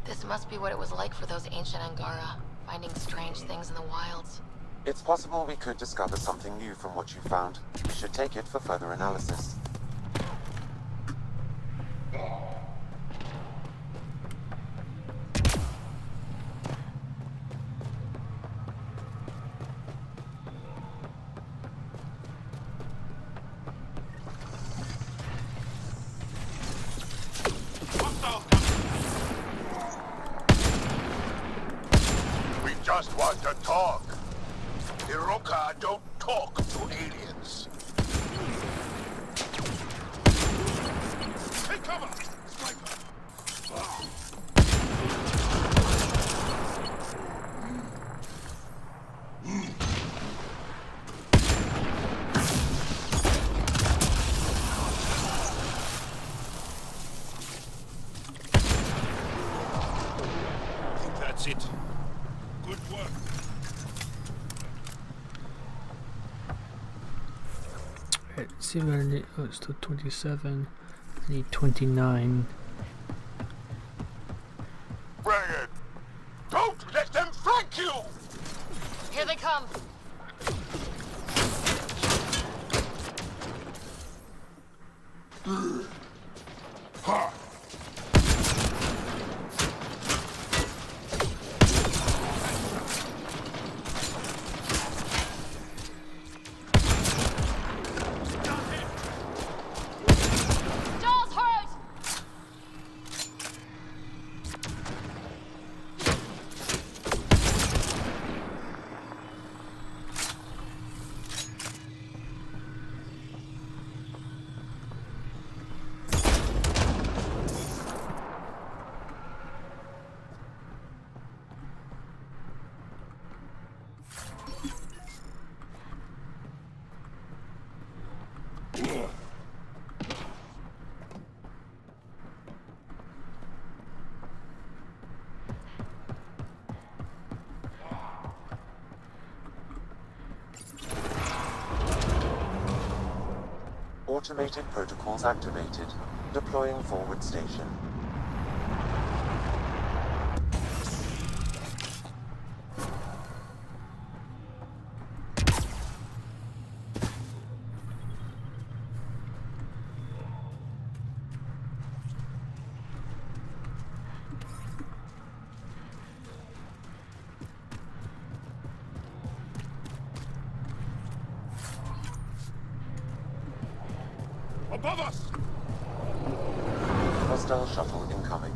This must be what it was like for those ancient Angara, finding strange things in the wilds.
It's possible we could discover something new from what you found. We should take it for further analysis.
We just want to talk. Hiroka don't talk to aliens. Take cover! Sniper!
I think that's it. Good work.
Alright, see what I need. Oh, it's still 27. I need 29.
Bring it! Don't let them flank you!
Here they come!
Ha!
Automated protocols activated. Deploying forward station.
Above us!
Hostile shuttle incoming.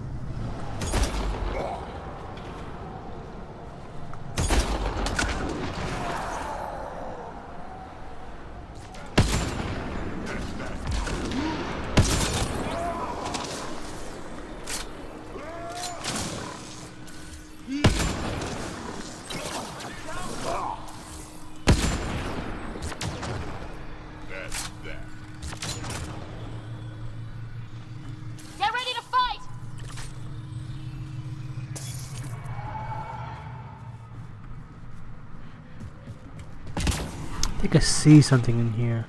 That's that.
Get ready to fight!
I think I see something in here.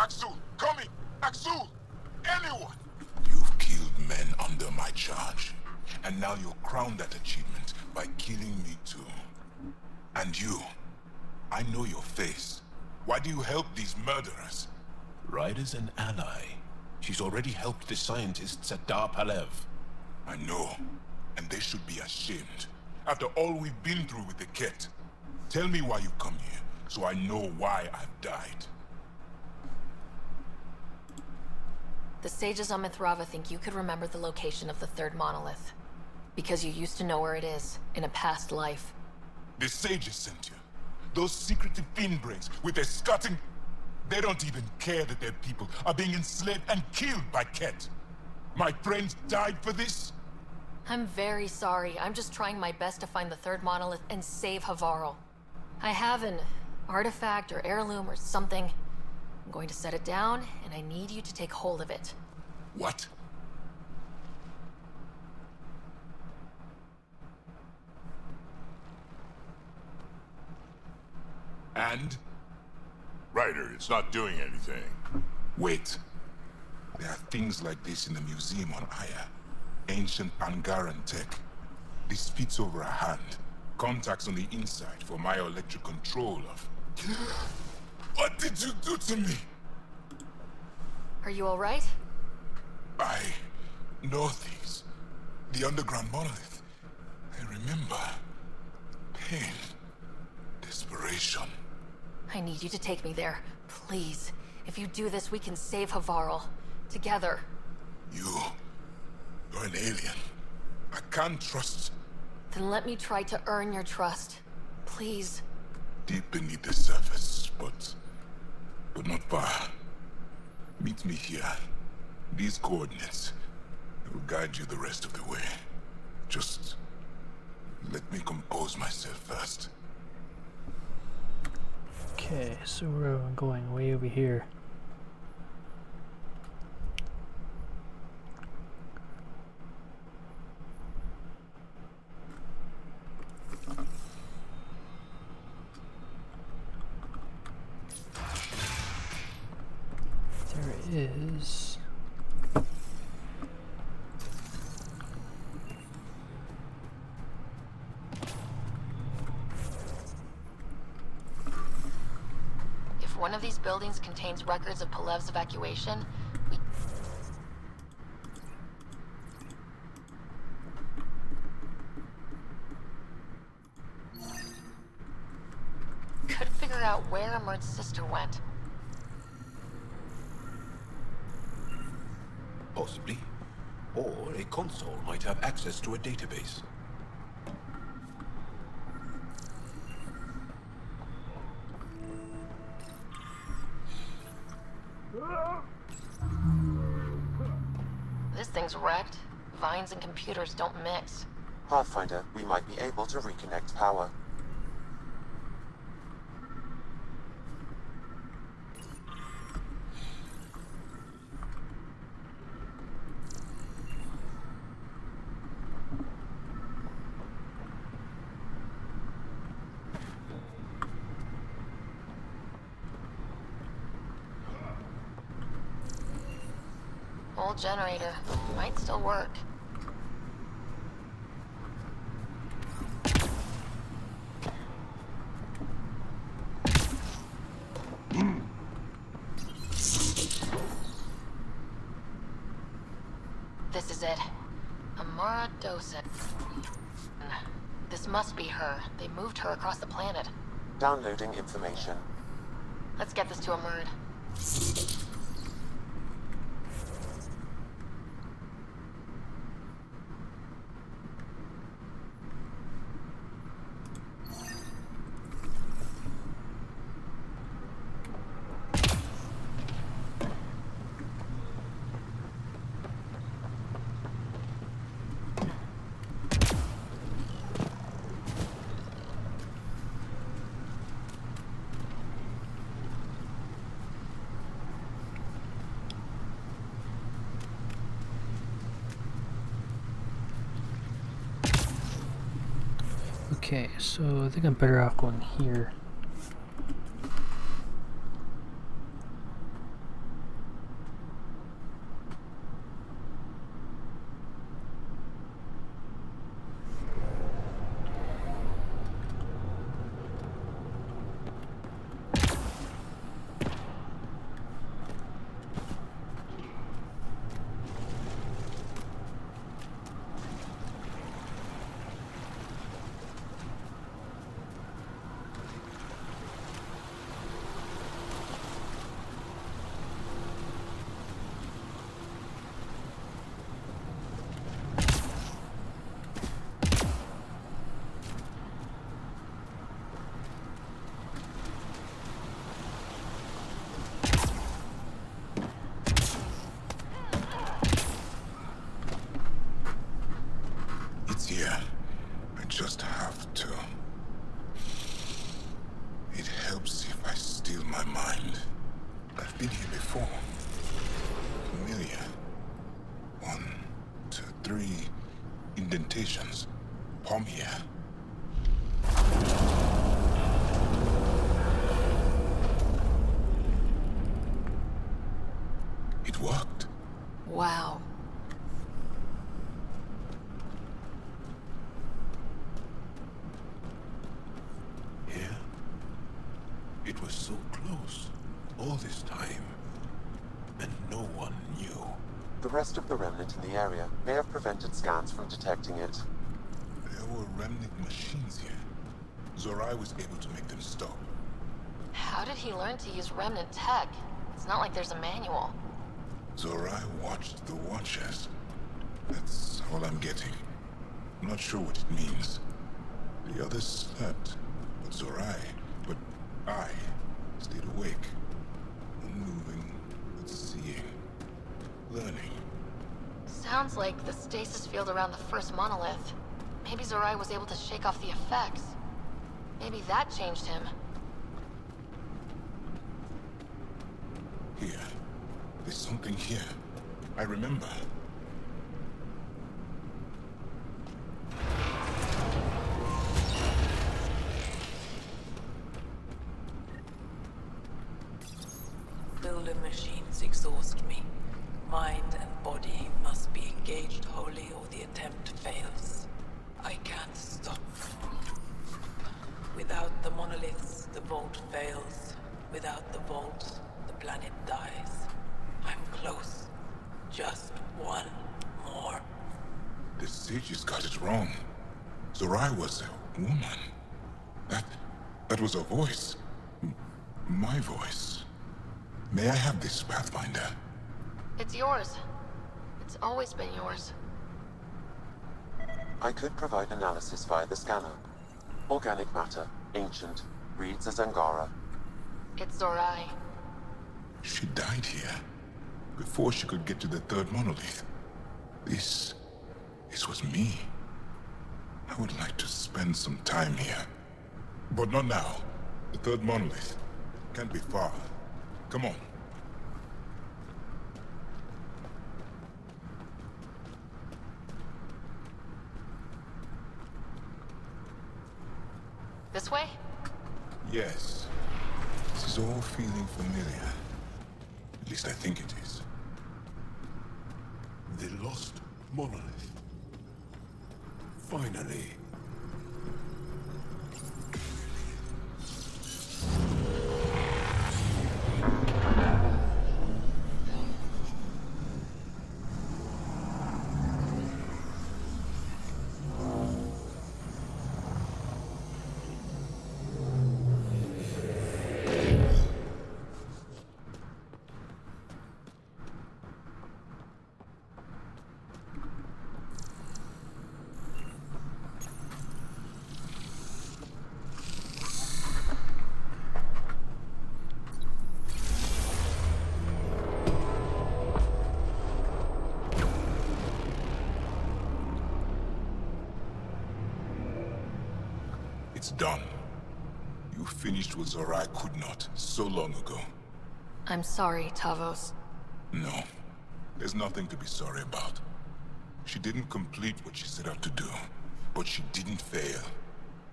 Maxul, come in! Maxul! Anyone! You've killed men under my charge. And now you'll crown that achievement by killing me too. And you, I know your face. Why do you help these murderers?
Ryder's an ally. She's already helped the scientists at Dar Palev.
I know, and they should be ashamed. After all we've been through with the Ket. Tell me why you come here, so I know why I've died.
The sages on Mithrava think you could remember the location of the third monolith. Because you used to know where it is, in a past life.
The sages sent you. Those secretive fiendbrains with their scutting... They don't even care that their people are being enslaved and killed by Ket. My friends died for this?
I'm very sorry. I'm just trying my best to find the third monolith and save Havarl. I have an artifact or heirloom or something. I'm going to set it down, and I need you to take hold of it.
What? And? Ryder, it's not doing anything. Wait. There are things like this in the museum on Aya. Ancient Pangaran tech. This fits over a hand. Contacts on the inside for bioelectric control of... What did you do to me?
Are you alright?
I know these. The underground monolith. I remember. Pain. Desperation.
I need you to take me there. Please. If you do this, we can save Havarl. Together.
You're an alien. I can't trust...
Then let me try to earn your trust. Please.
Deep beneath the surface, but not far. Meet me here. These coordinates. I will guide you the rest of the way. Just... let me compose myself first.
Okay, so we're going way over here. There is...
If one of these buildings contains records of Palev's evacuation, we could figure out where Amur's sister went.
Possibly. Or a console might have access to a database.
This thing's wrecked. Vines and computers don't mix.
Pathfinder, we might be able to reconnect power.
Old generator. Might still work. This is it. Amara Dosen. This must be her. They moved her across the planet.
Downloading information.
Let's get this to Amurd.
Okay, so I think I'm better off going here.
here. I just have to. It helps if I still my mind. I've been here before. Familiar. 1, 2, 3 indentations. Palm here. It worked.
Wow.
Here? It was so close. All this time. And no one knew.
The rest of the remnant in the area may have prevented scans from detecting it.
There were remnant machines here. Zorai was able to make them stop.
How did he learn to use remnant tech? It's not like there's a manual.
Zorai watched the Watchers. That's all I'm getting. I'm not sure what it means. The others slept, but I stayed awake. Unmoving, but seeing. Learning.
Sounds like the stasis field around the first monolith. Maybe Zorai was able to shake off the effects. Maybe that changed him.
Here. There's something here. I remember.
Builder machines exhaust me. Mind and body must be engaged wholly or the attempt fails. I can't stop. Without the monoliths, the vault fails. Without the vault, the planet dies. I'm close. Just one more.
The sages got it wrong. Zorai was a woman. That was a voice. My voice. May I have this, Pathfinder?
It's yours. It's always been yours.
I could provide analysis via the scanner. Organic matter, ancient, reads as Angara.
It's Zorai.
She died here. Before she could get to the third monolith. This was me. I would like to spend some time here. But not now. The third monolith. Can't be far. Come on.
This way?
Yes. This is all feeling familiar. At least I think it is.
The lost monolith. Finally.
It's done. You finished what Zorai could not, so long ago.
I'm sorry, Tavos.
No. There's nothing to be sorry about. She didn't complete what she set out to do, but she didn't fail.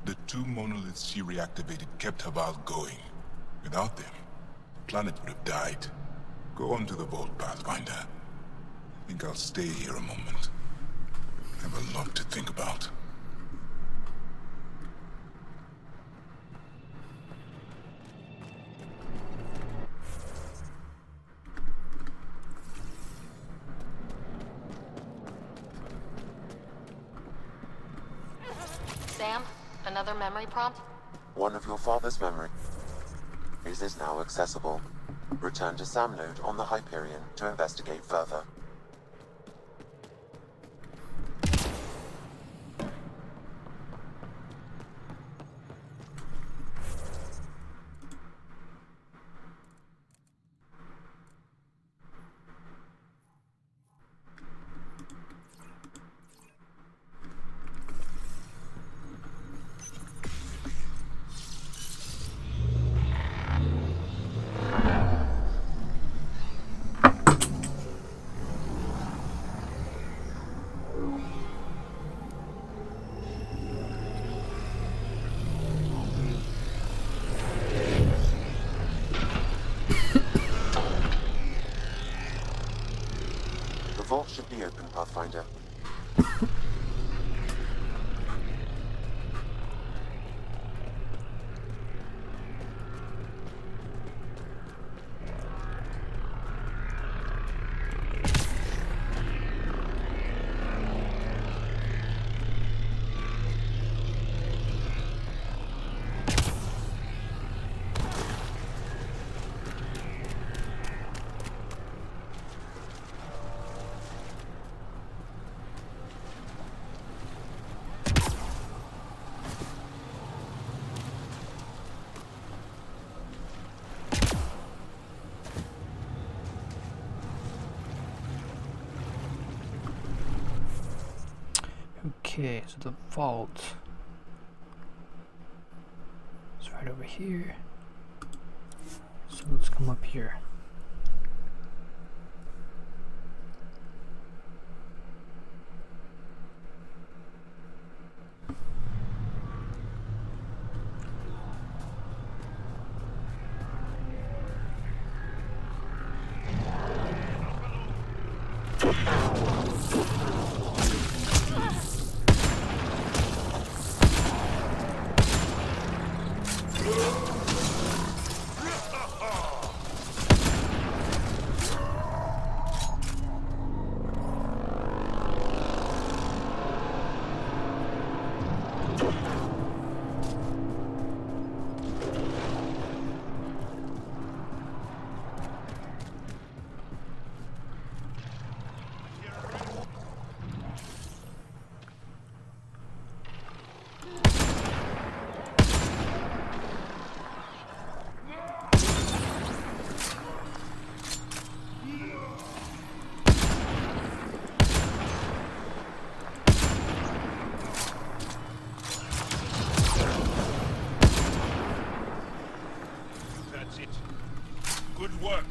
The 2 monoliths she reactivated kept Haval going. Without them, the planet would have died. Go on to the vault, Pathfinder. I think I'll stay here a moment. I have a lot to think about.
Sam, another memory prompt?
One of your father's memories is now accessible. Return to Sam node on the Hyperion to investigate further. be open, Pathfinder.
Okay, so the vault is right over here. So let's come up here.
Good work.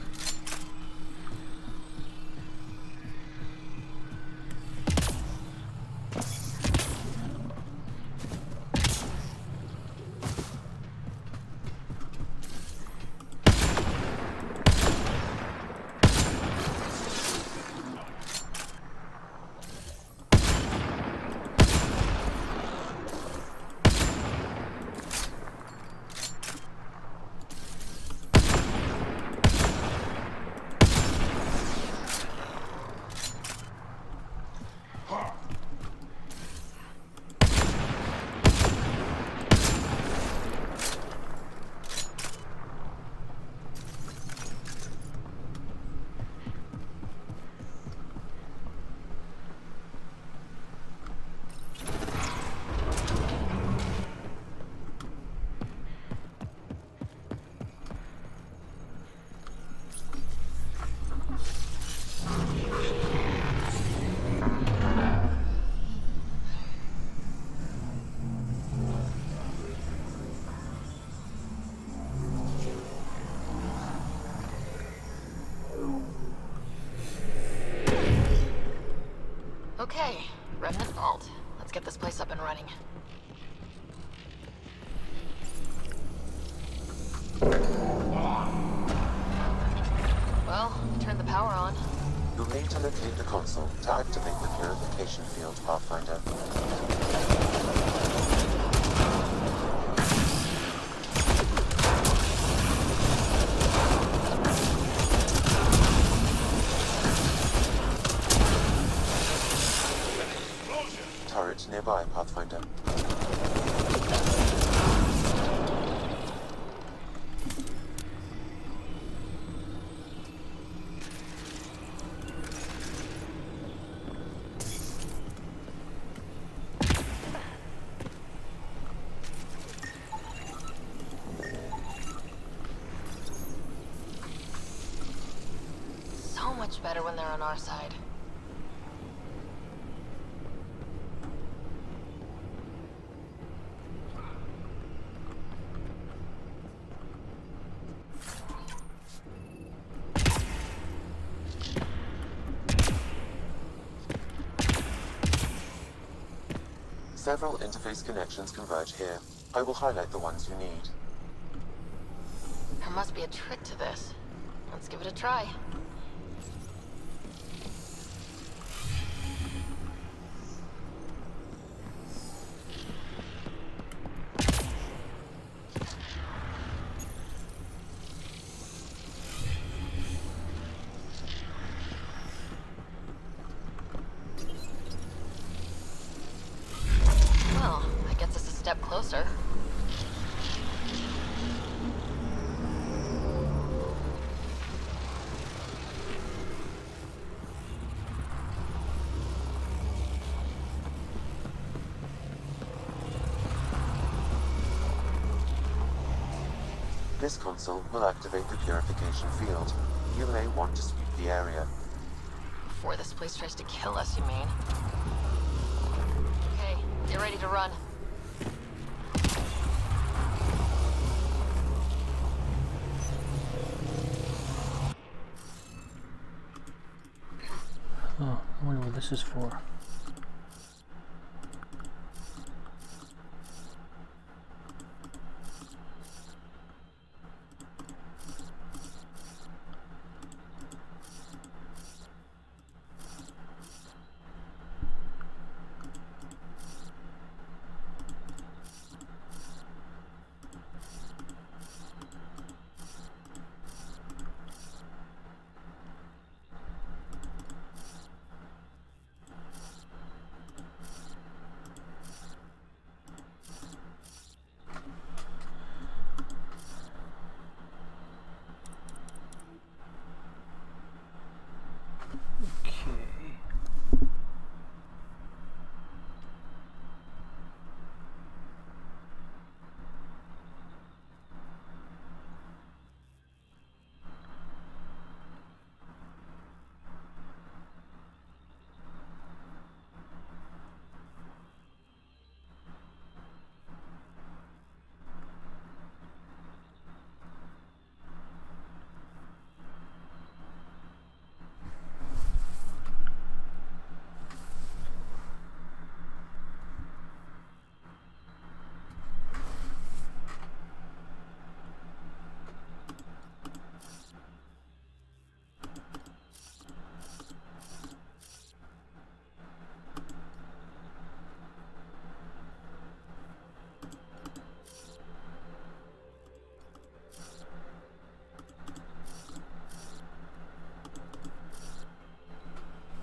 Okay, Remnant Vault. Let's get this place up and running. Well, turn the power on.
You'll need to locate the console to activate the purification field, Pathfinder. Turret nearby, Pathfinder.
So much better when they're on our side.
Several interface connections converge here. I will highlight the ones you need.
There must be a trick to this. Let's give it a try.
This console will activate the purification field. You may want to sweep the area.
Before this place tries to kill us, you mean? Okay, get ready to run.
Oh, I wonder what this is for.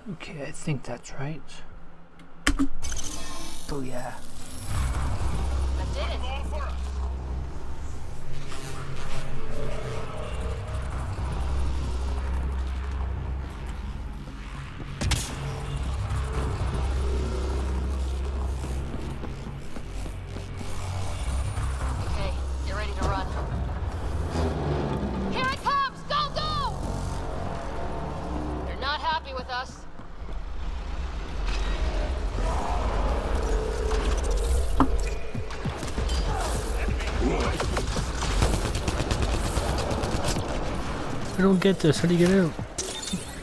Okay, I think that's right. Oh yeah.
That did it. Okay, get ready to run. Here it comes! Go, go! They're not happy with us.
I don't get this. How do you get out?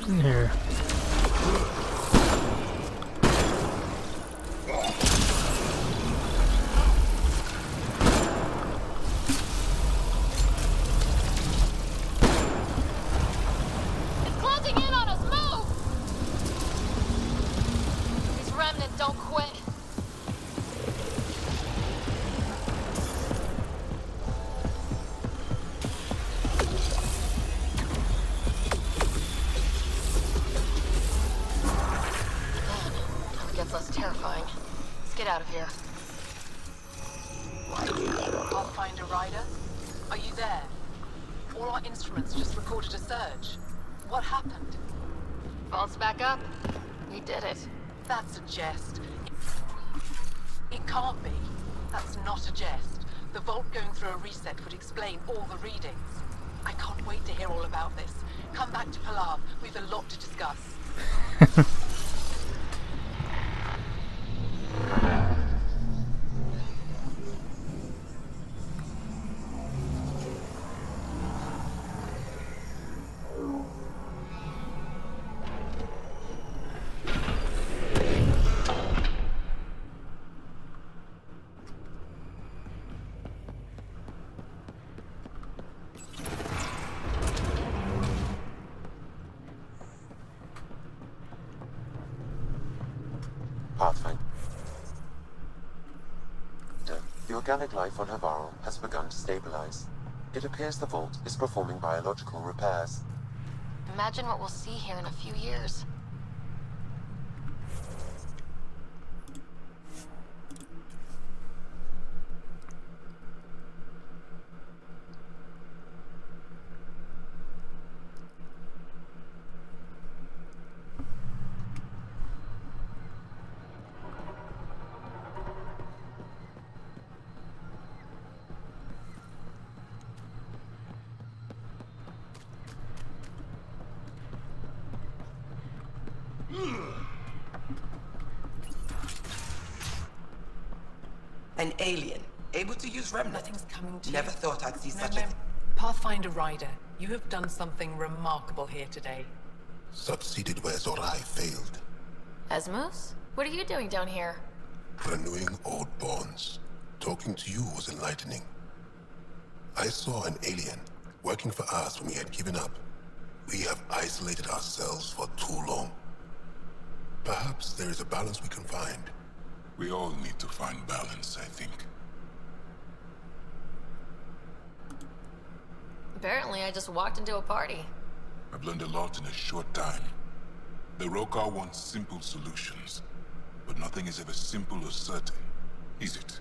In here.
It's closing in on us! Move! These remnants don't quit. Less terrifying. Let's get out of here.
Pathfinder Rider, are you there? All our instruments just recorded a surge. What happened?
Vault's back up. We did it.
That's a jest. It can't be. That's not a jest. The vault going through a reset would explain all the readings. I can't wait to hear all about this. Come back to Palav. We've a lot to discuss.
Pathfinder. The organic life on Havarl has begun to stabilize. It appears the vault is performing biological repairs.
Imagine what we'll see here in a few years.
An alien, able to use remnant.
Nothing's coming to
Never
you.
thought I'd see
No,
such
ma'am.
a...
Pathfinder Ryder, you have done something remarkable here today.
Succeeded where Zorai failed.
Esmos? What are you doing down here?
Renewing old bonds. Talking to you was enlightening. I saw an alien working for us when we had given up. We have isolated ourselves for too long. Perhaps there is a balance we can find.
We all need to find balance, I think.
Apparently, I just walked into a party.
I've learned a lot in a short time. The Rokar wants simple solutions, but nothing is ever simple or certain, is it?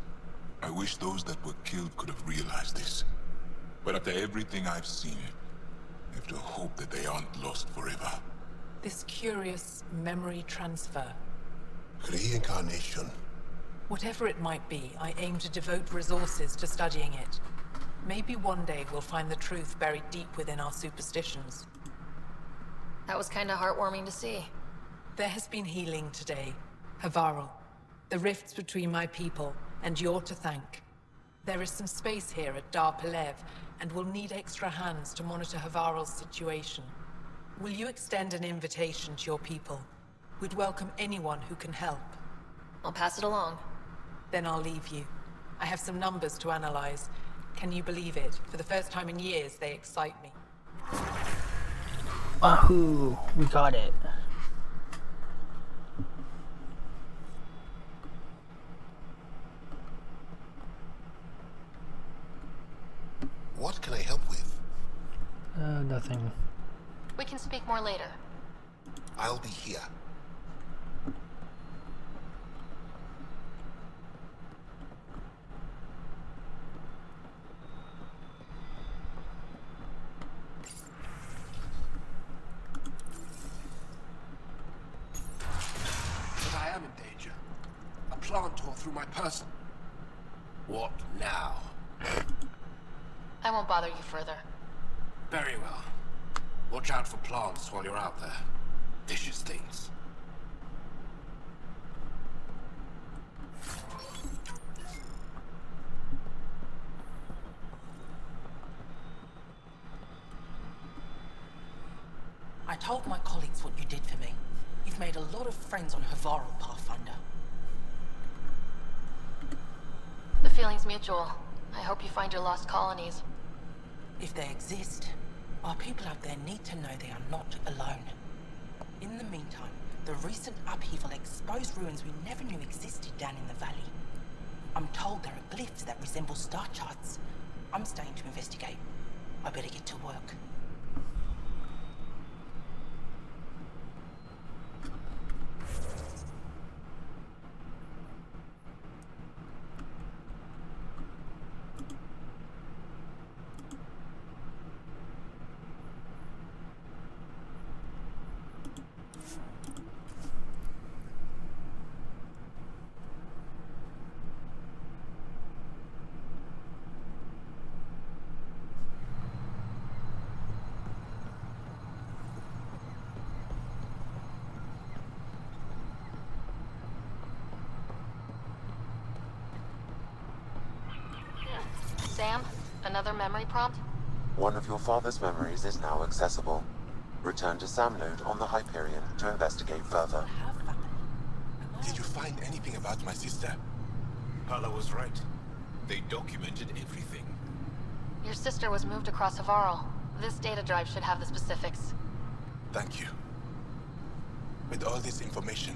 I wish those that were killed could have realized this. But after everything I've seen, I have to hope that they aren't lost forever.
This curious memory transfer.
Reincarnation.
Whatever it might be, I aim to devote resources to studying it. Maybe one day we'll find the truth buried deep within our superstitions.
That was kind of heartwarming to see.
There has been healing today. Havarl. The rifts between my people, and you're to thank. There is some space here at Dar Pelev, and we'll need extra hands to monitor Havarl's situation. Will you extend an invitation to your people? We'd welcome anyone who can help.
I'll pass it along.
Then I'll leave you. I have some numbers to analyze. Can you believe it? For the first time in years, they excite me.
Wahoo! We got it.
What can I help with?
Nothing.
We can speak more later.
I'll be here.
But I am in danger. A plant tore through my person. What now?
I won't bother you further.
Very well. Watch out for plants while you're out there. Vicious things.
I told my colleagues what you did for me. You've made a lot of friends on Havarl, Pathfinder.
The feeling's mutual. I hope you find your lost colonies.
If they exist, our people out there need to know they are not alone. In the meantime, the recent upheaval exposed ruins we never knew existed down in the valley. I'm told there are glyphs that resemble star charts. I'm staying to investigate. I better get to work.
Sam, another memory prompt?
One of your father's memories is now accessible. Return to Sam Node on the Hyperion to investigate further.
Did you find anything about my sister?
Pala was right. They documented everything.
Your sister was moved across Havarl. This data drive should have the specifics.
Thank you. With all this information,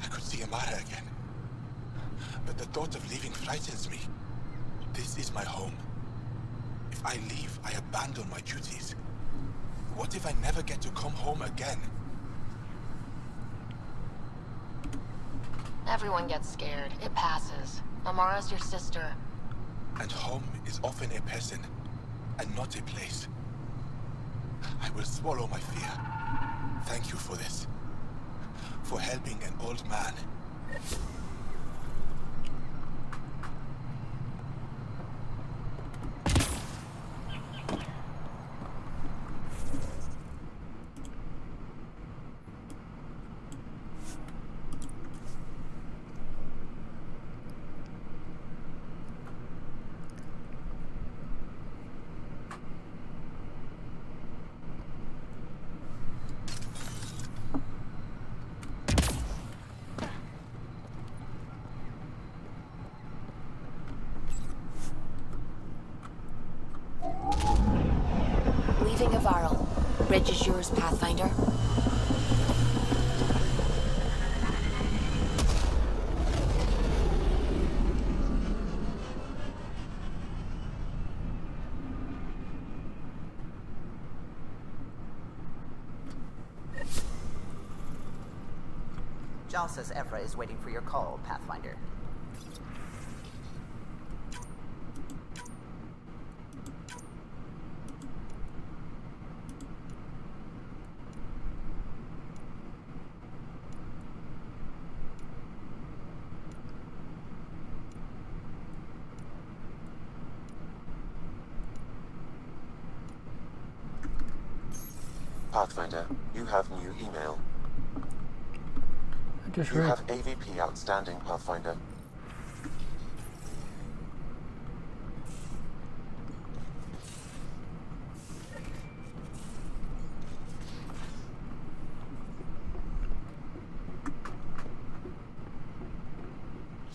I could see Amara again. But the thought of leaving frightens me. This is my home. If I leave, I abandon my duties. What if I never get to come home again?
Everyone gets scared. It passes. Amara's your sister.
And home is often a person, and not a place. I will swallow my fear. Thank you for this. For helping an old man.
Bridge is yours, Pathfinder.
Jal says Ephra is waiting for your call, Pathfinder.
Pathfinder, you have new email.
I just
You
read.
have AVP outstanding, Pathfinder.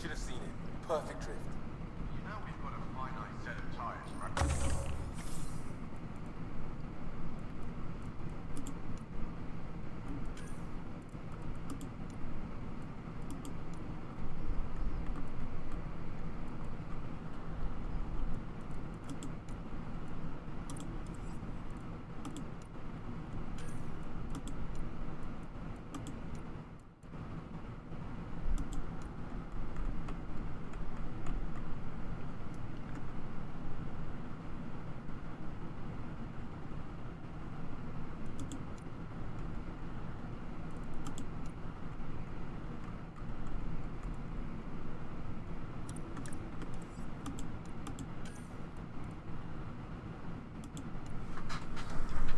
Should have seen it. Perfect drift.
You know we've got a finite set of tires, right?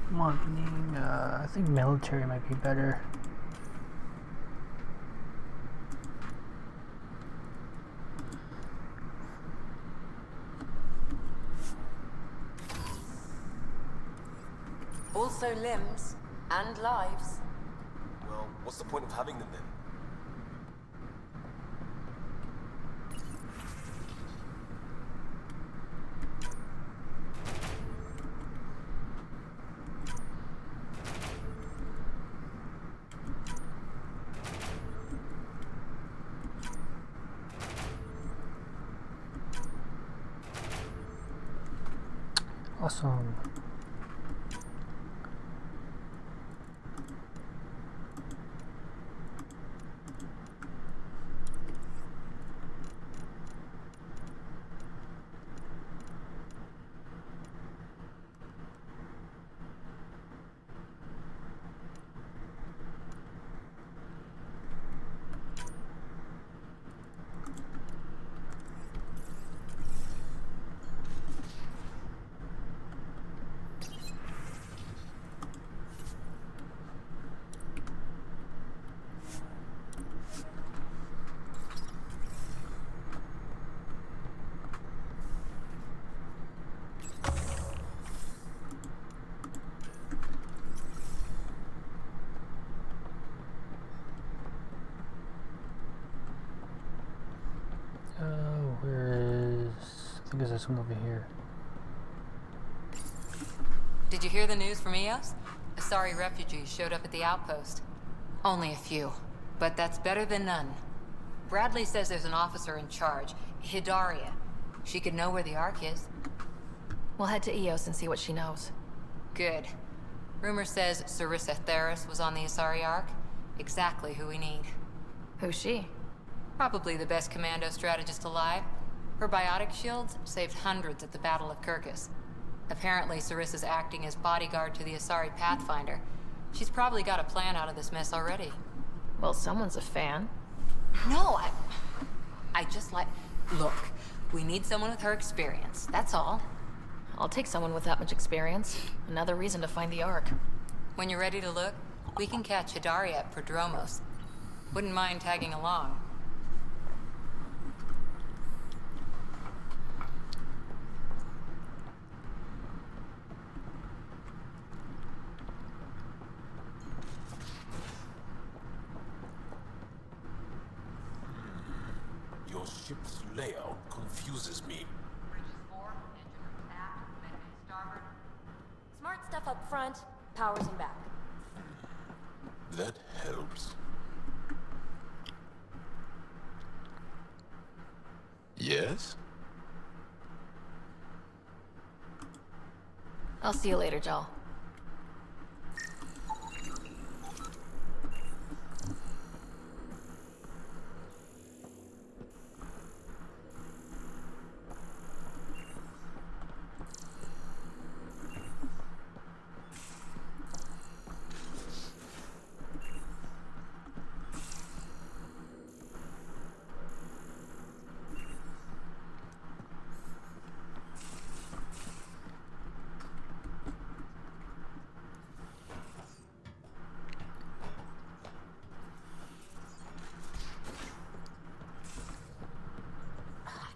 Marketing, I think military might be better.
Also limbs and lives.
Well, what's the point of having them then?
Awesome. Where is... I think there's this one over here.
Did you hear the news from Eos? Asari refugees showed up at the outpost. Only a few, but that's better than none. Bradley says there's an officer in charge, Hidaria. She could know where the Ark is.
We'll head to Eos and see what she knows.
Good. Rumor says Sarissa Theris was on the Asari Ark. Exactly who we need.
Who's she?
Probably the best commando strategist alive. Her biotic shields saved hundreds at the Battle of Kirkus. Apparently, Sarissa's acting as bodyguard to the Asari Pathfinder. She's probably got a plan out of this mess already.
Well, someone's a fan.
No, I just like... Look, we need someone with her experience, that's all.
I'll take someone with that much experience. Another reason to find the Ark.
When you're ready to look, we can catch Hidaria at Prodromos. Wouldn't mind tagging along.
Your ship's layout confuses me.
Smart stuff up front,
Powers him back.
That helps. Yes?
I'll see you later, Joel.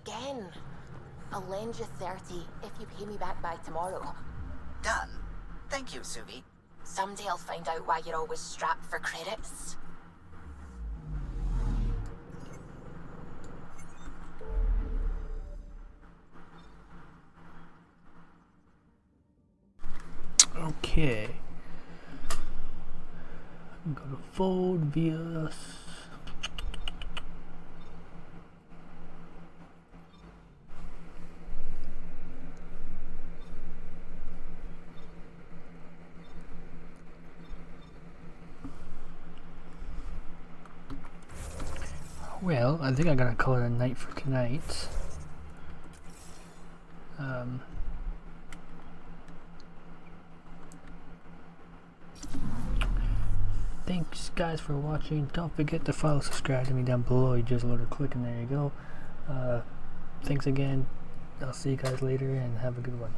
Again. I'll lend you 30 if you pay me back by tomorrow.
Done. Thank you, Suvi.
Someday I'll find out why you're always strapped for credits.
Okay. Go to fold via. Well, I think I'm gonna call it a night for tonight. Thanks guys for watching. Don't forget to follow, subscribe to me down below. You just load a click and there you go. Thanks again. I'll see you guys later and have a good one.